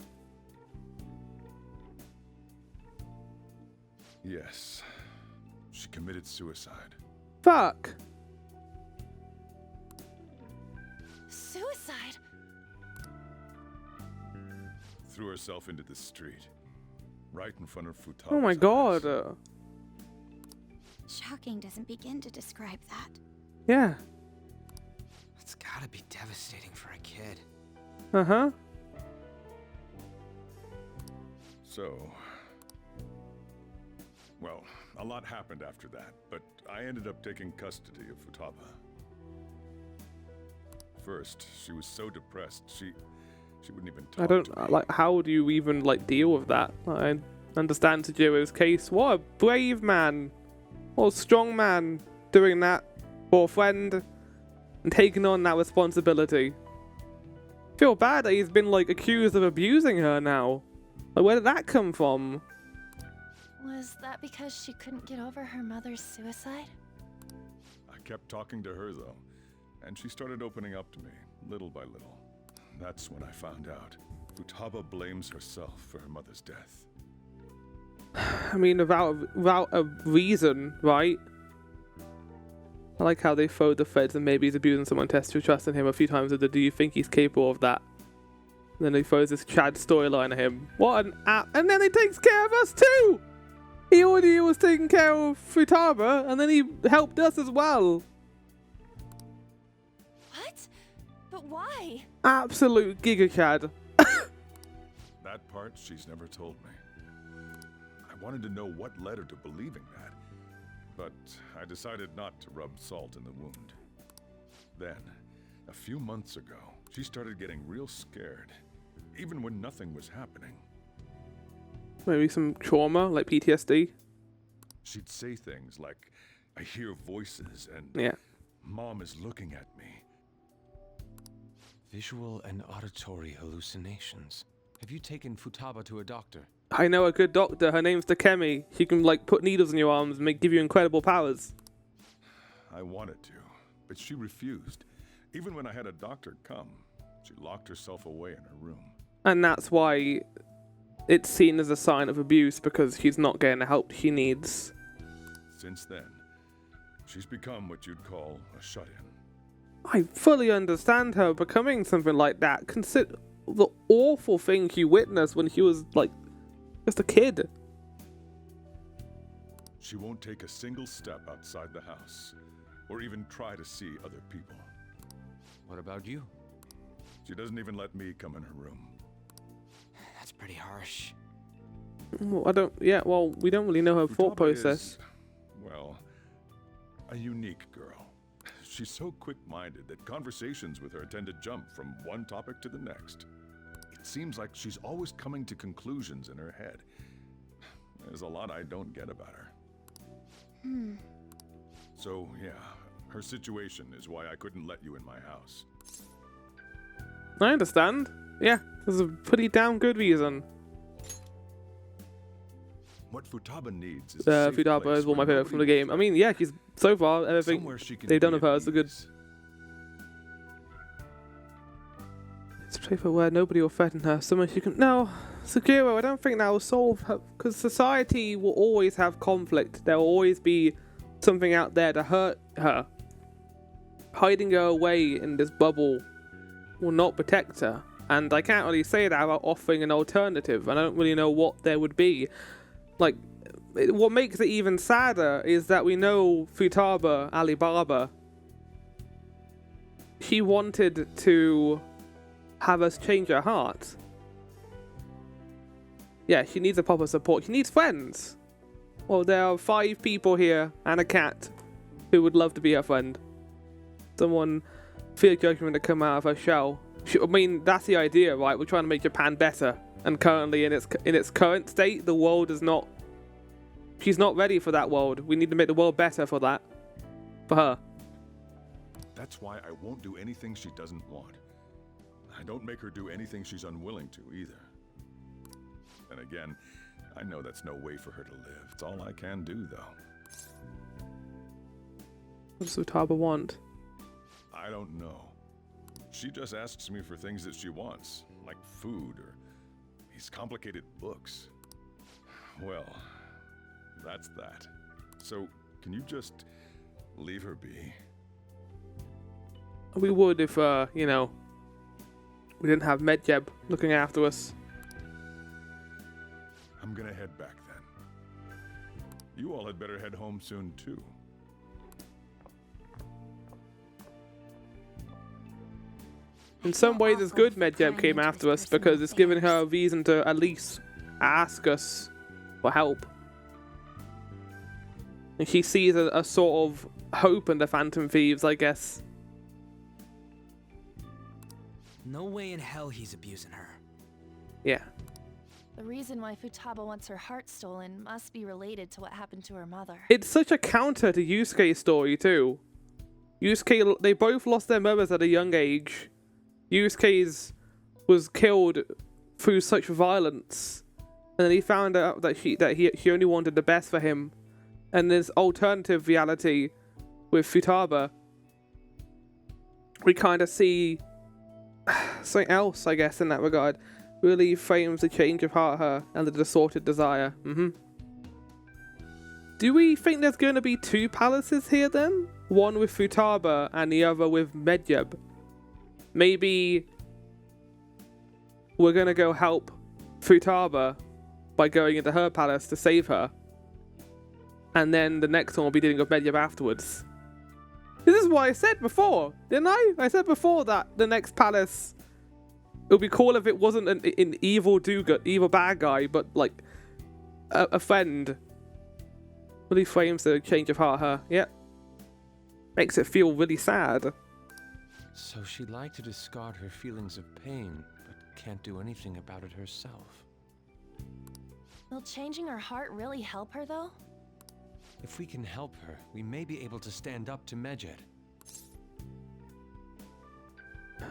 Yes. She committed suicide.
Fuck.
Suicide?
Threw herself into the street, right in front of Futaba.
Oh my god.
Shocking doesn't begin to describe that.
Yeah.
It's gotta be devastating for a kid.
Uh-huh.
So, well, a lot happened after that, but I ended up taking custody of Futaba. First, she was so depressed, she wouldn't even talk
I don't
to me.
like. How do you even like deal with that? I understand Tajiro's case. What a brave man, what a strong man doing that for a friend and taking on that responsibility. Feel bad that he's been like accused of abusing her now. Like, where did that come from?
Was that because she couldn't get over her mother's suicide?
I kept talking to her though, and she started opening up to me, little by little. That's when I found out. Futaba blames herself for her mother's death.
I mean, without a reason, right? I like how they phoned the feds and maybe he's abusing someone, test your trust in him a few times with the do you think he's capable of that? And then he throws this Chad storyline at him. What an app. And then he takes care of us too! He already was taking care of Futaba, and then he helped us as well.
What? But why?
Absolute Giga Chad.
That part she's never told me. I wanted to know what led her to believing that, but I decided not to rub salt in the wound. Then, a few months ago, she started getting real scared, even when nothing was happening.
Maybe some trauma, like PTSD.
She'd say things like, I hear voices and
Yeah.
Mom is looking at me.
Visual and auditory hallucinations. Have you taken Futaba to a doctor?
I know a good doctor. Her name's Takemi. She can like put needles in your arms and give you incredible powers.
I wanted to, but she refused. Even when I had a doctor come, she locked herself away in her room.
And that's why it's seen as a sign of abuse, because she's not getting the help she needs.
Since then, she's become what you'd call a shut-in.
I fully understand her becoming something like that. Consider the awful thing she witnessed when she was like just a kid.
She won't take a single step outside the house, or even try to see other people.
What about you?
She doesn't even let me come in her room.
That's pretty harsh.
Well, well, we don't really know her thought process.
Is, well, a unique girl. She's so quick-minded that conversations with her tend to jump from one topic to the next. It seems like she's always coming to conclusions in her head. There's a lot I don't get about her. So, yeah, her situation is why I couldn't let you in my house.
I understand. Yeah, there's a pretty damn good reason.
What Futaba needs is a safe
Futaba
place
is one of my
where
favorite from the
nobody
game. I mean, yeah, she's so far everything
Somewhere she can
they've done
be
with her
at
is a good.
ease.
It's a place where nobody will threaten her. Somewhere she can. No, Sakura, I don't think that will solve her, because society will always have conflict. There will always be something out there to hurt her. Hiding her away in this bubble will not protect her. And I can't really say that about offering an alternative. I don't really know what there would be. Like, what makes it even sadder is that we know Futaba, Alibaba, she wanted to have us change her heart. Yeah, she needs a proper support. She needs friends. Well, there are 5 people here and a cat who would love to be her friend. Someone feel judgment to come out of her shell. I mean, that's the idea, right? We're trying to make Japan better, and currently in its current state, the world is not. She's not ready for that world. We need to make the world better for that, for her.
That's why I won't do anything she doesn't want. I don't make her do anything she's unwilling to, either. And again, I know that's no way for her to live. It's all I can do, though.
What does Futaba want?
I don't know. She just asks me for things that she wants, like food or these complicated books. Well, that's that. So, can you just leave her be?
We would if, you know, we didn't have Medjeb looking after us.
I'm gonna head back then. You all had better head home soon, too.
In some ways, it's good Medjeb came after us because it's giving her a reason to at least ask us for help. And she sees a sort of hope in the Phantom Thieves, I guess.
No way in hell he's abusing her.
Yeah.
The reason why Futaba wants her heart stolen must be related to what happened to her mother.
It's such a counter to Yusuke's story, too. Yusuke, they both lost their mothers at a young age. Yusuke's was killed through such violence. And then he found out that she only wanted the best for him. And this alternative reality with Futaba, we kind of see something else, I guess, in that regard. Really frames the change of heart her and the distorted desire. Do we think there's going to be two palaces here then? One with Futaba and the other with Medjeb. Maybe we're going to go help Futaba by going into her palace to save her. And then the next one will be dealing with Medjeb afterwards. This is what I said before, didn't I? I said before that the next palace, it would be cool if it wasn't an evil bad guy, but like a friend. Really frames the change of heart her. Yep. Makes it feel really sad.
So she'd like to discard her feelings of pain, but can't do anything about it herself.
Will changing her heart really help her, though?
If we can help her, we may be able to stand up to Medjed.
I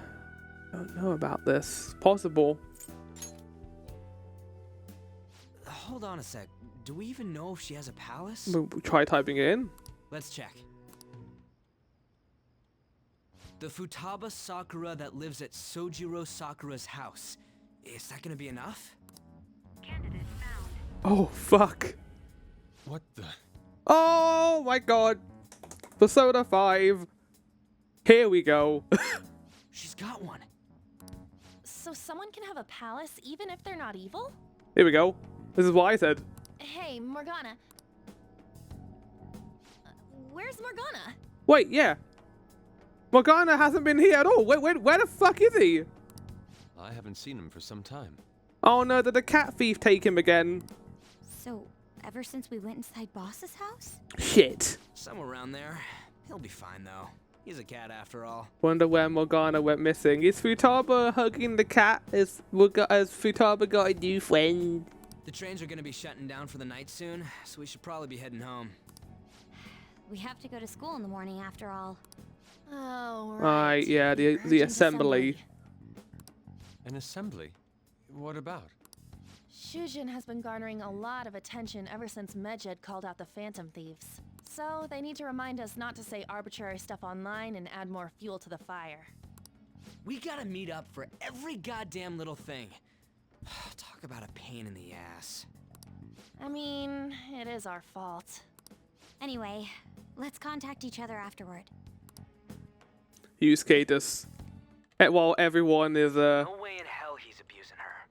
don't know about this. Possible.
Hold on a sec. Do we even know if she has a palace?
We'll try typing it in.
Let's check. The Futaba Sakura that lives at Sojiro Sakura's house. Is that gonna be enough?
Candidate found.
Oh, fuck.
What the?
Oh my god. Persona 5. Here we go.
She's got one.
So someone can have a palace even if they're not evil?
Here we go. This is what I said.
Hey, Morgana. Where's Morgana?
Wait, yeah. Morgana hasn't been here at all. Where the fuck is he?
I haven't seen him for some time.
Oh no, did the cat thief take him again?
So, ever since we went inside Boss's house?
Shit.
Somewhere around there. He'll be fine, though. He's a cat after all.
Wonder where Morgana went missing. Is Futaba hugging the cat? Has Futaba got a new friend?
The trains are gonna be shutting down for the night soon, so we should probably be heading home.
We have to go to school in the morning after all.
Oh,
right. Yeah, the assembly.
An assembly? What about?
Shujin has been garnering a lot of attention ever since Medjed called out the Phantom Thieves. So they need to remind us not to say arbitrary stuff online and add more fuel to the fire.
We gotta meet up for every goddamn little thing. Talk about a pain in the ass.
I mean, it is our fault.
Anyway, let's contact each other afterward.
Yusuke just... While everyone is,
No way in hell he's abusing her.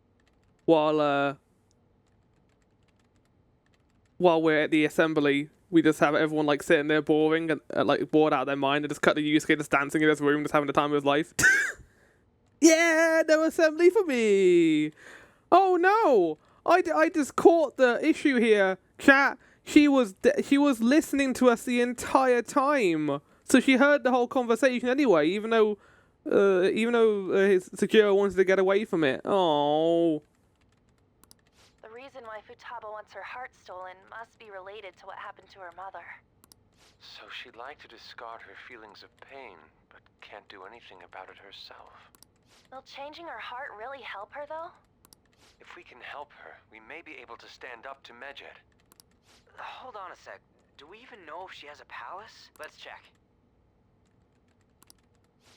While we're at the assembly, we just have everyone, like, sitting there boring and, like, bored out of their mind and just cut to Yusuke just dancing in his room, just having the time of his life. Yeah, no assembly for me! Oh no! I just caught the issue here, chat. She was listening to us the entire time, so she heard the whole conversation anyway. Even though his Sekiro wanted to get away from it. Oh.
The reason why Futaba wants her heart stolen must be related to what happened to her mother.
So she'd like to discard her feelings of pain, but can't do anything about it herself.
Will changing her heart really help her, though?
If we can help her, we may be able to stand up to Medjed.
Hold on a sec. Do we even know if she has a palace? Let's check.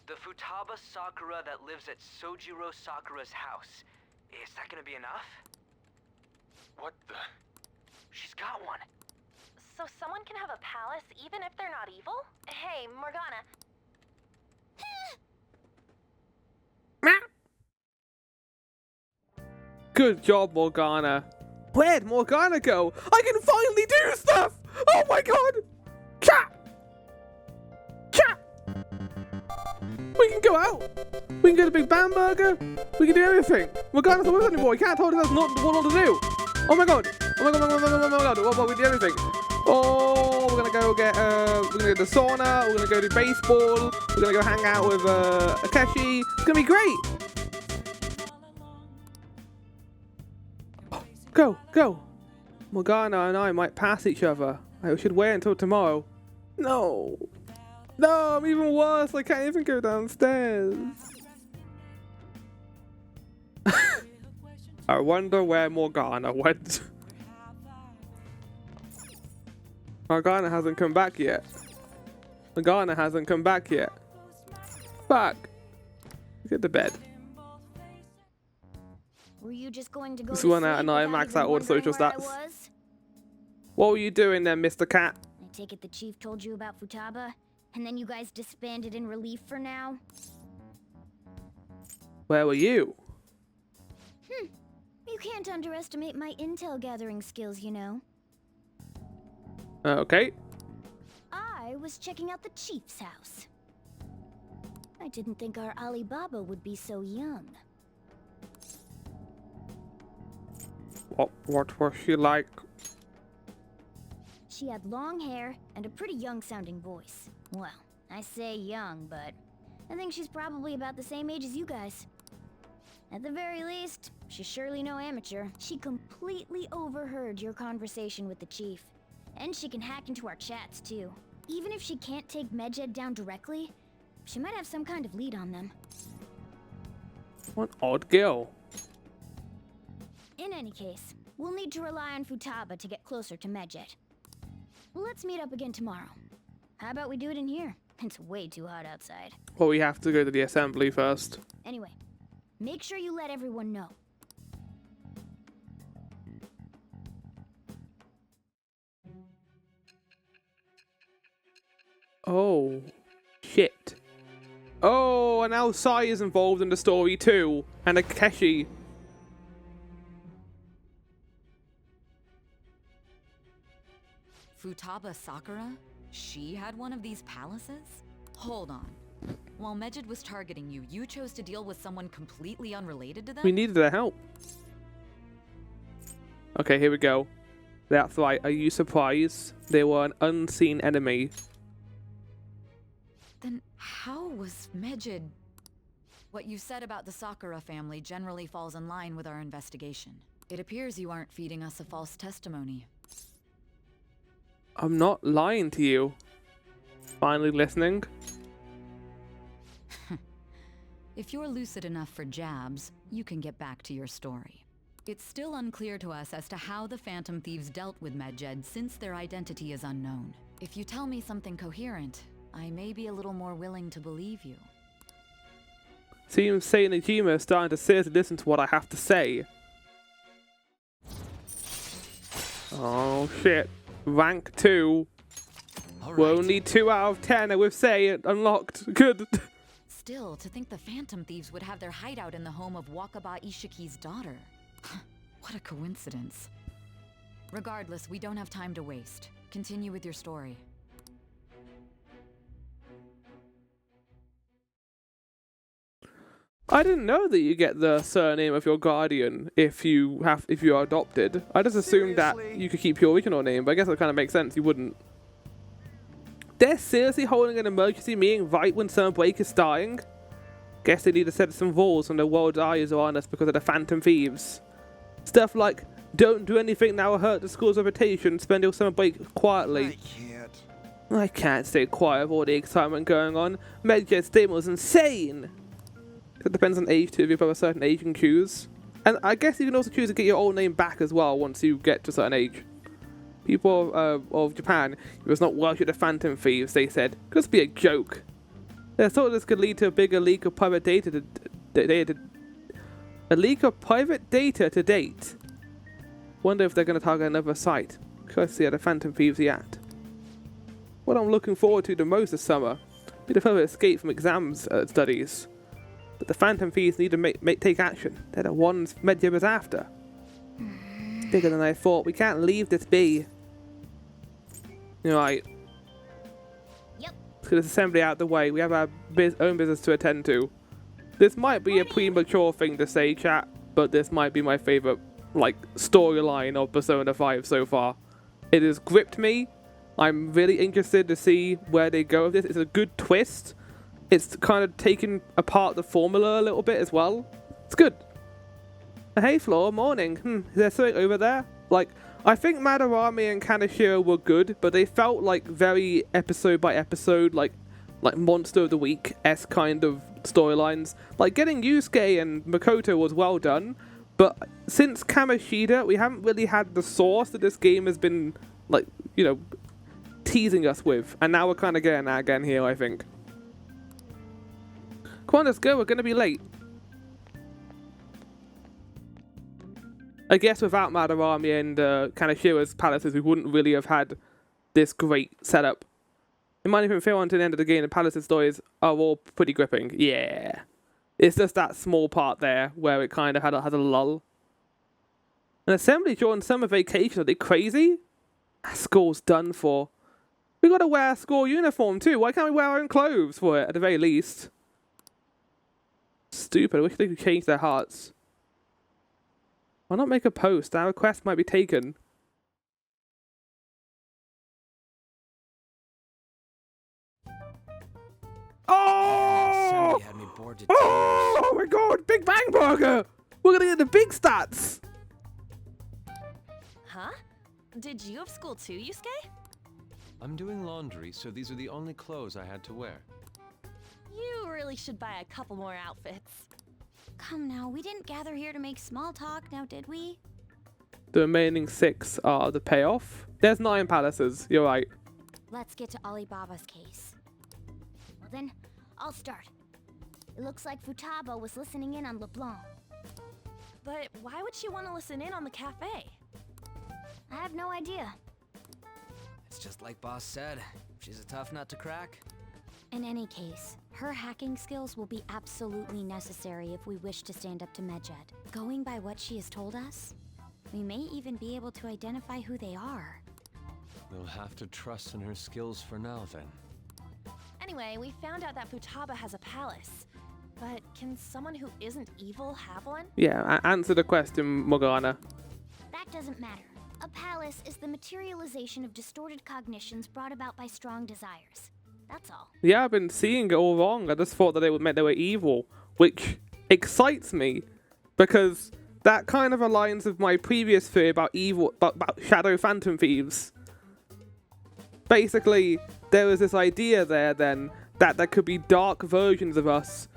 The Futaba Sakura that lives at Sojiro Sakura's house. Is that gonna be enough?
What the?
She's got one.
So someone can have a palace even if they're not evil? Hey, Morgana.
Good job, Morgana. Where'd Morgana go? I can finally do stuff! Oh my god! Chat! Chat! We can go out! We can go to Big Bam Burger! We can do everything! Morgana's not with us anymore! You can't tell us what not to do! Oh my god! Oh my god, oh my god, we do everything! Oh, we're gonna go get, we're gonna go to the sauna, we're gonna go do baseball, we're gonna go hang out with, Akeshi. It's gonna be great! Go, go! Morgana and I might pass each other. I should wait until tomorrow. No! No, I'm even worse. I can't even go downstairs. I wonder where Morgana went. Morgana hasn't come back yet. Morgana hasn't come back yet. Fuck. Get to bed.
Were you just going to go
This
to
one out
sleep
and I
without
max
even
out all the social
wondering where I
stats.
was?
What were you doing then, Mr. Cat?
I take it the chief told you about Futaba, and then you guys disbanded in relief for now?
Where were you?
You can't underestimate my intel gathering skills, you know.
Okay.
I was checking out the chief's house. I didn't think our Alibaba would be so young.
What was she like?
She had long hair and a pretty young-sounding voice. Well, I say young, but I think she's probably about the same age as you guys. At the very least, she's surely no amateur. She completely overheard your conversation with the chief. And she can hack into our chats, too. Even if she can't take Medjed down directly, she might have some kind of lead on them.
What odd girl.
In any case, we'll need to rely on Futaba to get closer to Medjed. Let's meet up again tomorrow. How about we do it in here? It's way too hot outside.
Well, we have to go to the assembly first.
Anyway, make sure you let everyone know.
Oh, shit. Oh, and now Sai is involved in the story too, and Akeshi.
Futaba Sakura? She had one of these palaces? Hold on. While Medjed was targeting you, you chose to deal with someone completely unrelated to them?
We needed their help. Okay, here we go. That's right. Are you surprised? They were an unseen enemy.
Then how was Medjed... What you said about the Sakura family generally falls in line with our investigation. It appears you aren't feeding us a false testimony.
I'm not lying to you. Finally listening.
If you're lucid enough for jabs, you can get back to your story. It's still unclear to us as to how the Phantom Thieves dealt with Medjed since their identity is unknown. If you tell me something coherent, I may be a little more willing to believe you.
Seems Satan Najima is starting to seriously listen to what I have to say. Oh shit. Rank 2. We're only 2 out of 10 and we've say unlocked. Good.
Still, to think the Phantom Thieves would have their hideout in the home of Wakaba Ishiki's daughter. What a coincidence. Regardless, we don't have time to waste. Continue with your story.
I didn't know that you get the surname of your guardian if you are adopted. I just assumed that you could keep your original name, but I guess that kind of makes sense. You wouldn't. They're seriously holding an emergency meeting right when Summer Break is starting? Guess they need to set some rules when the world's eyes are on us because of the Phantom Thieves. Stuff like, don't do anything that will hurt the school's reputation, spend your summer break quietly.
I can't.
I can't stay quiet with all the excitement going on. Medjed's statement was insane! It depends on age too. If you're of a certain age, you can choose. And I guess you can also choose to get your old name back as well once you get to a certain age. People of Japan, it was not worship the Phantom Thieves, they said. Could just be a joke. They thought this could lead to a bigger leak of private data to date. Wonder if they're going to target another site. Because see how the Phantom Thieves react. What I'm looking forward to the most this summer be the further escape from exams studies. But the Phantom Thieves need to take action. They're the ones Medjed is after. It's bigger than I thought. We can't leave this be. You're right.
Yep.
Let's get this assembly out of the way. We have our own business to attend to. This might be a premature thing to say, chat, but this might be my favorite, like, storyline of Persona 5 so far. It has gripped me. I'm really interested to see where they go with this. It's a good twist. It's kind of taken apart the formula a little bit as well. It's good. Hey, Floor, morning. Is there something over there? Like, I think Madarame and Kaneshiro were good, but they felt like very episode by episode, like Monster of the Week-esque kind of storylines. Like, getting Yusuke and Makoto was well done, but since Kamoshida, we haven't really had the source that this game has been, like, you know, teasing us with. And now we're kind of getting that again here, I think. Come on, let's go. We're going to be late. I guess without Madarame and Kaneshiro's palaces, we wouldn't really have had this great setup. It might even feel on to the end of the game, the palaces stories are all pretty gripping. Yeah. It's just that small part there where it kind of has a lull. An assembly during summer vacation, are they crazy? School's done for. We gotta wear a school uniform too. Why can't we wear our own clothes for it, at the very least? Stupid. I wish they could change their hearts. Why not make a post? Our request might be taken. Oh!
Had me bored to
Oh my god! Big Bang Burger! We're gonna get the big stats!
Huh? Did you have school too, Yusuke?
I'm doing laundry, so these are the only clothes I had to wear.
You really should buy a couple more outfits.
Come now, we didn't gather here to make small talk, now did we?
The remaining 6 are the payoff. There's 9 palaces, you're right.
Let's get to Alibaba's case.
Well then, I'll start. It looks like Futaba was listening in on LeBlanc.
But why would she want to listen in on the cafe?
I have no idea.
It's just like Boss said. She's a tough nut to crack.
In any case, her hacking skills will be absolutely necessary if we wish to stand up to Medjed. Going by what she has told us, we may even be able to identify who they are.
We'll have to trust in her skills for now, then.
Anyway, we found out that Futaba has a palace. But can someone who isn't evil have one?
Yeah, answer the question, Morgana.
That doesn't matter. A palace is the materialization of distorted cognitions brought about by strong desires. That's all.
Yeah, I've been seeing it all wrong. I just thought that it meant they were evil, which excites me because that kind of aligns with my previous theory about evil, about Shadow Phantom Thieves. Basically, there was this idea there then that there could be dark versions of us,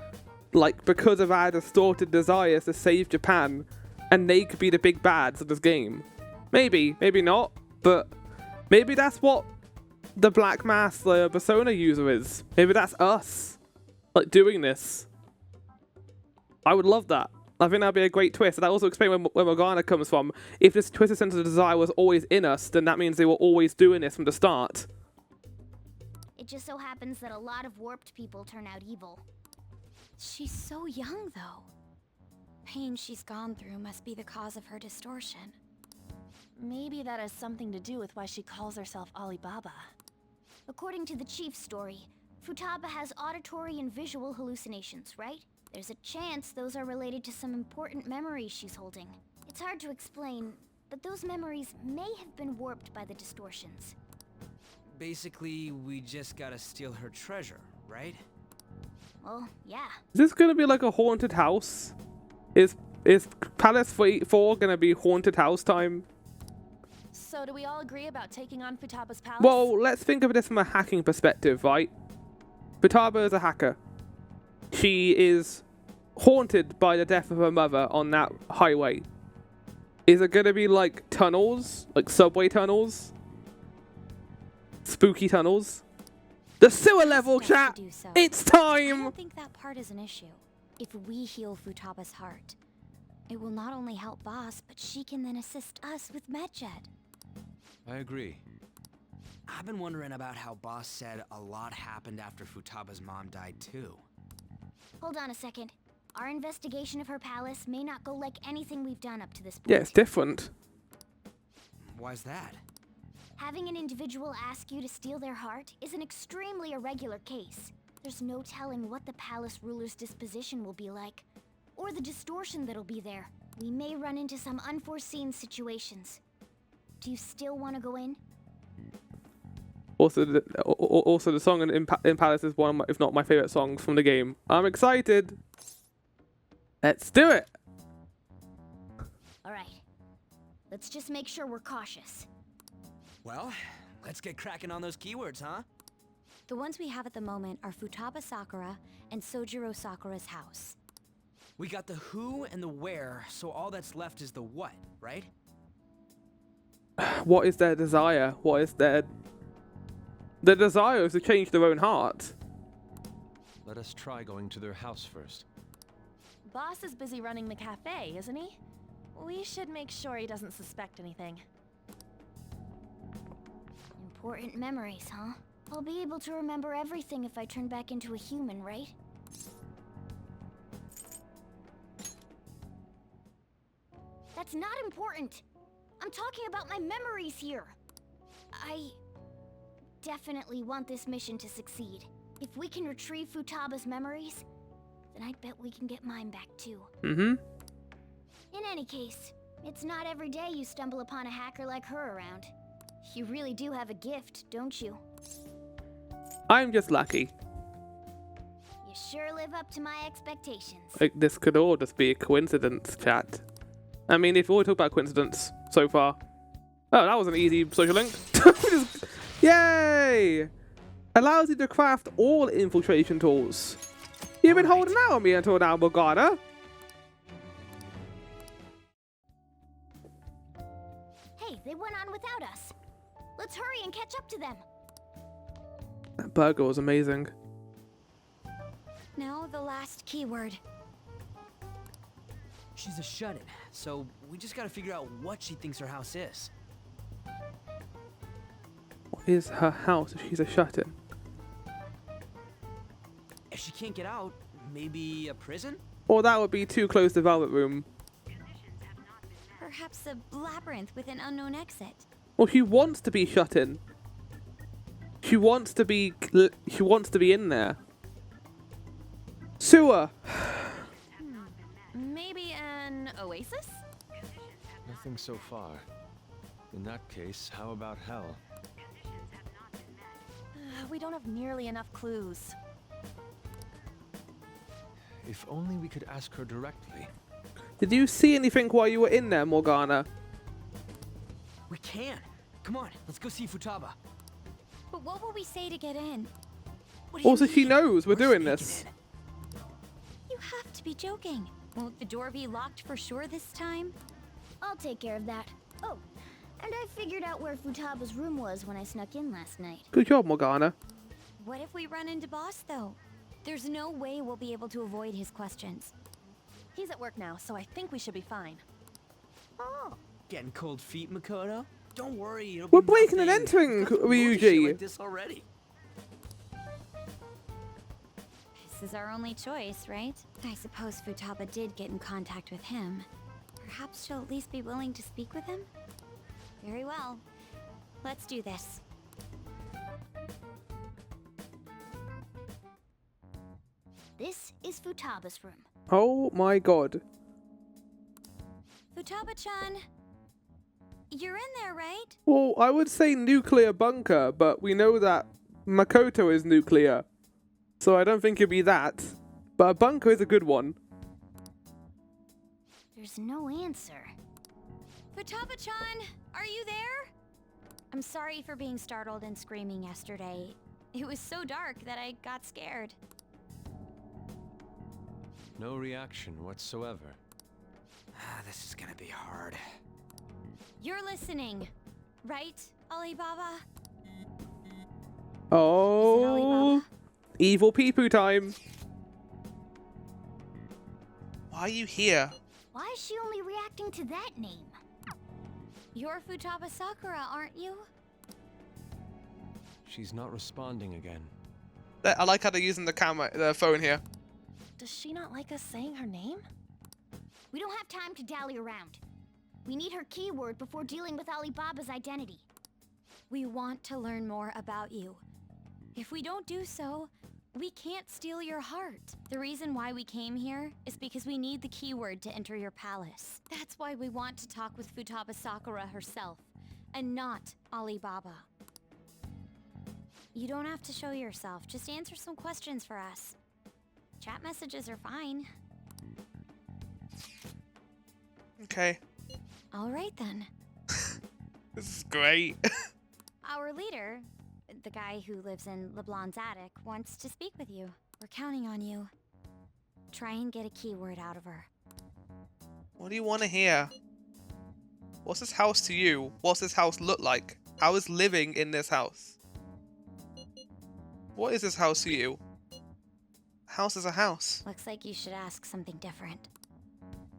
like because of our distorted desires to save Japan, and they could be the big bads of this game. Maybe, maybe not, but maybe that's what the Black Mass, the Persona user is. Maybe that's us, like, doing this. I would love that. I think that'd be a great twist. And that also explains where Morgana comes from. If this twisted sense of desire was always in us, then that means they were always doing this from the start.
It just so happens that a lot of warped people turn out evil.
She's so young, though. Pain she's gone through must be the cause of her distortion.
Maybe that has something to do with why she calls herself Alibaba.
According to the chief's story, Futaba has auditory and visual hallucinations, right? There's a chance those are related to some important memories she's holding. It's hard to explain, but those memories may have been warped by the distortions.
Basically, we just gotta steal her treasure, right?
Well, yeah.
Is this gonna be like a haunted house? Is Palace 4 gonna be haunted house time?
So do we all agree about taking on Futaba's palace?
Well, let's think of this from a hacking perspective, right? Futaba is a hacker. She is haunted by the death of her mother on that highway. Is it gonna be like tunnels? Like subway tunnels? Spooky tunnels? The sewer level, chat! It's
I
time!
don't think that part is an issue. If we heal Futaba's heart, it will not only help Boss, but she can then assist us with Medjed.
I agree.
I've been wondering about how Boss said a lot happened after Futaba's mom died too.
Hold on a second. Our investigation of her palace may not go like anything we've done up to this point.
Yeah, it's different.
Why's that?
Having an individual ask you to steal their heart is an extremely irregular case. There's no telling what the palace ruler's disposition will be like, or the distortion that'll be there. We may run into some unforeseen situations. Do you still want to go in?
Also, the song in Palace is one of my, if not my favorite songs from the game. I'm excited. Let's do it.
All right. Let's just make sure we're cautious.
Well, let's get cracking on those keywords, huh?
The ones we have at the moment are Futaba Sakura and Sojiro Sakura's house.
We got the who and the where, so all that's left is the what, right?
What is their desire? What is their... The desire is to change their own heart.
Let us try going to their house first.
Boss is busy running the cafe, isn't he? We should make sure he doesn't suspect anything.
Important memories, huh? I'll be able to remember everything if I turn back into a human, right? That's not important. I'm talking about my memories here. I definitely want this mission to succeed. If we can retrieve Futaba's memories, then I'd bet we can get mine back too.
Mm-hmm.
In any case, it's not every day you stumble upon a hacker like her around. You really do have a gift, don't you?
I'm just lucky.
You sure live up to my expectations.
Like, this could all just be a coincidence, chat. I mean, if we all talk about coincidence so far. Oh, that was an easy social link. Yay! Allows you to craft all infiltration tools. You've been holding out on me until now, Morgana.
Hey, they went on without us. Let's hurry and catch up to them.
That burger was amazing.
Now the last keyword.
She's a shut-in, so we just gotta figure out what she thinks her house is.
What is her house if she's a shut-in?
If she can't get out, maybe a prison?
Or that would be too close to Velvet Room.
Perhaps a labyrinth with an unknown exit.
Well, she wants to be shut in. She wants to be in there. Sewer.
Maybe an oasis?
Nothing so far. In that case, how about hell?
We don't have nearly enough clues.
If only we could ask her directly.
Did you see anything while you were in there, Morgana?
We can. Come on, let's go see Futaba.
But what will we say to get in?
Also, she knows we're doing this.
You have to be joking. Won't the door be locked for sure this time?
I'll take care of that. Oh, and I figured out where Futaba's room was when I snuck in last night.
Good job, Morgana.
What if we run into Boss, though? There's no way we'll be able to avoid his questions.
He's at work now, so I think we should be fine.
Oh, getting cold feet, Makoto? Don't worry, it'll
We're
be
breaking and
nothing.
entering,
Shit
Ryuji.
like this already.
This is our only choice, right? I suppose Futaba did get in contact with him. Perhaps she'll at least be willing to speak with him? Very well. Let's do this.
This is Futaba's room.
Oh my god.
Futaba-chan, you're in there, right?
Well, I would say nuclear bunker, but we know that Makoto is nuclear. So I don't think it'd be that. But a bunker is a good one.
There's no answer.
Futaba-chan, are you there? I'm sorry for being startled and screaming yesterday. It was so dark that I got scared.
No reaction whatsoever.
This is gonna be hard.
You're listening, right, Alibaba?
Oh, evil peepoo time.
Why are you here?
Why is she only reacting to that name?
You're Futaba Sakura, aren't you?
She's not responding again.
I like how they're using the phone here.
Does she not like us saying her name?
We don't have time to dally around. We need her keyword before dealing with Alibaba's identity.
We want to learn more about you. If we don't do so, we can't steal your heart. The reason why we came here is because we need the keyword to enter your palace. That's why we want to talk with Futaba Sakura herself, and not Alibaba. You don't have to show yourself, just answer some questions for us. Chat messages are fine.
Okay.
All right then.
This is great.
Our leader, the guy who lives in LeBlanc's attic, wants to speak with you. We're counting on you. Try and get a keyword out of her.
What do you want to hear? What's this house to you? What's this house look like? How is living in this house? What is this house to you? A house is a house.
Looks like you should ask something different.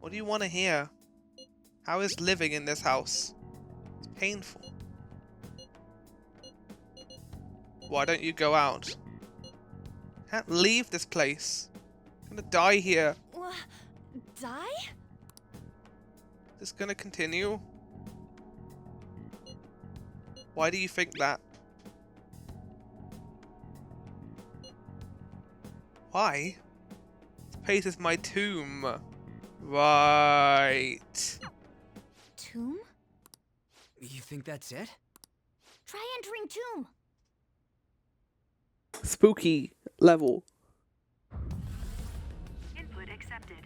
What do you want to hear? How is living in this house? It's painful. Why don't you go out? Can't leave this place. I'm gonna die here.
Die?
Is this gonna continue? Why do you think that? Why? This place is my tomb. Right.
Tomb?
You think that's it?
Try entering tomb.
Spooky level.
Input accepted.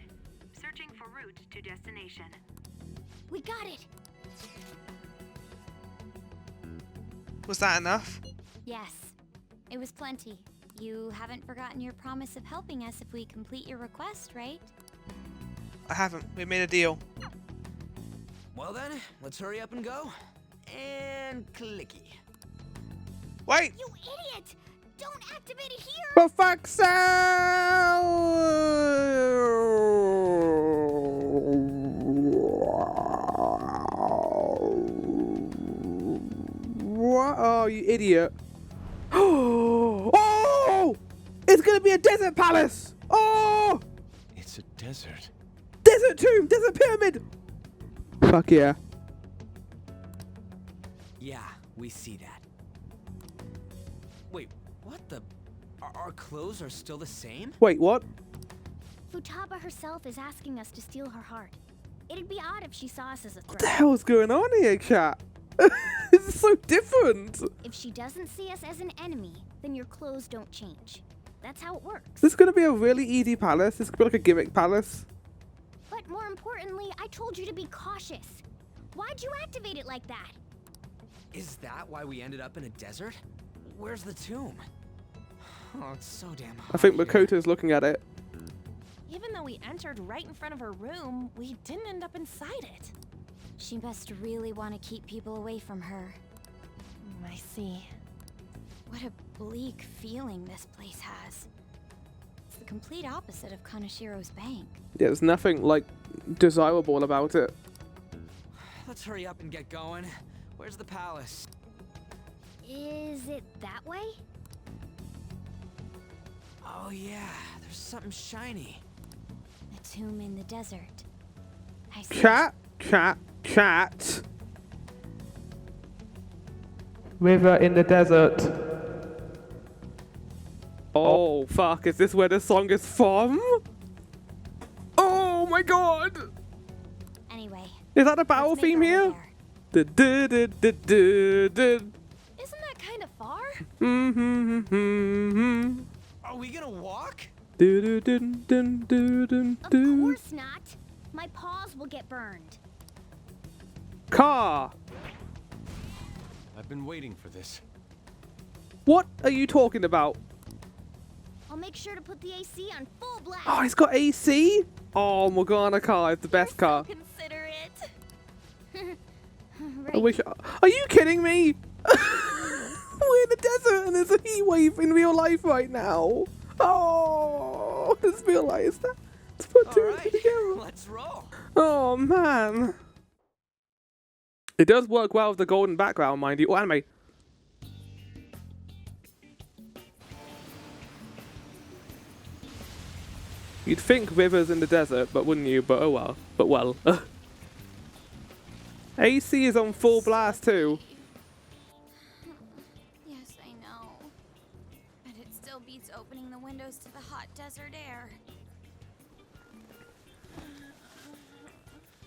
Searching for route to destination.
We got it.
Was that enough?
Yes, it was plenty. You haven't forgotten your promise of helping us if we complete your request, right?
I haven't. We made a deal.
Well then, let's hurry up and go. And clicky.
Wait!
You idiot! Don't activate it here!
For fuck's sake! What? Oh, you idiot. Oh! It's gonna be a desert palace! Oh!
It's a desert.
Desert tomb! Desert pyramid! Fuck yeah.
Yeah, we see that. Wait, what the? Our clothes are still the same?
Wait, what?
Futaba herself is asking us to steal her heart. It'd be odd if she saw us as a threat.
What the hell is going on here, chat? This is so different.
If she doesn't see us as an enemy, then your clothes don't change. That's how it works.
This is gonna be a really easy palace. This could be like a gimmick palace.
But more importantly, I told you to be cautious. Why'd you activate it like that?
Is that why we ended up in a desert? Where's the tomb? Oh, it's so damn hot
I think
here.
Makoto's looking at it.
Even though we entered right in front of her room, we didn't end up inside it.
She must really want to keep people away from her.
I see.
What a bleak feeling this place has. It's the complete opposite of Kanashiro's bank.
Yeah, there's nothing, like, desirable about it.
Let's hurry up and get going. Where's the palace?
Is it that way?
Oh yeah, there's something shiny.
A tomb in the desert. I see.
Chat. River in the desert. Oh, fuck. Is this where the song is from? Oh my god.
Anyway.
Is that a battle theme here?
Isn't that kind of far?
Are we gonna walk?
Of course not. My paws will get burned.
Car.
I've been waiting for this.
What are you talking about?
I'll make sure to put the AC on full blast.
Oh, he's got AC? Oh, Morgana car is the best car.
Considerate.
I wish. Are you kidding me? We're in the desert and there's a heat wave in real life right now. Oh, I just realized that. Let's put two and two together.
Let's roll.
Oh man. It does work well with the golden background, mind you. Oh, anime. You'd think rivers in the desert, but wouldn't you? But oh well. But well. AC is on full blast too.
Yes, I know. But it still beats opening the windows to the hot desert air.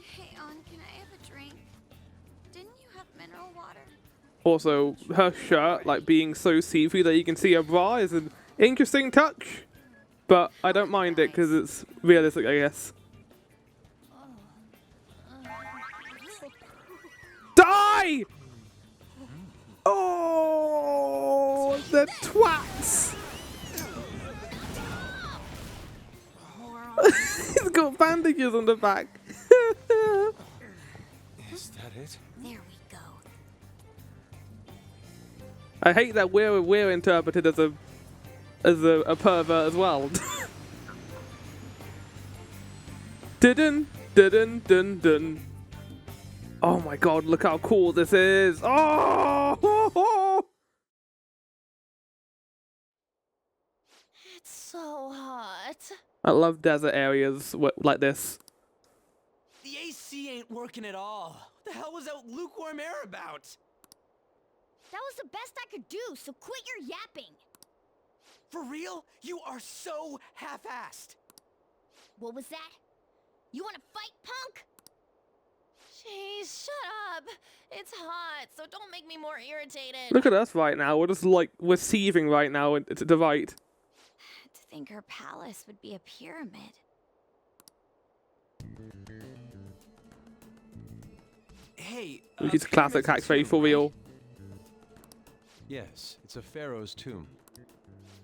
Hey, On, can I have a drink? Didn't you have mineral water?
Also, her shirt, like, being so see-through that you can see her bra is an interesting touch. But I don't mind it because it's realistic, I guess. Die! Oh, the twats! He's got bandages on the back.
Is that it?
There we go.
I hate that we're interpreted as a pervert as well. Dun dun dun dun. Oh my god, look how cool this is. Oh!
It's so hot.
I love desert areas like this.
The AC ain't working at all. What the hell was that lukewarm air about?
That was the best I could do, so quit your yapping.
For real? You are so half-assed.
What was that? You want to fight, punk?
Jeez, shut up. It's hot, so don't make me more irritated.
Look at us right now. We're just like, we're seething right now to the right.
To think her palace would be a pyramid.
Hey,
Which is a classic catchphrase for real.
Yes, it's a pharaoh's tomb.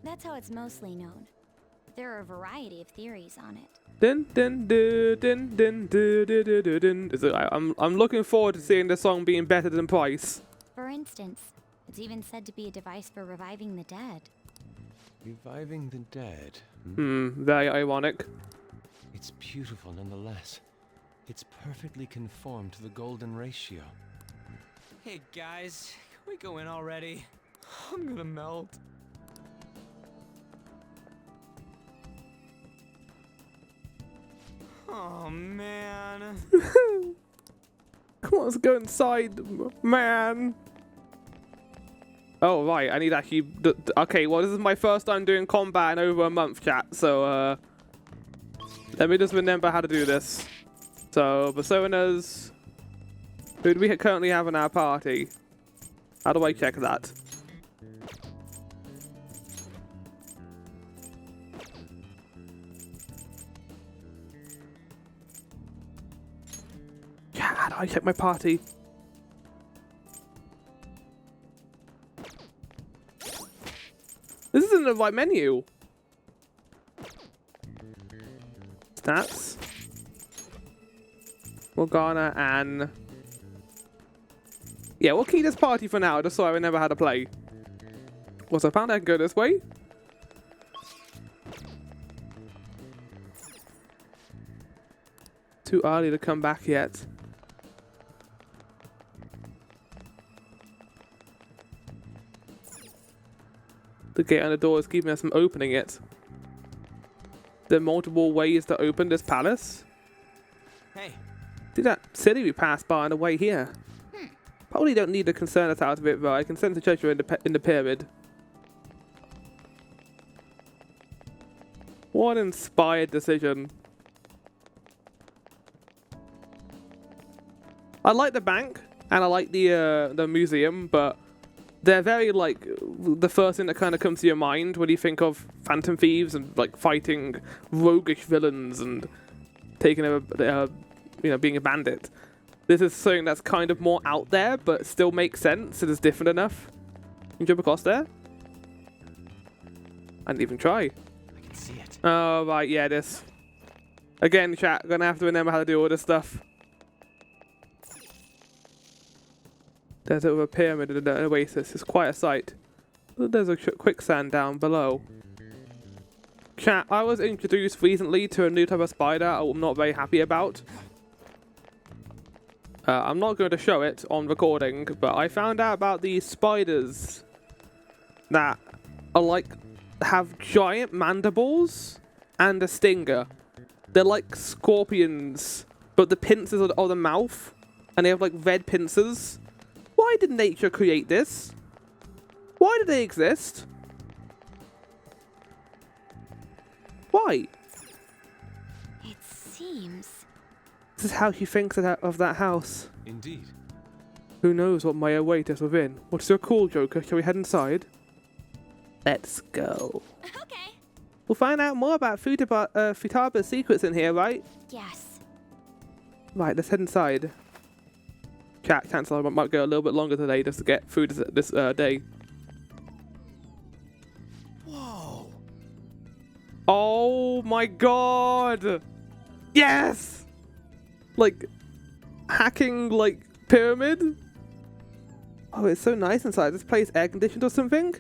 That's how it's mostly known. There are a variety of theories on it.
Dun dun dun dun dun dun dun dun dun. I'm looking forward to seeing this song being better than Price.
For instance, it's even said to be a device for reviving the dead.
Reviving the dead.
Very ironic.
It's beautiful nonetheless. It's perfectly conformed to the golden ratio.
Hey guys, can we go in already? I'm gonna melt. Oh man.
Come on, let's go inside, man. Oh right, I need actually. Okay, well this is my first time doing combat in over a month, chat. So let me just remember how to do this. So personas. Who do we currently have in our party? How do I check that? Yeah, how do I check my party? This isn't the right menu. Stats. Morgana and... Yeah, we'll keep this party for now, just so I remember how to play. Also, I found I can go this way. Too early to come back yet. The gate on the door is keeping us from opening it. There are multiple ways to open this palace.
Hey.
See that city we passed by on the way here? Probably don't need to concern us out of it, but I can sense the treasure in the pyramid. What an inspired decision. I like the bank and I like the museum, but they're very like the first thing that kind of comes to your mind when you think of Phantom Thieves and like fighting roguish villains and taking a you know, being a bandit. This is something that's kind of more out there, but still makes sense. It is different enough. Can you jump across there? I didn't even try.
I can see it.
Oh, right, yeah, this. Again, chat, gonna have to remember how to do all this stuff. There's a pyramid and an oasis. It's quite a sight. There's a quicksand down below. Chat, I was introduced recently to a new type of spider I'm not very happy about. I'm not going to show it on recording, but I found out about these spiders that are like, have giant mandibles and a stinger. They're like scorpions, but the pincers are the mouth, and they have like red pincers. Why did nature create this? Why do they exist? Why?
It seems...
This is how she thinks of that house.
Indeed.
Who knows what may await us within? What's your call, Joker? Shall we head inside? Let's go.
Okay.
We'll find out more about Futaba's secrets in here, right?
Yes.
Right, let's head inside. Chat, cancel. I might go a little bit longer today just to get food this day.
Whoa.
Oh my god! Yes! Like, hacking, like, pyramid? Oh, it's so nice inside. This place air conditioned or something?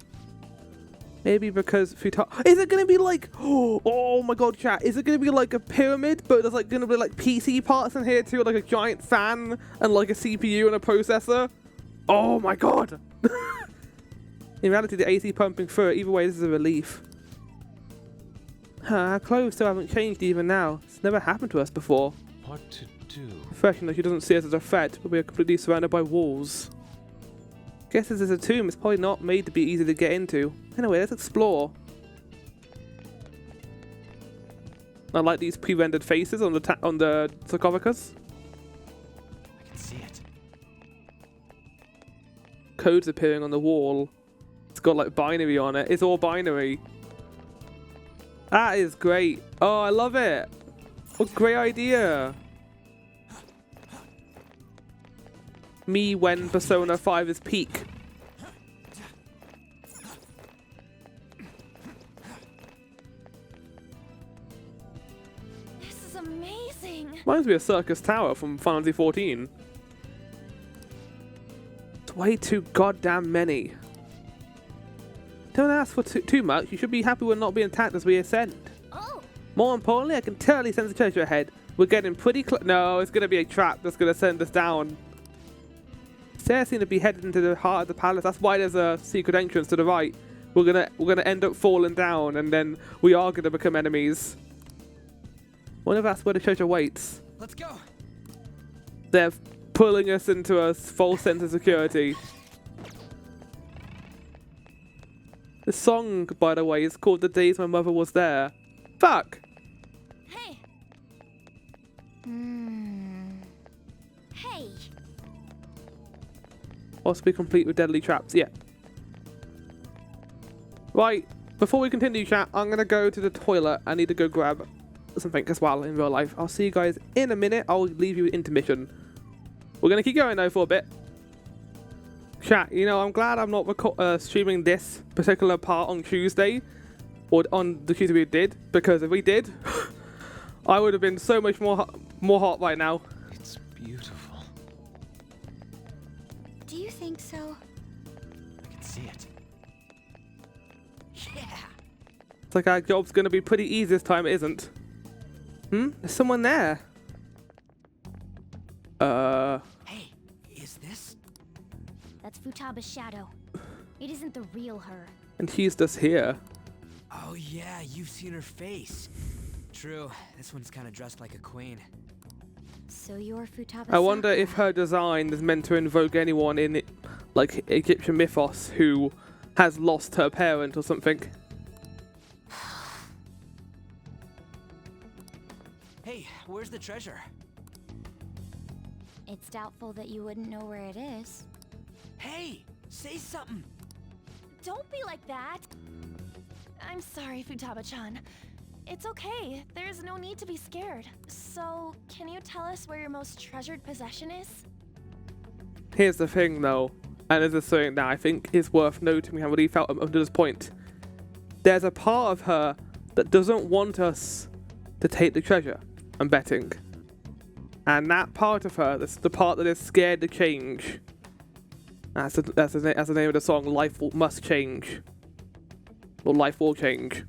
Maybe because Futaba... Is it going to be like... Oh my god, chat. Is it going to be like a pyramid, but there's like going to be like PC parts in here too? Like a giant fan and like a CPU and a processor? Oh my god! In reality, the AC pumping through it. Either way, this is a relief. Our clothes still haven't changed even now. It's never happened to us before.
What to do?
Fresh enough she doesn't see us as a threat, but we are completely surrounded by walls. Guess this is a tomb. It's probably not made to be easy to get into. Anyway, let's explore. I like these pre-rendered faces on the sarcophagus.
I can see it.
Codes appearing on the wall. It's got like binary on it. It's all binary. That is great. Oh, I love it. What a great idea. Me when Persona 5 is peak.
This is amazing.
Reminds me of Circus Tower from Final Fantasy 14. It's way too goddamn many. Don't ask for too much. You should be happy we're not being attacked as we ascend.
Oh.
More importantly, I can totally sense the treasure ahead. We're getting pretty close. No, it's going to be a trap that's going to send us down. Stairs seem to be headed into the heart of the palace. That's why there's a secret entrance to the right. We're gonna end up falling down, and then we are gonna become enemies. Wonder if that's where the treasure waits.
Let's go.
They're pulling us into a false sense of security. The song, by the way, is called "The Days My Mother Was There." Fuck.
Hey. Hey.
Possibly complete with deadly traps. Yeah. Right. Before we continue, chat, I'm gonna go to the toilet. I need to go grab something as well in real life. I'll see you guys in a minute. I'll leave you with intermission. We're gonna keep going though for a bit. Chat, you know, I'm glad I'm not streaming this particular part on Tuesday, or on the Tuesday we did, because if we did, I would have been so much more hot right now.
It's beautiful.
Do you think so?
I can see it. Yeah.
It's like our job's gonna be pretty easy this time. It isn't. There's someone there.
Hey, is this?
That's Futaba's shadow. It isn't the real her.
And she's just here.
Oh yeah, you've seen her face. True, this one's kind of dressed like a queen.
So you're Futaba.
I wonder if her design is meant to invoke anyone in, like, Egyptian mythos who has lost her parent or something.
Hey, where's the treasure?
It's doubtful that you wouldn't know where it is.
Hey, say something.
Don't be like that. I'm sorry, Futaba-chan. It's okay. There's no need to be scared. So, can you tell us where your most treasured possession is?
Here's the thing, though, and this is something that I think is worth noting. We haven't really felt up to this point. There's a part of her that doesn't want us to take the treasure. I'm betting. And that part of her, that's the part that is scared to change. That's the name of the song. Life must change, or life will change.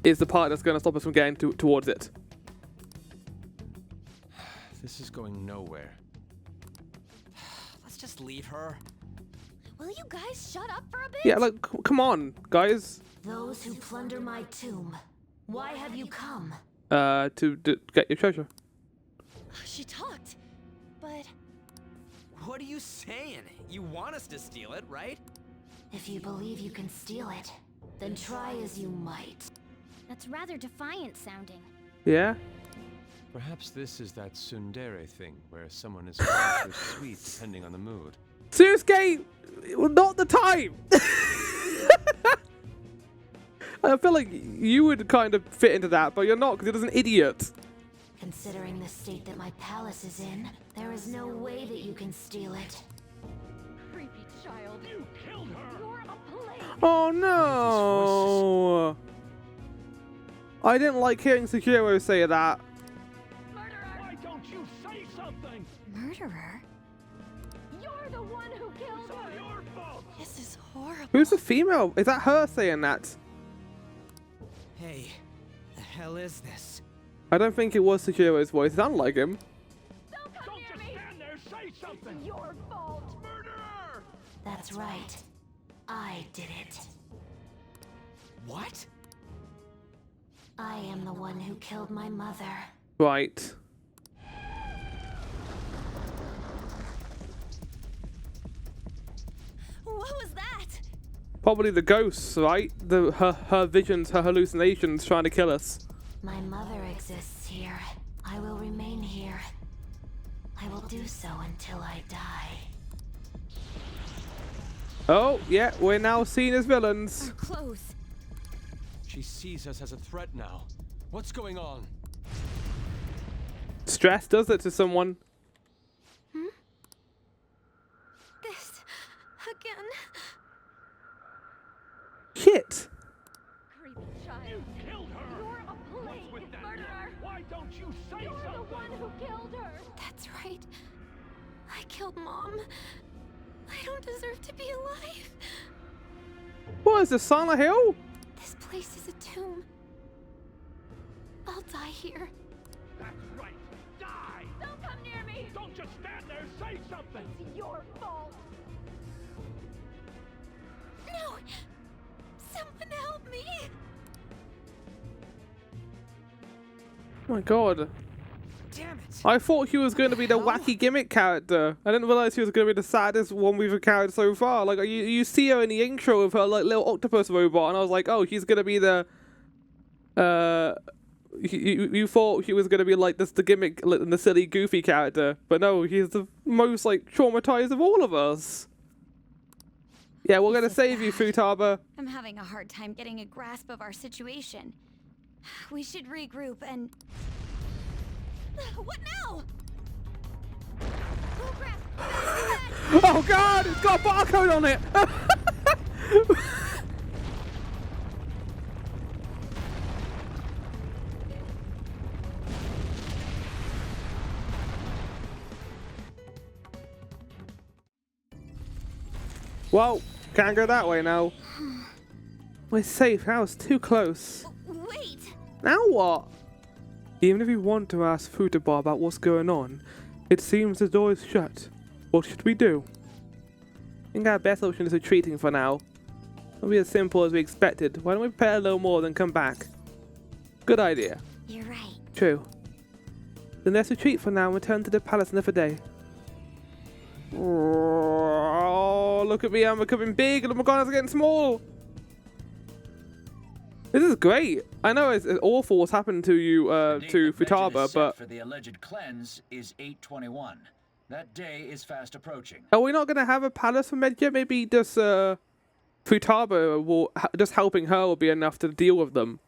Is the part that's going to stop us from getting towards it.
This is going nowhere.
Let's just leave her.
Will you guys shut up for a bit?
Yeah, like, come on, guys.
Those who plunder my tomb, why have you come?
To get your treasure.
She talked, but...
What are you saying? You want us to steal it, right?
If you believe you can steal it, then try as you might.
That's rather defiant sounding.
Yeah?
Perhaps this is that tsundere thing, where someone is harsh or sweet depending on the mood.
Susuke, not the time. I feel like you would kind of fit into that, but you're not, because you're just an idiot.
Considering the state that my palace is in, there is no way that you can steal it.
Creepy child. You killed her. You're a plague.
Oh no! I didn't like hearing Sekiro say that.
Why don't you say something?
Murderer?
You're the one who killed her. It's your fault.
This is horrible.
Who's the female? Is that her saying that?
Hey, the hell is this?
I don't think it was Sekiro's voice. It sounded like him.
Don't just stand there. Say something. It's your fault. Murderer.
That's right. I did it.
What?
I am the one who killed my mother.
Right.
What was that?
Probably the ghosts, right? Her visions, her hallucinations trying to kill us.
My mother exists here. I will remain here. I will do so until I die.
Oh, yeah, we're now seen as villains.
We're close.
She sees us as a threat now. What's going on?
Stress does it to someone.
This again.
Shit.
Creepy child. You killed her. You're a plague, murderer. Why don't you say something? You're the one who killed her.
That's right. I killed Mom. I don't deserve to be alive.
What is this, Silent Hill?
This place is a tomb. I'll die here.
That's right. Die.
Don't come near me.
Don't just stand there. Say something. It's your fault.
No. Someone help me.
Oh my god.
Damn it.
I thought he was going to be the wacky gimmick character. I didn't realize he was going to be the saddest one we've encountered so far. Like, you see her in the intro of her like little octopus robot, and I was like, oh, he's going to be the... You thought he was going to be like the gimmick, like, the silly, goofy character. But no, he's the most, like, traumatized of all of us. Yeah, we're going to save you, Futaba.
I'm having a hard time getting a grasp of our situation. We should regroup and...
What now?
Oh crap!
Oh god, it's got a barcode on it! Well, can't go that way now. We're safe, that was too close.
Wait!
Now what? Even if you want to ask Futaba about what's going on, it seems the door is shut. What should we do? I think our best option is retreating for now. It'll be as simple as we expected. Why don't we prepare a little more then come back? Good idea.
You're right.
True. Then let's retreat for now and return to the palace another day. Oh, look at me, I'm becoming big and my god, I'm getting small. This is great. I know it's awful what's happened to you, to Futaba, but...
for the alleged cleanse is 8/21. That day is fast approaching.
Are we not going to have a palace for Medja? Maybe just, Futaba will... just helping her will be enough to deal with them.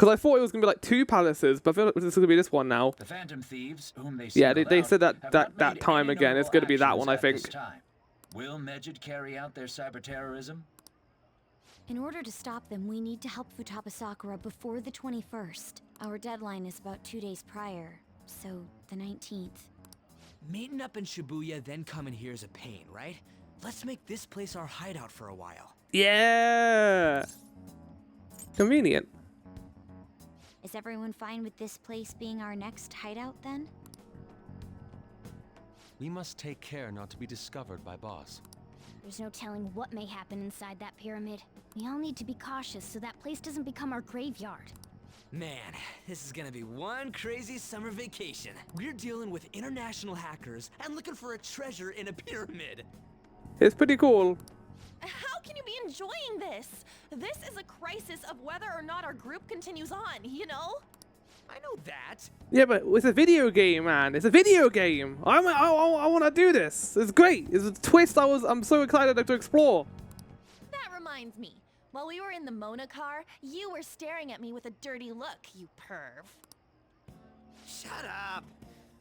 Because I thought it was going to be like 2 palaces, but I feel like this is going to be this one now.
The Phantom Thieves, whom they
Yeah,
singled
they
out,
said
have not
that
made
time
any
again. It's
notable
going to be that
actions
one, I
at this
think.
time. Will Medjed carry out their cyber terrorism?
In order to stop them, we need to help Futaba Sakura before the 21st. Our deadline is about 2 days prior, so the 19th.
Meeting up in Shibuya, then coming here is a pain, right? Let's make this place our hideout for a while.
Yeah! Convenient.
Is everyone fine with this place being our next hideout then?
We must take care not to be discovered by Boss.
There's no telling what may happen inside that pyramid. We all need to be cautious so that place doesn't become our graveyard.
Man, this is gonna be one crazy summer vacation. We're dealing with international hackers and looking for a treasure in a pyramid.
It's pretty cool.
How can you be enjoying this? This is a crisis of whether or not our group continues on, you know?
I know that.
Yeah, but it's a video game, man. It's a video game. I want to do this. It's great. It's a twist I'm so excited to explore.
That reminds me. While we were in the Mona car, you were staring at me with a dirty look, you perv.
Shut up.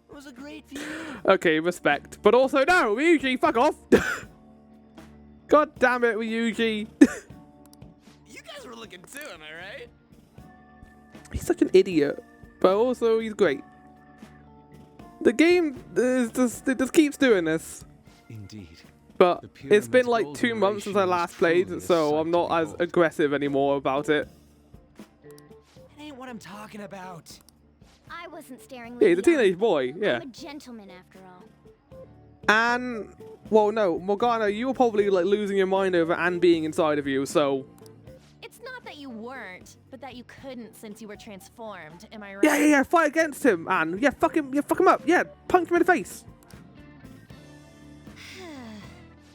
It was a great view.
Okay, respect. But also, no, Ryuji, fuck off. God damn it, Ryuji.
You guys were looking too, am I right?
He's such an idiot. But also, he's great. The game it just keeps doing this.
Indeed.
But it's been like 2 months since I last played, so I'm not as aggressive anymore about it.
That ain't what I'm talking about.
I wasn't staring.
Yeah, he's a
Lady
teenage
on.
boy, yeah.
I'm a gentleman after all.
And, well, no, Morgana, you were probably like losing your mind over Anne being inside of you, so.
It's not that you weren't, but that you couldn't since you were transformed, am I right?
Yeah, fight against him, Anne. Yeah, fuck him up. Yeah, punch him in the face.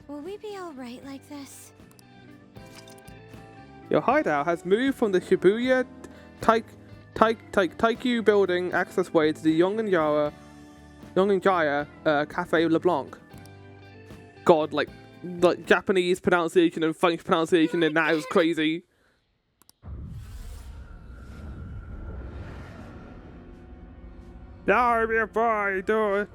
Will we be alright like this?
Your hideout has moved from the Shibuya Taikyu building accessway to the Yongenjaya Cafe LeBlanc. God, like Japanese pronunciation and French pronunciation in that is crazy. Now be a boy, do it.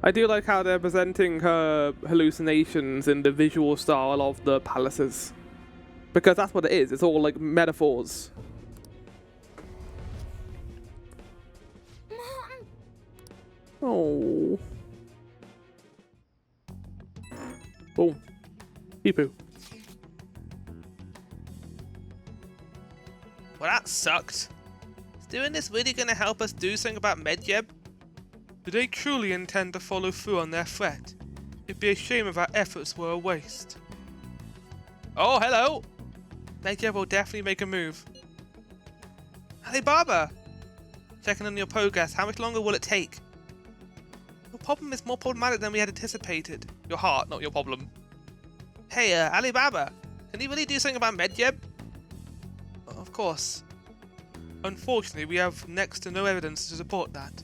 I do like how they're presenting her hallucinations in the visual style of the palaces. Because that's what it is. It's all like metaphors. Oh. Boom. Pee-poo.
Well, that sucked. Is doing this really gonna help us do something about Medjed?
Do they truly intend to follow through on their threat? It'd be a shame if our efforts were a waste.
Oh, hello!
Medjed will definitely make a move.
Alibaba! Checking on your progress, how much longer will it take? Your problem is more problematic than we had anticipated. Your heart, not your problem. Hey, Alibaba, can you really do something about Medjed?
Of course. Unfortunately, we have next to no evidence to support that.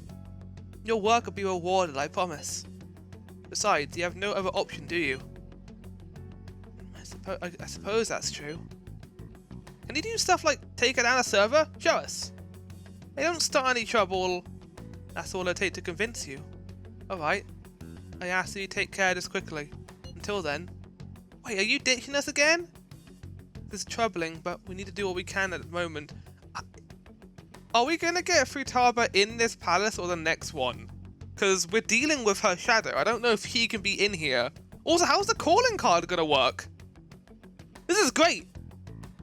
Your work will be rewarded, I promise. Besides, you have no other option, do you? I suppose that's true. Can you do stuff like take down a server? Show us. They don't start any trouble. That's all it'll take to convince you. Alright. I ask that you take care of this quickly. Until then. Wait, are you ditching us again? This is troubling, but we need to do what we can at the moment. Are we gonna get Futaba in this palace or the next one? Because we're dealing with her shadow. I don't know if he can be in here. Also, how's the calling card gonna work? This is great.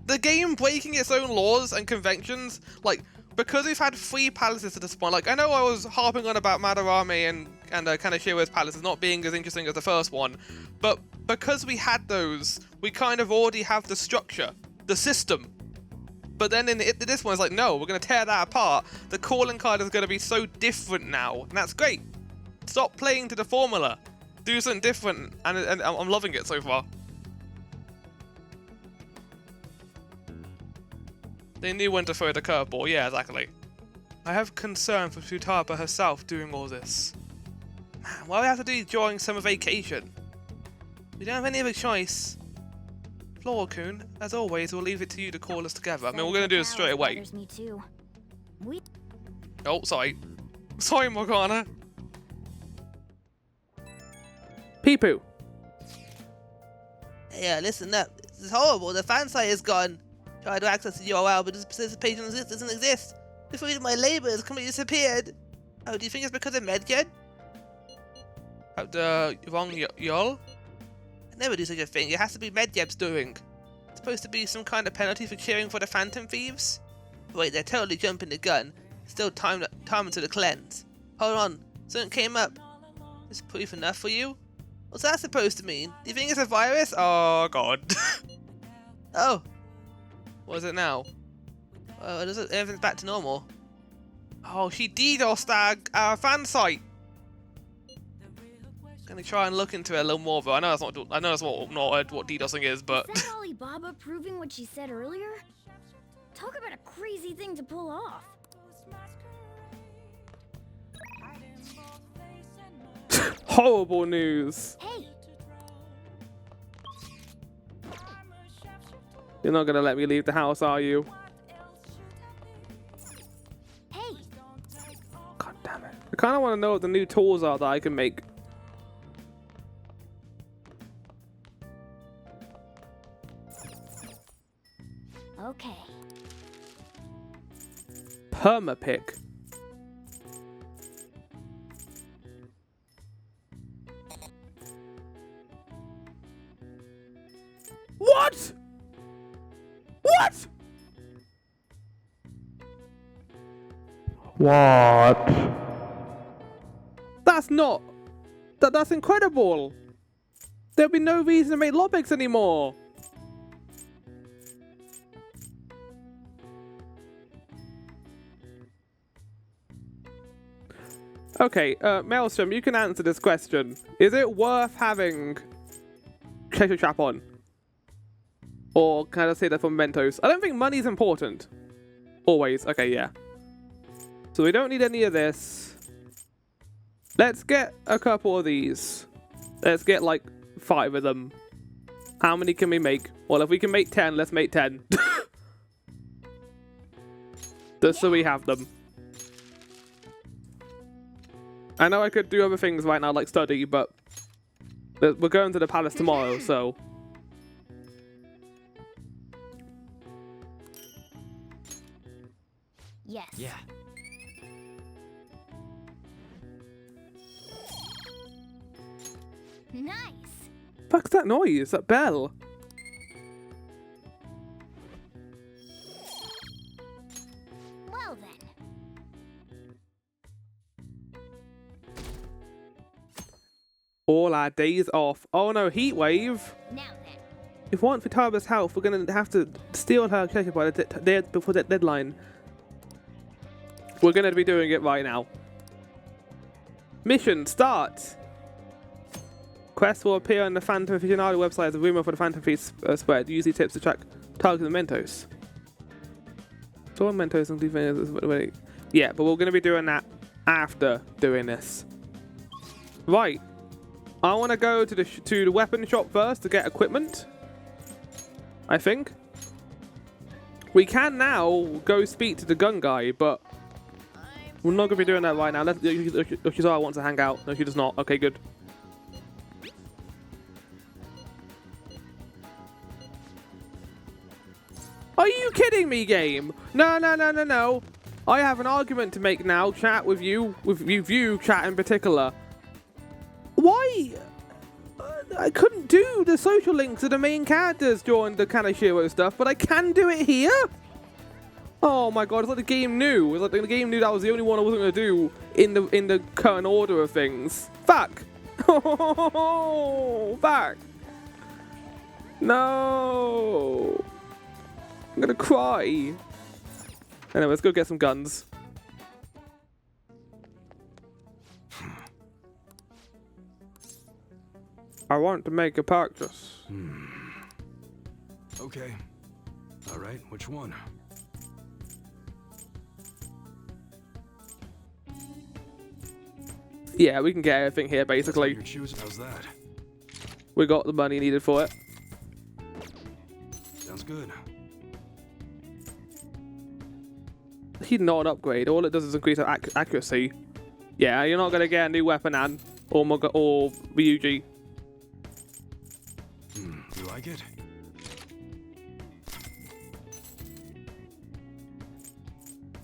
The game breaking its own laws and conventions, like, because we've had 3 palaces at this point. Like, I know I was harping on about Madarame and Kanashiro's palaces not being as interesting as the first one, but because we had those, we kind of already have the structure, the system. But then in this one, it's like, no, we're going to tear that apart. The calling card is going to be so different now, and that's great. Stop playing to the formula. Do something different, and I'm loving it so far. They knew when to throw the curveball, yeah, exactly. I have concern for Futaba herself doing all this. Man, why do we have to do during summer vacation? We don't have any other choice.
Laura-kun, as always, we'll leave it to you to call us together. I mean, we're going to do this straight away.
Bothers me too.
Oh, sorry. Sorry, Morgana.
Peepoo.
Hey, listen up. This is horrible. The fan site is gone. Tried to access the URL, but its participation doesn't exist. The fruit of my labor has completely disappeared. Oh, do you think it's because of Medjed?
Wrong, y'all?
I never do such a thing. It has to be Medjeb's doing. It's supposed to be some kind of penalty for cheering for the Phantom Thieves? Wait, they're totally jumping the gun. Still time until the cleanse. Hold on. Something came up. Is proof enough for you? What's that supposed to mean? Do you think it's a virus?
Oh, God.
Oh.
What is it now?
Everything's back to normal.
Oh, she DDoSed our fan site. Gonna try and look into it a little more, though. I know that's not what DDoSing is, but.
Is that Alibaba proving what she said earlier? Talk about a crazy thing to pull off.
Horrible news.
Hey.
You're not gonna let me leave the house, are you?
Hey.
God damn it. I kind of want to know what the new tools are that I can make.
Okay.
Permapick. What? What? What? That's not. That's incredible. There'll be no reason to make lobbix anymore. Okay, Maelstrom, you can answer this question. Is it worth having Treasure Trap on? Or can I say that for mementos? I don't think money's important. Always. Okay, yeah. So we don't need any of this. Let's get a couple of these. Let's get like 5 of them. How many can we make? Well, if we can make 10, let's make 10. Just so we have them. I know I could do other things right now, like study, but we're going to the palace tomorrow, so...
Yes.
Yeah.
Nice.
Fuck's that noise? That bell?
Well then.
All our days off. Oh no, heat wave.
Now then.
If we want Futaba's health, we're gonna have to steal her treasure by the day before that deadline. We're gonna be doing it right now. Mission start. Quest will appear on the Phantom Aficionado website as a rumor for the Phantom Feast spread. Use these tips to track targets and Mentos. So Mentos and yeah, but we're gonna be doing that after doing this. Right. I want to go to the weapon shop first to get equipment. I think. We can now go speak to the gun guy, but we're not going to be doing that right now. Yoshizara wants to hang out. No, she does not. Okay, good. Are you kidding me, game? No, no, no, no, no. I have an argument to make now, chat, with you chat in particular. Why? I couldn't do the social links to the main characters during the Kaneshiro stuff, but I can do it here? Oh my god, it's like the game knew. It's like the game knew that was the only one I wasn't going to do in the current order of things. Fuck. Oh, fuck. No. I'm going to cry. Anyway, let's go get some guns. I want to make a purchase.
Okay. All right, which one?
Yeah, we can get everything here, basically.
Your shoes, how's that?
We got the money needed for it.
good.
He's not an upgrade. All it does is increase our accuracy. Yeah, you're not gonna get a new weapon, Ann, or Ryuji.
You like it?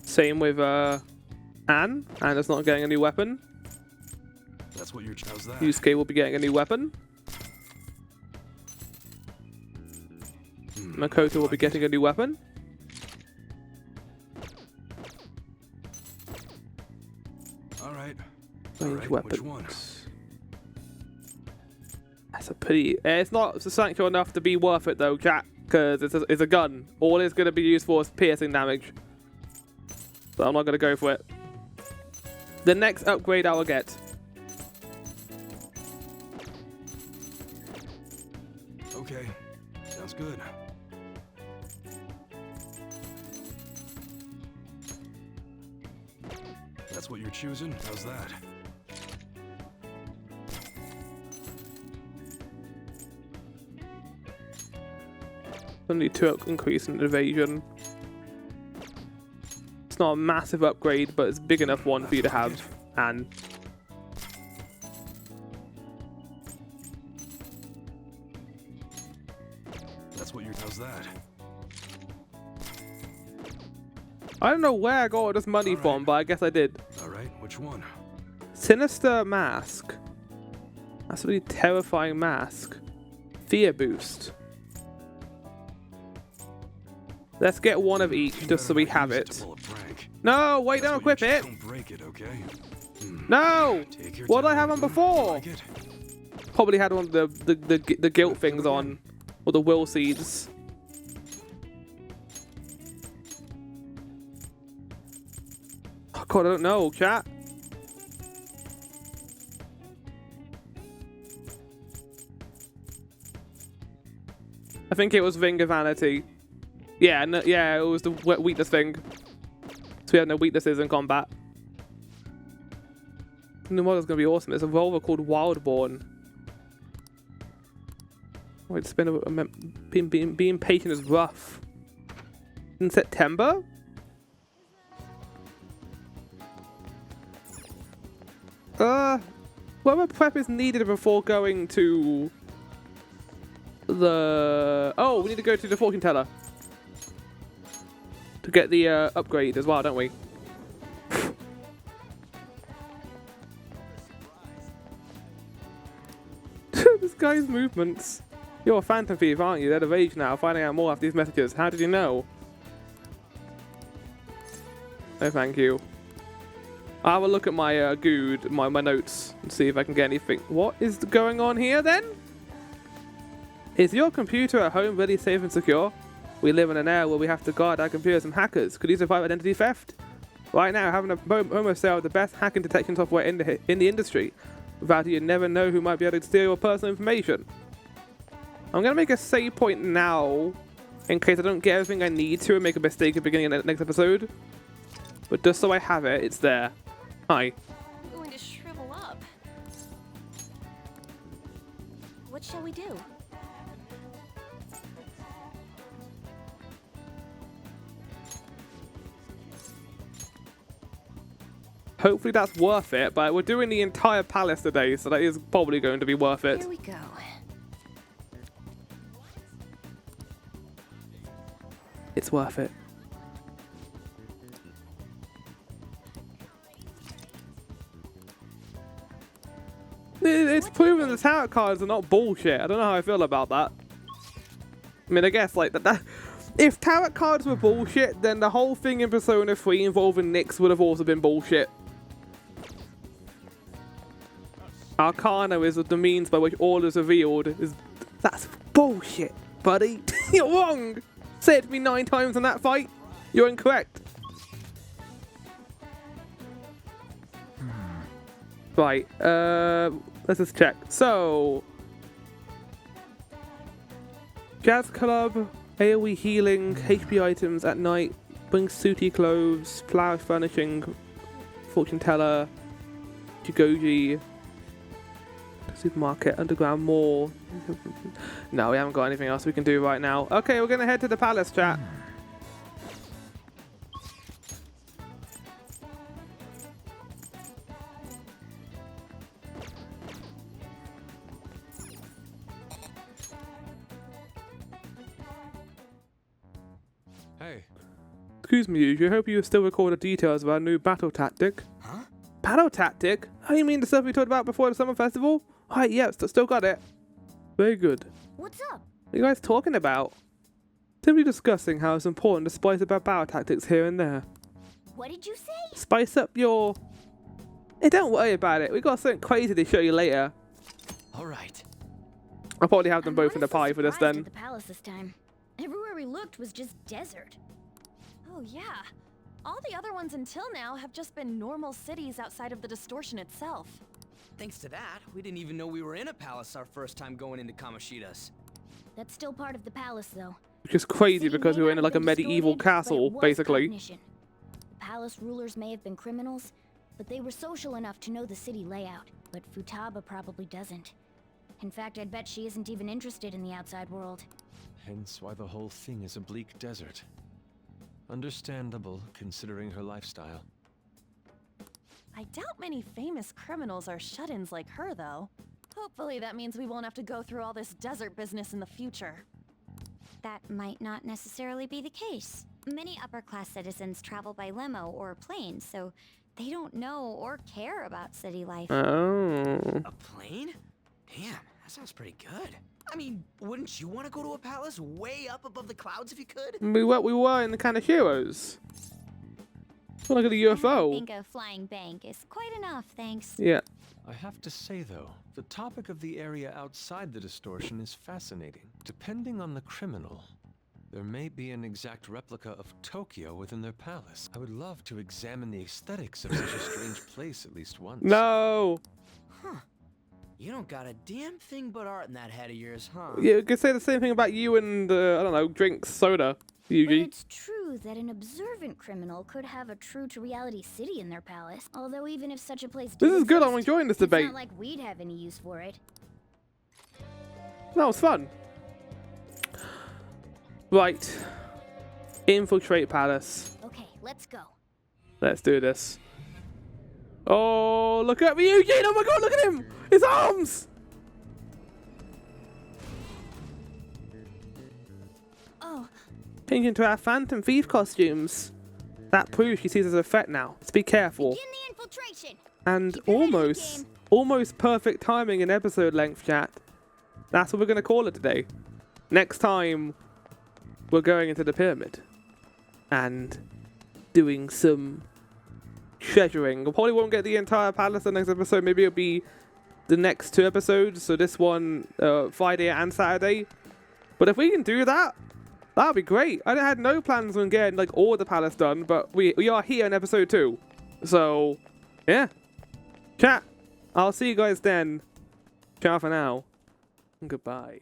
Same with Ann. Ann is not getting a new weapon.
That's what your how's that?
Yusuke will be getting a new weapon. Makoto will be getting a new weapon.
All right.
Range weapons.
Which one?
That's a pretty... It's not substantial enough to be worth it though, chat, because it's a gun. All it's going to be used for is piercing damage. So I'm not going to go for it. The next upgrade I will get.
Okay. Sounds good. That's what you're choosing? How's that?
Only 2 increase in evasion. It's not a massive upgrade, but it's a big enough one for you to have. And
That's what you're how's that?
I don't know where I got all this money from, but I guess I did.
Alright, which one?
Sinister Mask. That's a really terrifying mask. Fear boost. Let's get one of each just so we have it. No, wait, don't equip it.
Don't break it, okay?
No! What did I have on before? Probably had one of the guilt things on. Or the will seeds. Oh god, I don't know, chat. I think it was Ring of Vanity. Yeah, no, yeah, it was the weakness thing. So we have no weaknesses in combat. The new model's gonna be awesome. It's a revolver called Wildborn. Wait, it's been being patient is rough. In September? Whatever prep is needed before going to the... Oh, we need to go to the fortune teller. To get the upgrade as well, don't we? This guy's movements. You're a phantom thief, aren't you? They're of age now, finding out more after these messages. How did you know? Oh, thank you. I'll have a look at my my notes, and see if I can get anything. What is going on here, then? Is your computer at home really safe and secure? We live in an era where we have to guard our computers from hackers. Could you survive identity theft? Right now, having a Momo sale the best hacking detection software in the industry. Without it, you never know who might be able to steal your personal information. I'm going to make a save point now, in case I don't get everything I need to and make a mistake at the beginning of the next episode. But just so I have it, it's there. Hi.
I'm going to shrivel up. What shall we do?
Hopefully that's worth it, but we're doing the entire palace today, so that is probably going to be worth it.
Here we go.
It's worth it. It's proven the tarot cards are not bullshit. I don't know how I feel about that. I mean, I guess, like, that if tarot cards were bullshit, then the whole thing in Persona 3 involving Nyx would have also been bullshit. Arcana is the means by which all is revealed. That's bullshit, buddy. You're wrong. Say it to me 9 times in that fight. You're incorrect. Right, let's just check. So, Jazz Club, AoE healing, HP items at night, bring sooty clothes, flower furnishing, fortune teller, Jigoji, supermarket, underground mall, No, we haven't got anything else we can do right now. Okay, we're gonna head to the palace, chat.
Hey.
Excuse me, Yuji. I hope you still record the details of our new battle tactic.
Huh?
Battle tactic? Oh, you mean the stuff we talked about before the summer festival? Right, yeah, still got it. Very good.
What's up?
What are you guys talking about? Simply discussing how it's important to spice up our battle tactics here and there.
What did you say?
Spice up your... Hey, don't worry about it. We got something crazy to show you later.
All right.
I'll probably have them both in the pie for this
Surprised
then.
at the palace this time. Everywhere we looked was just desert.
Oh yeah. All the other ones until now have just been normal cities outside of the distortion itself.
Thanks to that, we didn't even know we were in a palace our first time going into Kamoshida's.
That's still part of the palace, though.
Which is crazy because we were in like a medieval castle, basically.
The palace rulers may have been criminals, but they were social enough to know the city layout. But Futaba probably doesn't. In fact, I'd bet she isn't even interested in the outside world.
Hence why the whole thing is a bleak desert. Understandable, considering her lifestyle.
I doubt many famous criminals are shut-ins like her, though. Hopefully that means we won't have to go through all this desert business in the future.
That might not necessarily be the case. Many upper-class citizens travel by limo or plane, so they don't know or care about city life.
Oh.
A plane? Damn, that sounds pretty good. I mean, wouldn't you want to go to a palace way up above the clouds if you could?
We were in the kind of heroes. Look at the UFO.
I think a flying bank is quite enough, thanks.
Yeah.
I have to say, though, the topic of the area outside the distortion is fascinating. Depending on the criminal, there may be an exact replica of Tokyo within their palace. I would love to examine the aesthetics of such a strange place at least once.
No!
Huh. You don't got a damn thing but art in that head of yours, huh?
Yeah, you could say the same thing about you and, I don't know, drinks, soda,
But
Yuji.
it's true that an observant criminal could have a true-to-reality city in their palace. Although even if such a place did
This is good, I'm
exist,
enjoying this debate.
It's not like we'd have any use for it.
That was fun. Right. Infiltrate palace.
Okay, let's go.
Let's do this. Oh, look at me, Eugene! Oh my god, look at him! His arms!
Oh.
Change into our Phantom Thief costumes. That proves she sees us as a threat now. Let's be careful.
Begin the infiltration.
And almost perfect timing in episode length, chat. That's what we're going to call it today. Next time, we're going into the pyramid. And doing some treasuring. We probably won't get the entire palace the next episode. Maybe it'll be the next 2 episodes. So this one, Friday and Saturday. But if we can do that, that'd be great. I had no plans on getting like all the palace done, but we are here in episode 2. So, yeah. Chat. I'll see you guys then. Ciao for now. Goodbye.